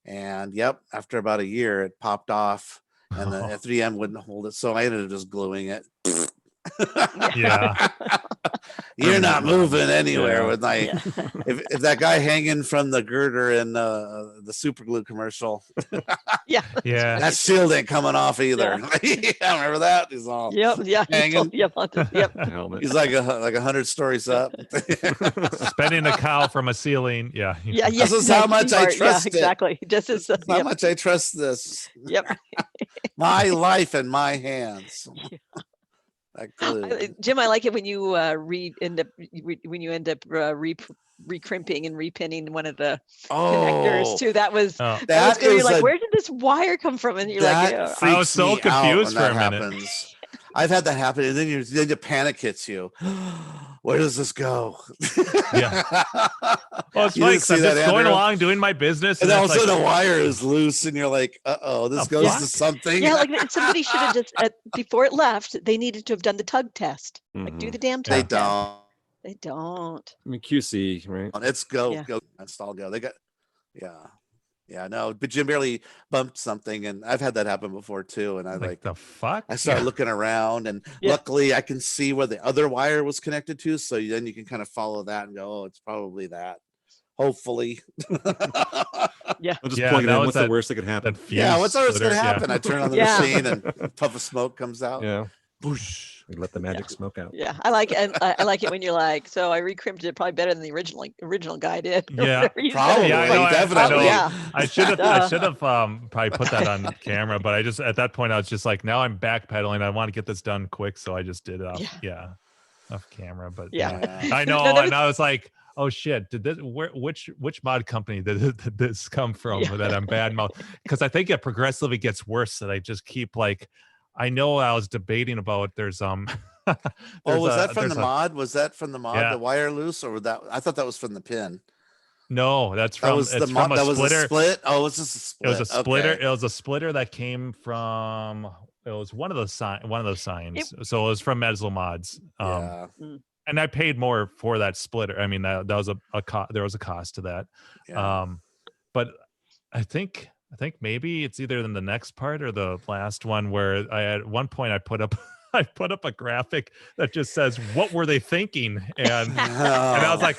and yep, after about a year it popped off, and the 3M wouldn't hold it, so I ended up just gluing it. Yeah. You're not moving anywhere Yeah. with my if that guy hanging from the girder in the super glue commercial, Yeah. that shield ain't coming off either. Yeah, remember that? He's all Yep. Yeah. hanging. Yep. Helmet. He's like 100 stories up. Suspending a cow from a ceiling. Yeah. Yeah. This is how much I trust it. Exactly. Just as How much I trust this. Yep. My life in my hands. That glue. Jim, I like it when you end up recrimping and repinning one of the connectors too. That was that good. You're is like, where did this wire come from? And you're like, yeah. I was so confused for a minute. Happens. I've had that happen, and then the panic hits you. Where does this go? Yeah. Well, it's funny 'cause I'm just going along doing my business, and all of a sudden the wire is loose, and you're like, this goes to something. Yeah, like somebody should have just before it left, they needed to have done the tug test. Like, do the damn tug test. They don't. I mean, QC, right? It's go install go. They got no, but Jim barely bumped something, and I've had that happen before too. And I like the fuck. I started looking around, and luckily I can see where the other wire was connected to, so then you can kind of follow that and go, oh, it's probably that. Hopefully. Yeah. I'm just plugging in. What's the worst that could happen? Yeah, what's the worst that could happen? I turn on the machine, and a puff of smoke comes out. Yeah. Boosh. We let the magic smoke out. Yeah, I like it. And I like it when you're like, so I recrimped it probably better than the original guy did. Yeah, probably. Definitely. I should have probably put that on camera, but I just at that point I was just like, now I'm backpedaling. I want to get this done quick, so I just did it off camera. But I know, and I was like, oh shit, did this which mod company did this come from that I'm bad mouth? Because I think it progressively gets worse that I just keep like. I know I was debating about was that from the mod? Was that from the mod, the wire loose, or was that? I thought that was from the pin. No, that's from from a splitter. Was a split? Oh, it was just a split. It was a splitter. Okay. It was a splitter that came from it was one of those signs. So it was from Mezzle Mods. And I paid more for that splitter. I mean, that was there was a cost to that. Yeah. But I think maybe it's either in the next part or the last one where at one point I put up a graphic that just says, what were they thinking? And I was like,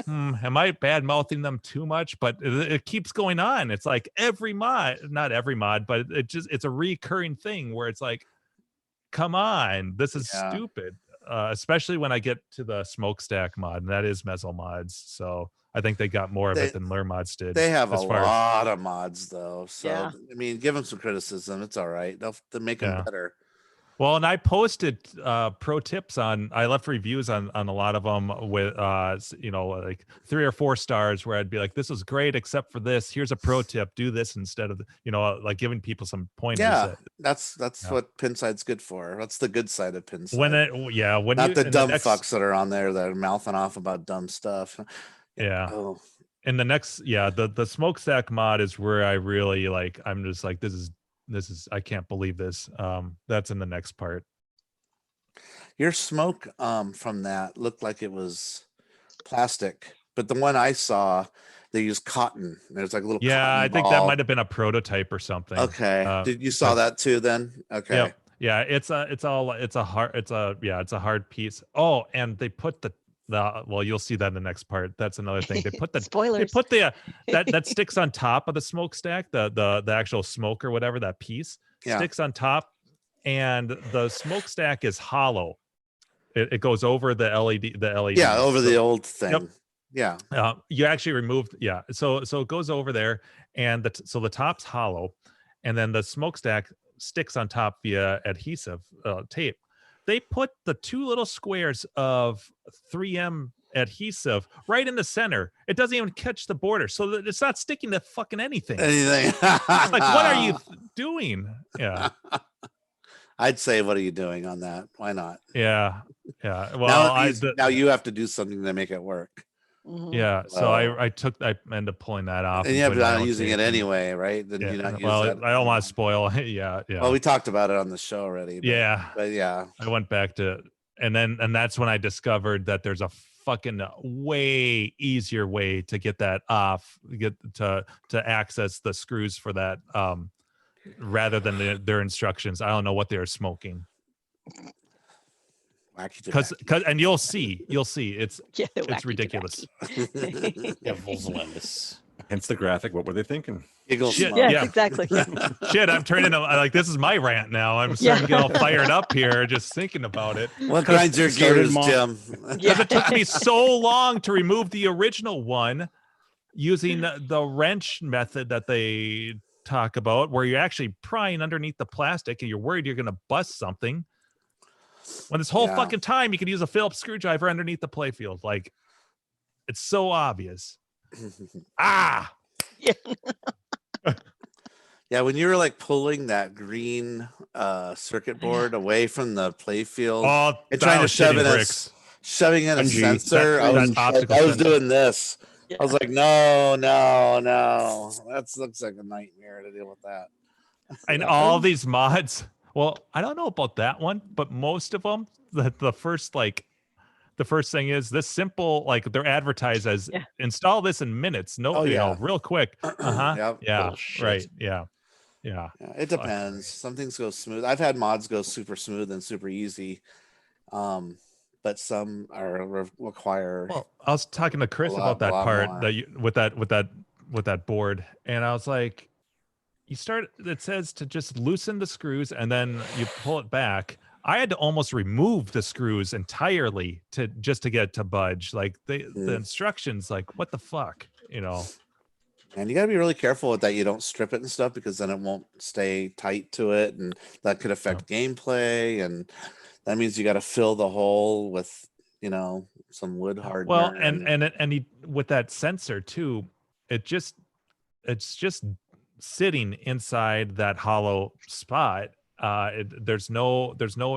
am I bad mouthing them too much? But it keeps going on. It's like not every mod, but it's a recurring thing where it's like, come on, this is stupid. Especially when I get to the smokestack mod, and that is Mezzle Mods. So I think they got more of it than Lure Mods did. They have a lot of mods though. So I mean, give them some criticism. It's all right. They'll make them better. Well, and I posted pro tips I left reviews on a lot of them with like 3 or 4 stars where I'd be like, this was great except for this. Here's a pro tip. Do this instead of like giving people some pointers. Yeah, that's what Pinside's good for. That's the good side of Pinside. When not the dumb fucks that are on there that are mouthing off about dumb stuff. Yeah. Oh. And the next, the smokestack mod is where I really like. I'm just like, this is I can't believe this. That's in the next part. Your smoke from that looked like it was plastic, but the one I saw, they used cotton. There's like a little I think that might have been a prototype or something. Okay. Did you saw that too then? Okay. Yeah, it's a hard piece. Oh, and they put well, you'll see that in the next part. That's another thing. They put the spoilers. They put that sticks on top of the smokestack, the actual smoke or whatever, that piece sticks on top, and the smokestack is hollow. It goes over the LED. Yeah, over the old thing. Yep. Yeah. You actually removed. Yeah. So it goes over there, and so the top's hollow, and then the smokestack sticks on top via adhesive tape. they put the two little squares of 3M adhesive right in the center. It doesn't even catch the border, so that it's not sticking to fucking anything. Anything. Like, what are you doing? Yeah. I'd say, what are you doing on that? Why not? Yeah. Well, now you have to do something to make it work. Mhm. yeah. So I ended up pulling that off. And you have putting my to own using tape it in. anyway, right? Then Yeah. you not use Well, that. I don't want to spoil. Yeah. Well, we talked about it on the show already. But yeah. I went back to, and that's when I discovered that there's a fucking way easier way to get that off, to access the screws for that, rather than their instructions. I don't know what they're smoking. Because and you'll see it's ridiculous. Hence the graphic. What were they thinking? Shit, Yes, exactly. Shit, I'm turning like, this is my rant now. I'm starting to get all fired up here just thinking about it. What grinds your gears, Jim? Because it took me so long to remove the original one using the wrench method that they talk about, where you're actually prying underneath the plastic and you're worried you're going to bust something. When this whole fucking time you could use a Phillips screwdriver underneath the playfield. Like, it's so obvious. Yeah, when you were like pulling that green circuit board away from the playfield and trying to shoving in a sensor, I was doing this. Yeah. I was like, no, that looks like a nightmare to deal with that. And all these mods, well, I don't know about that one, but most of them, the first thing is this simple, like they're advertised as install this in minutes. Real quick. Yep. Yeah. Right. Yeah. It depends. Some things go smooth. I've had mods go super smooth and super easy. But some require. Well, I was talking to Chris about that part with that board, and I was like, it says to just loosen the screws and then you pull it back. I had to almost remove the screws entirely to get it to budge. Like the instructions, like, what the fuck, And you got to be really careful with that. You don't strip it and stuff, because then it won't stay tight to it, and that could affect gameplay. And that means you got to fill the hole with, some wood hardener. Well, and with that sensor too, it's just sitting inside that hollow spot. There's no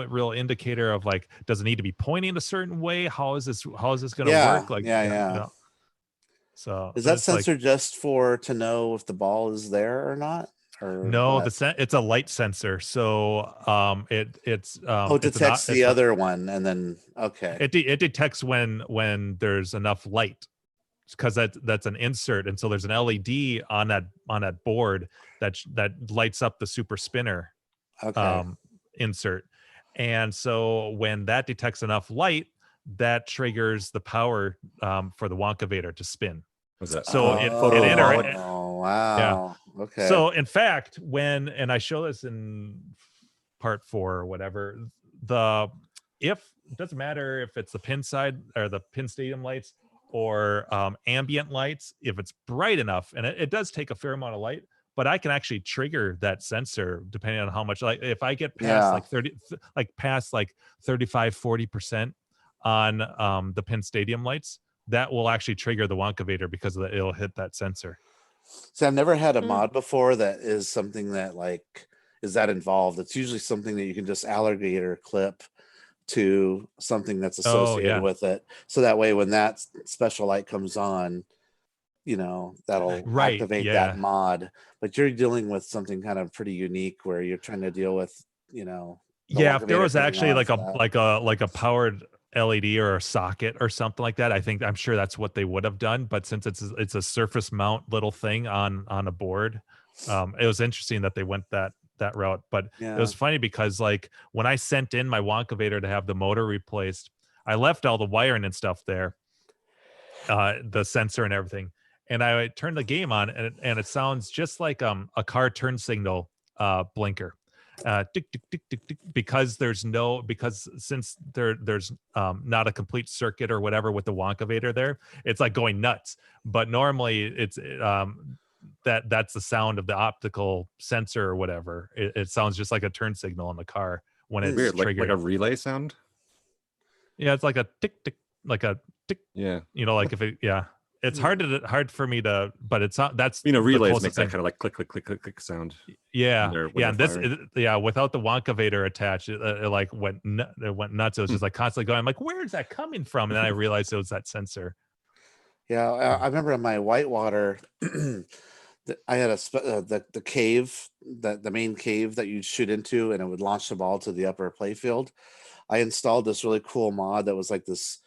real indicator of, like, does it need to be pointing a certain way? How is this going to work? Like, So is that sensor just to know if the ball is there or not? Or no, it's a light sensor. So it detects the other one, and then it detects when there's enough light, because that's an insert, and so there's an LED on that board that lights up the super spinner insert, and so when that detects enough light, that triggers the power for the Wonkavator to spin. Was that so? Oh wow! Yeah. Okay. So in fact, and I show this in part 4 or whatever, it doesn't matter if it's the pin side or the pin stadium lights or ambient lights, if it's bright enough, and it does take a fair amount of light, but I can actually trigger that sensor depending on how much, like, if I get past past 35-40% on the pin stadium lights, that will actually trigger the Wonkavator, because it'll hit that sensor. So I've never had a mod before that is something that is that involved. It's usually something that you can just alligator clip to something that's associated with it. So that way, when that special light comes on, that'll activate that mod. But you're dealing with something kind of pretty unique, where you're trying to deal with, if there was actually like a powered LED or a socket or something like that, I'm sure that's what they would have done. But since it's a surface mount little thing on a board, it was interesting that they went that route. But it was funny because, like, when I sent in my Wonkavator to have the motor replaced, I left all the wiring and stuff there, the sensor and everything, and I turned the game on, and it sounds just like a car turn signal blinker. Tick, tick, tick, tick, tick, because since there's not a complete circuit or whatever with the Wonkavator there, it's like going nuts. But normally it's that's the sound of the optical sensor or whatever. It sounds just like a turn signal in the car when it's Weird, like triggered. a relay sound. Yeah, it's like a tick tick, like a tick. Yeah, You know, like if it, yeah, it's hard for me to, but it's not. That's relays closest make that thing. kind of like click click click click click sound. Yeah, when yeah, they're and firing. yeah, without the Wonkavator attached, it like it went nuts. It was just like constantly going. I'm like, where is that coming from? And then I realized it was that sensor. Yeah, I remember in my whitewater, I had the cave, the main cave that you'd shoot into, and it would launch the ball to the upper playfield. I installed this really cool mod that was like this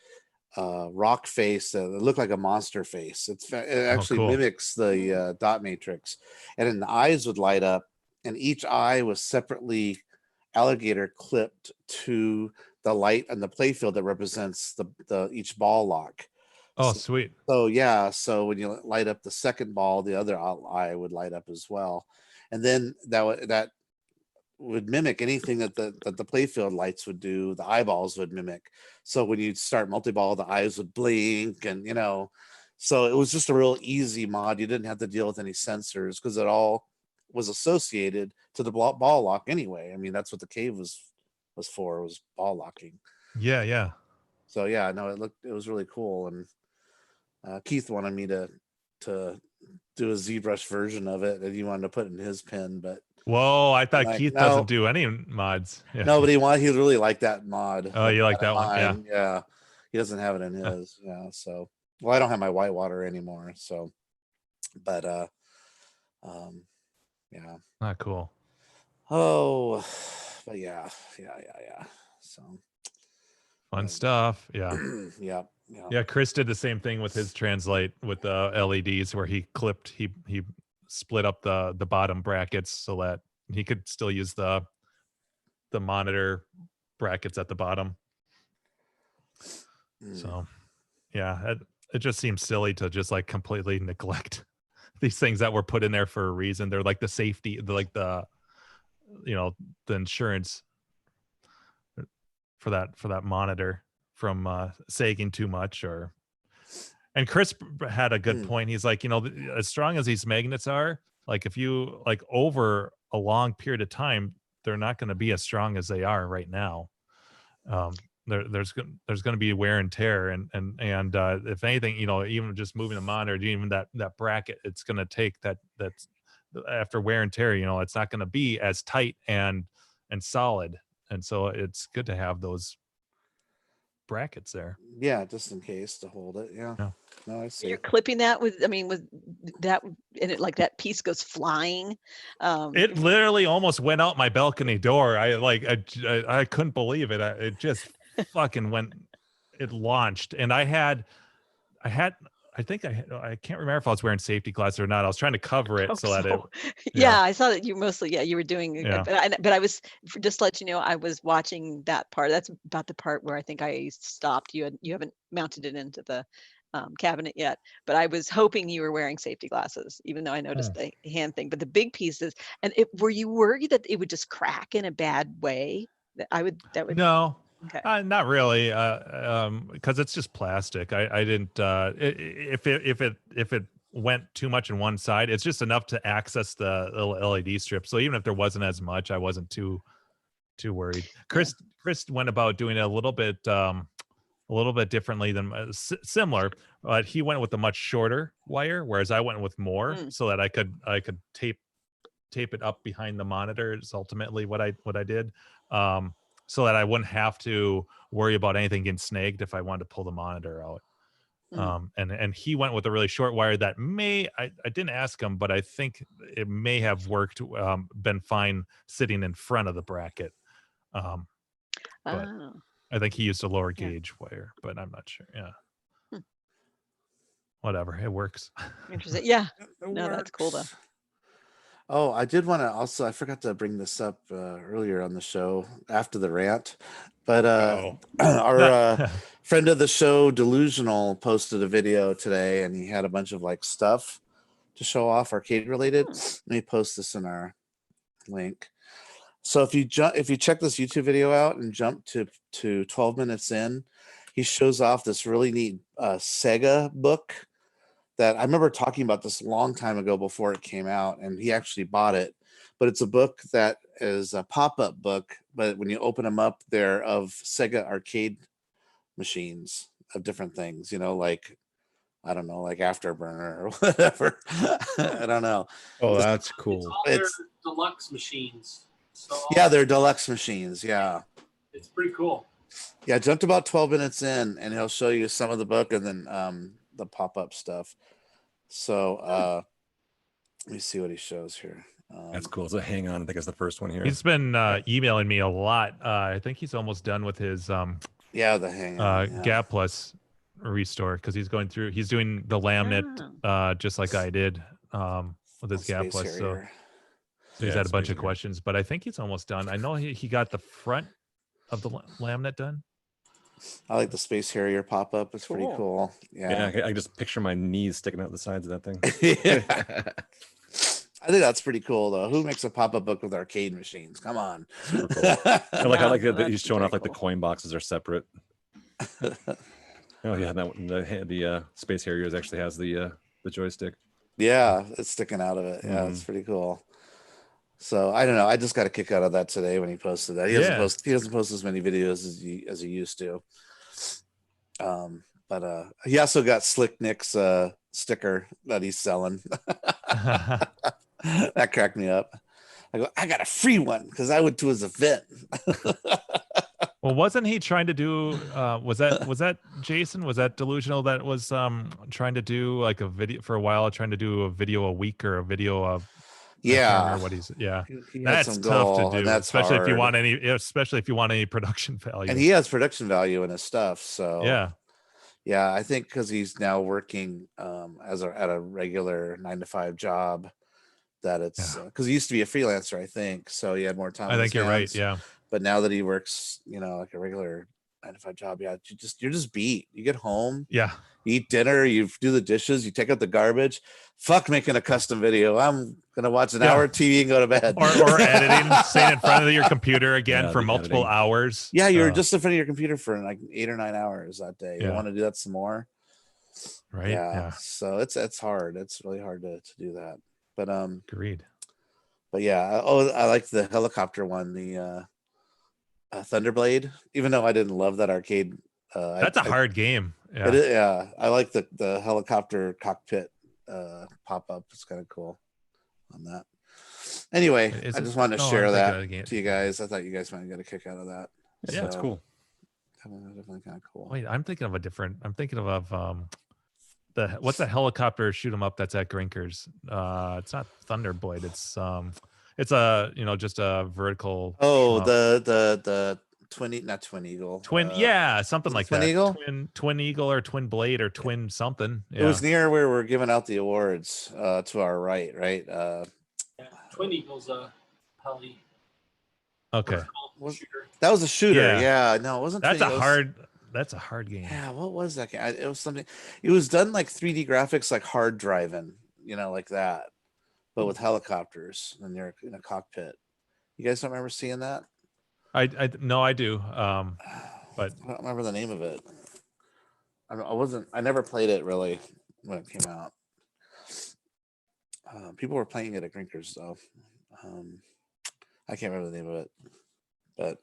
rock face that looked like a monster face. It actually cool. mimics the dot matrix, and then the eyes would light up, and each eye was separately alligator clipped to the light and the playfield that represents the each ball lock. Oh, sweet. So yeah, so when you light up the second ball, the other eye would light up as well, and then that would mimic anything that the playfield lights would do. The eyeballs would mimic. So when you start multi-ball, the eyes would blink, and so it was just a real easy mod. You didn't have to deal with any sensors because it all was associated to the ball lock anyway. I mean, that's what the cave was for, was ball locking. Yeah, yeah. So yeah, no, it was really cool, and Keith wanted me to do a ZBrush version of it, and he wanted to put in his pin, but whoa, I thought like, Keith no. doesn't do any mods. Yeah. No, but he really liked that mod. Oh, you like that one? Yeah. Yeah. He doesn't have it in his. Yeah. So, well, I don't have my whitewater anymore. So, but yeah. Not cool. Oh, but yeah. So Fun stuff. Yeah. yeah. Yeah, Chris did the same thing with his translate with the LEDs, where he split up the bottom brackets so that he could still use the monitor brackets at the bottom. So yeah, it just seems silly to just like completely neglect these things that were put in there for a reason. They're like the safety, the insurance for that monitor from sagging too much. And Chris had a good point. He's like, as strong as these magnets are, like if you like over a long period of time, they're not going to be as strong as they are right now. There's going to be wear and tear, and if anything, even just moving the monitor, even that bracket, it's going to take that's after wear and tear. It's not going to be as tight and solid, and so it's good to have those brackets there. Yeah, just in case to hold it. Yeah. No, I see. You're clipping that with that, and it like that piece goes flying. It literally almost went out my balcony door. I couldn't believe it. It just fucking went. It launched, and I can't remember if I was wearing safety glasses or not. I was trying to cover it so that it. Yeah, I saw that you mostly. Yeah, you were doing. Yeah. But I was, just to let you know, I was watching that part. That's about the part where I think I stopped. You haven't mounted it into the cabinet yet, but I was hoping you were wearing safety glasses, even though I noticed the hand thing. But the big pieces, and were you worried that it would just crack in a bad way? That would No. Okay. Not really, because it's just plastic. I didn't. If it went too much in one side, it's just enough to access the LED strip. So even if there wasn't as much, I wasn't too worried. Chris went about doing it a little bit differently than similar, but he went with a much shorter wire, whereas I went with more, so that I could tape it up behind the monitor. Is ultimately what I did. So that I wouldn't have to worry about anything getting snagged if I wanted to pull the monitor out. And he went with a really short wire that I didn't ask him, but I think it may have worked, been fine sitting in front of the bracket. But I think he used a lower gauge wire, but I'm not sure. Yeah. Whatever, it works. Interesting. Yeah. No, that's cool though. Oh, I did want to also, I forgot to bring this up earlier on the show after the rant, but our friend of the show, Delusional, posted a video today, and he had a bunch of like stuff to show off, arcade related. Let me post this in our link. So if you check this YouTube video out and jump to 12 minutes in, he shows off this really neat Sega book that I remember talking about this a long time ago before it came out, and he actually bought it. but it's a book that is a pop-up book. But when you open them up, they're of Sega arcade machines of different things. Like I don't know, like Afterburner or whatever. I don't know. Oh, that's It's cool. all their deluxe machines. So Yeah, they're deluxe machines. Yeah. it's pretty cool. Yeah, jumped about 12 minutes in, and he'll show you some of the book and then the pop-up stuff. So let me see what he shows here. That's cool. So hang on, I think it's the first one here. He's been emailing me a lot. I think he's almost done with his Yeah, the Hangout. Gap Plus restore because he's doing the laminate just like I did with his Gap Space Plus. Harrier. So he's had a bunch of questions, but I think he's almost done. I know he got the front of the laminate done. I like the Space Harrier pop-up. It's pretty cool. Yeah, I just picture my knees sticking out the sides of that thing. Yeah. I think that's pretty cool, though. Who makes a pop-up book with arcade machines? Come on. Super cool. I like that that's he's showing off very like the coin boxes are separate. Oh yeah, the Space Harriers actually has the joystick. Yeah, it's sticking out of it. Yeah, it's pretty cool. So I don't know. I just got a kick out of that today when he posted that. He doesn't post as many videos as he used to. But he also got Slick Nick's sticker that he's selling. That cracked me up. I go, I got a free one because I went to his event. Well, wasn't he trying to do? Was that Jason? Was that Delusional that was trying to do like a video for a while, trying to do a video a week or a video of? Yeah, what he's yeah. He That's some tough goal, to do, and that's especially if you hard. especially if you want any production value. And he has production value in his stuff. So yeah, I think because he's now working at a regular 9-to-5 job, that it's because he used to be a freelancer, I think. So he had more time. I think you're right. Yeah. But now that he works, like a regular 9-to-5 job, you're just beat. You get home, you eat dinner, you do the dishes, you take out the garbage. Fuck making a custom video. I'm gonna watch an hour of TV and go to bed. Or editing, staying in front of your computer again for multiple hours. Yeah, you're just in front of your computer for like 8 or 9 hours that day. You Yeah. want to do that some more, Right? Yeah. So it's hard. It's really hard to do that. But agreed. But yeah, I like the helicopter one, the Thunderblade. Even though I didn't love that arcade, that's a hard game. Yeah. It is, yeah. I like the helicopter cockpit pop up. It's kind of cool on that. Anyway, I just wanted to share that to you guys. I thought you guys might get a kick out of that. Yeah, it's cool. Definitely kind of cool. Wait, I'm thinking of what's that helicopter shoot 'em up that's at Grinkers? It's not Thunderblade. It's a just a vertical. Oh, the not Twin Eagle. Something like Twin that. Eagle? Twin Eagle or Twin Blade or Twin something. Yeah. It was near where we're giving out the awards to our right. Twin Eagles heli. Okay. That was a shooter. Yeah. No, it wasn't. That's a hard game. Yeah, what was that game? It was something. It was done like 3D graphics, like hard driving, like that, but with helicopters and you're in a cockpit. You guys don't remember seeing that? No, I do. But I don't remember the name of it. I never played it really when it came out. People were playing it at Grinkers though. I can't remember the name of it, but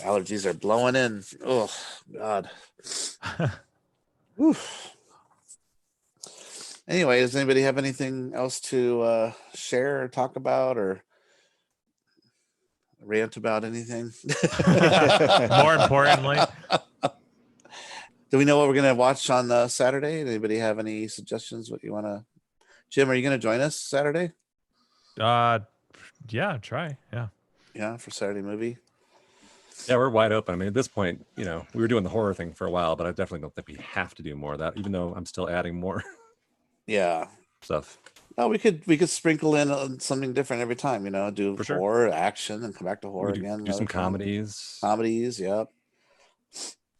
allergies are blowing in. Oh God. Anyway, does anybody have anything else to share or talk about or rant about anything? More importantly, do we know what we're going to watch on Saturday? Anybody have any suggestions? What you want to? Jim, are you going to join us Saturday? Yeah, try. Yeah, for Saturday movie. Yeah, we're wide open. I mean, at this point, we were doing the horror thing for a while, but I definitely don't think we have to do more of that, even though I'm still adding more stuff. Oh, we could sprinkle in something different every time, do For sure. Horror, action, and come back to horror again. Do some comedies. Yep.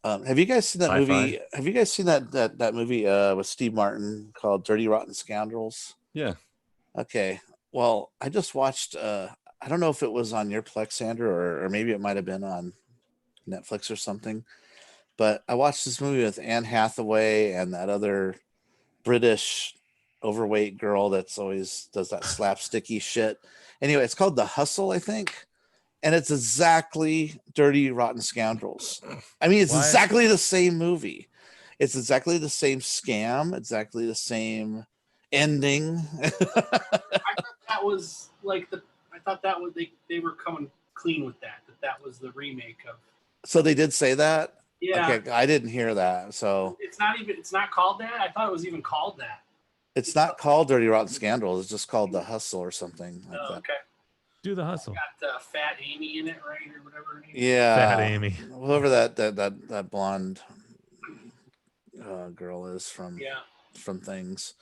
Have you guys seen that movie? Have you guys seen that movie with Steve Martin called Dirty Rotten Scoundrels? Yeah. Okay. Well, I just watched. I don't know if it was on your Plex, Andrew, or maybe it might have been on Netflix or something. But I watched this movie with Anne Hathaway and that other British overweight girl that's always does that slapsticky shit. Anyway, it's called The Hustle, I think. And it's exactly Dirty Rotten Scoundrels. I mean, it's exactly the same movie. It's exactly the same scam, exactly the same ending. I thought that was like I thought that was they were coming clean with that was the remake of. So they did say that? Yeah. Okay, I didn't hear that. So it's not called that. I thought it was even called that. it's not called Dirty Rotten Scandals. It's just called The Hustle or something like that. Okay. Do the hustle. Got Fat Amy in it, right, or whatever her name is. Yeah, Fat Amy. Whoever that blonde girl is from Things.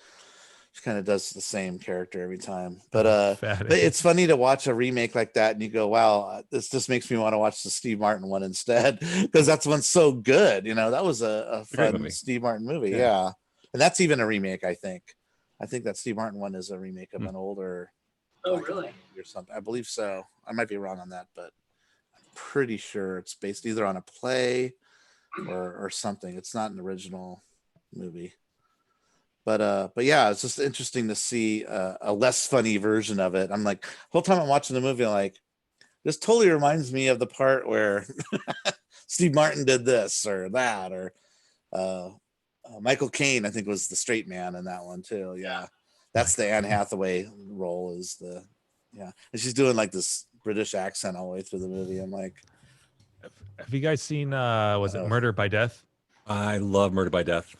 She kind of does the same character every time. But it's funny to watch a remake like that and you go, wow, this just makes me want to watch the Steve Martin one instead, because that's one's so good. You know, that was a fun Steve Martin movie. Yeah. And that's even a remake, I think. I think that Steve Martin one is a remake of an older. Oh, really? Or something. I believe so. I might be wrong on that, but I'm pretty sure it's based either on a play or something. It's not an original movie. But yeah, it's just interesting to see a less funny version of it. I'm like, the whole time I'm watching the movie, I'm like, this totally reminds me of the part where Steve Martin did this or that, or Michael Caine, I think, was the straight man in that one too. Yeah. That's the Anne Hathaway role and she's doing like this British accent all the way through the movie. I'm like, have you guys seen was it Murder by Death? I love Murder by Death.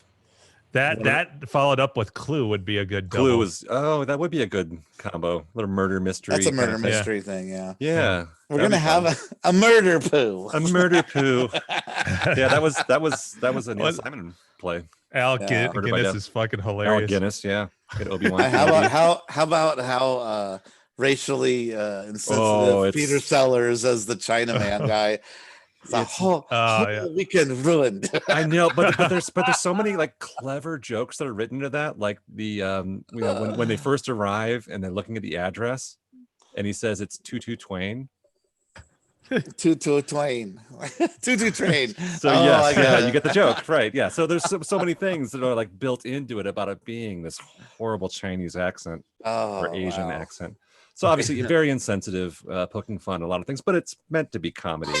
That followed up with Clue would be a good double. Clue was that would be a good combo. A little murder mystery. That's a murder mystery thing, Yeah. We're gonna have a murder poo. A murder poo. Yeah, that was a Neil Simon play. Guinness is fucking hilarious. Al Guinness, yeah. Obi-Wan. How about racially insensitive Peter Sellers as the Chinaman guy? The whole weekend ruined. I know, but there's so many like clever jokes that are written into that. Like the when they first arrive and they're looking at the address, and he says it's 22 Twain. 22 Twain. 22 Train. So you get the joke, right? Yeah. So there's so many things that are like built into it about it being this horrible Chinese accent or Asian accent. So obviously very insensitive, poking fun, a lot of things, but it's meant to be comedy.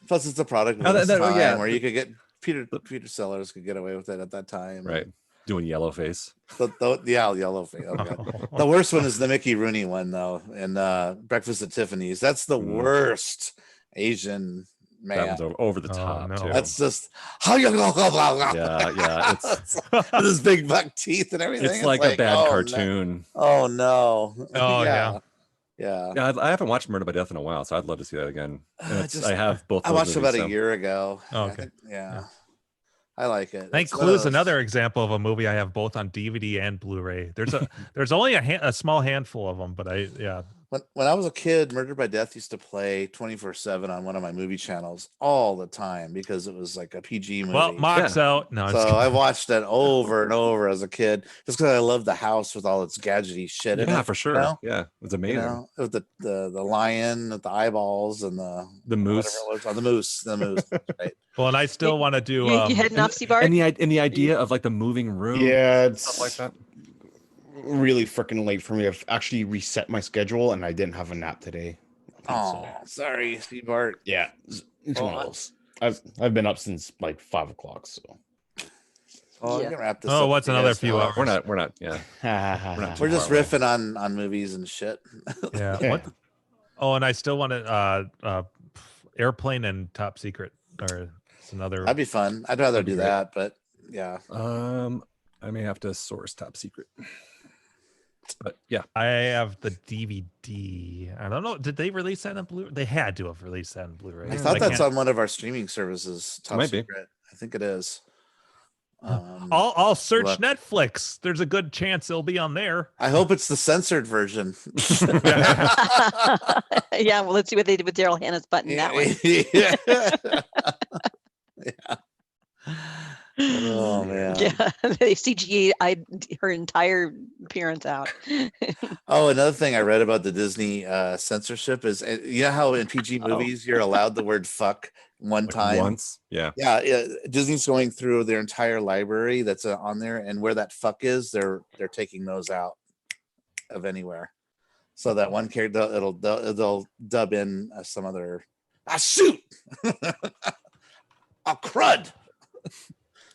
Plus, it's a product of time where you could get Peter Sellers could get away with it at that time, right? Doing yellow face. Yellow face. Okay. The worst one is the Mickey Rooney one, though, in Breakfast at Tiffany's. That's the worst Asian man. That one's over the top. Too. That's just It's with his big buck teeth and everything. It's like a bad cartoon. Oh no! Yeah, I haven't watched Murder by Death in a while, so I'd love to see that again. I have both. I watched about a year ago. Oh, okay. I like it. I think Clue is another example of a movie I have both on DVD and Blu-ray. There's only a small handful of them, but When I was a kid, Murder by Death used to play 24/7 on one of my movie channels all the time because it was like a PG movie. Well, Mock's out. No, so I watched it over and over as a kid just because I loved the house with all its gadgety shit in it. Yeah, for sure. You know? Yeah, it's amazing. You know, with the lion with the eyeballs and the moose. The moose. Right. Well, and I still want to do. You heading off, Seabart? And the idea of like the moving room. Yeah, it's stuff like that. Really freaking late for me. I've actually reset my schedule and I didn't have a nap today. Oh, sorry, Steve Bart. Yeah, it's one of those. I've been up since like 5 o'clock. So. Oh, you can wrap this up. What's another few hours? We're not. Yeah, we're just riffing on movies and shit. Yeah. What? Oh, and I still want to Airplane and Top Secret, or it's another. That'd be fun. I'd rather do that, but yeah. I may have to source Top Secret. But yeah, I have the DVD. I don't know. Did they release that on Blu-ray? They had to have released that on Blu-ray. I thought that's on one of our streaming services. Top Secret. I think it is. I'll search Netflix. There's a good chance it'll be on there. I hope it's the censored version. Yeah, well, let's see what they did with Daryl Hannah's butt in that one. Yeah. Oh man. Yeah, they CGI'd her entire appearance out. Oh, another thing I read about the Disney censorship is, you know how in PG movies you're allowed the word fuck one Like time. once. Yeah. Yeah, Disney's going through their entire library that's on there, and where that fuck is, they're taking those out of anywhere, so that one character they'll dub in some other shoot, crud.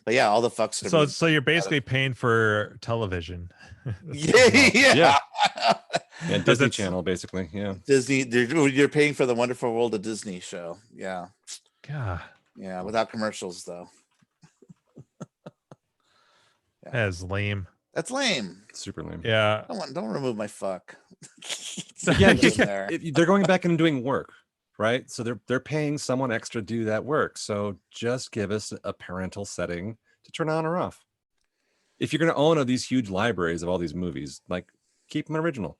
But yeah, all the fucks. So you're basically paying for television. Yeah. Yeah, Disney Channel, basically. Yeah. Disney, you're paying for the Wonderful World of Disney show. Yeah. God. Yeah, without commercials though. That's lame. That's lame. Super lame. Yeah. Don't remove my fuck. Yeah, they're going back and doing work, right? So they're paying someone extra to do that work. So just give us a parental setting to turn on or off. If you're going to own these huge libraries of all these movies, like keep them original.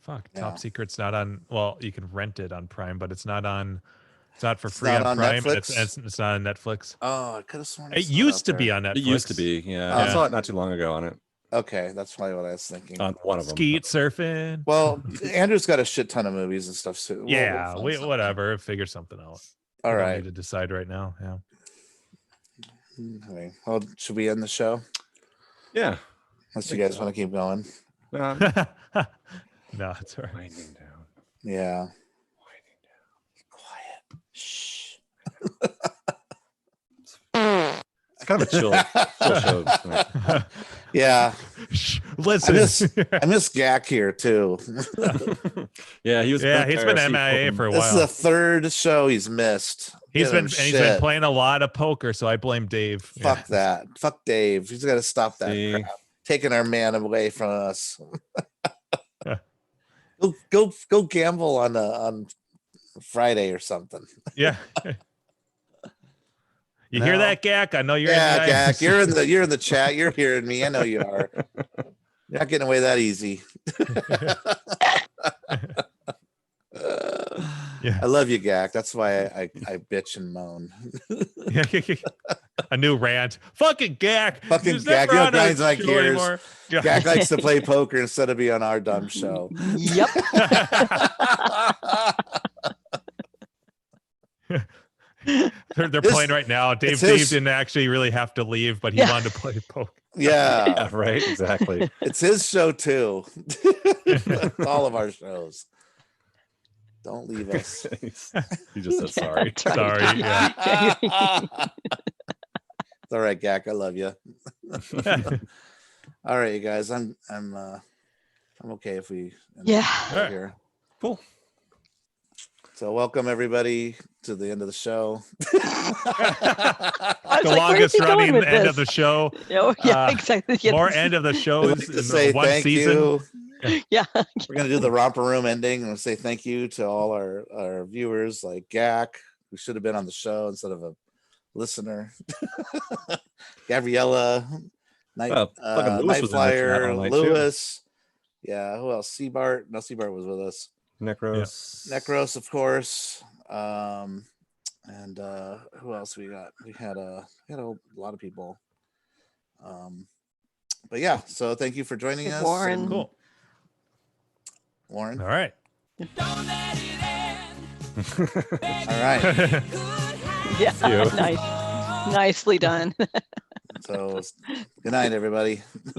Fuck. Yeah. Top Secret's not on. Well, you can rent it on Prime, but it's not on. It's not for It's free not on on Prime. Netflix? It's not on Netflix. Oh, I could have sworn It used to be on Netflix. It used to be. Yeah. I saw it not too long ago on it. Okay, that's probably what I was thinking. On one of them. Skeet surfing. Well, Andrew's got a shit ton of movies and stuff too. Yeah, We'll find something. whatever. Figure something out. All We don't right. need to decide right now. Yeah. Okay. Well, should we end the show? Yeah. Unless you guys want to keep going. No, it's all right. Winding down. Yeah. Winding down. Quiet. Shh. It's kind of a chill show tonight. Yeah. Shh, listen. I miss Gak here too. Yeah, he was. Yeah, he's been MIA for a This is while. the third show he's missed. He's Give him been shit. playing a lot of poker, so I blame Dave. Fuck that. Fuck Dave. He's got to stop that See? crap. Taking our man away from us. Go gamble on Friday or something. Yeah. You hear No. that, Gak? I know you're Yeah, in Gak, you're in the chat. You're hearing me. I know you are. You're not getting away that easy. Yeah. I love you, Gak. That's why I bitch and moan. A new rant. Fucking Gak. Fucking He's Gak. never You know, on a grinds my show gears. anymore. Yeah. Gak likes to play poker instead of be on our dumb show. Yep. They're playing right now. Dave didn't actually really have to leave, but he wanted to play poker. Yeah. Yeah, right. Exactly. It's his show too. All of our shows. Don't leave us. He just said sorry. That's right. Sorry. Yeah. It's all right, Gak. I love you. All right, you guys. I'm okay if we end Yeah. right here. Cool. So welcome everybody to the end of the show. I was The like, where's longest he going running with end this? of the show. Oh, yeah, Uh, exactly. Yeah, More this end of the show We'd like is to in say one thank season. you. is- yeah. We're gonna do the romper room ending and say thank you to all our viewers like Gak, who should have been on the show instead of a listener. Gabriella, Night, Well, fucking Lewis Night was in the chat Flyer, all night, too. Lewis. Yeah, who else? Seabart. No, Seabart was with us. Necros. Necros, of course. And who else we got? We had a lot of people. But yeah, so thank you for joining us. Warren. and- Cool. Warren. All right. All right. Yeah. you. Nice. Nicely done. So good night, everybody.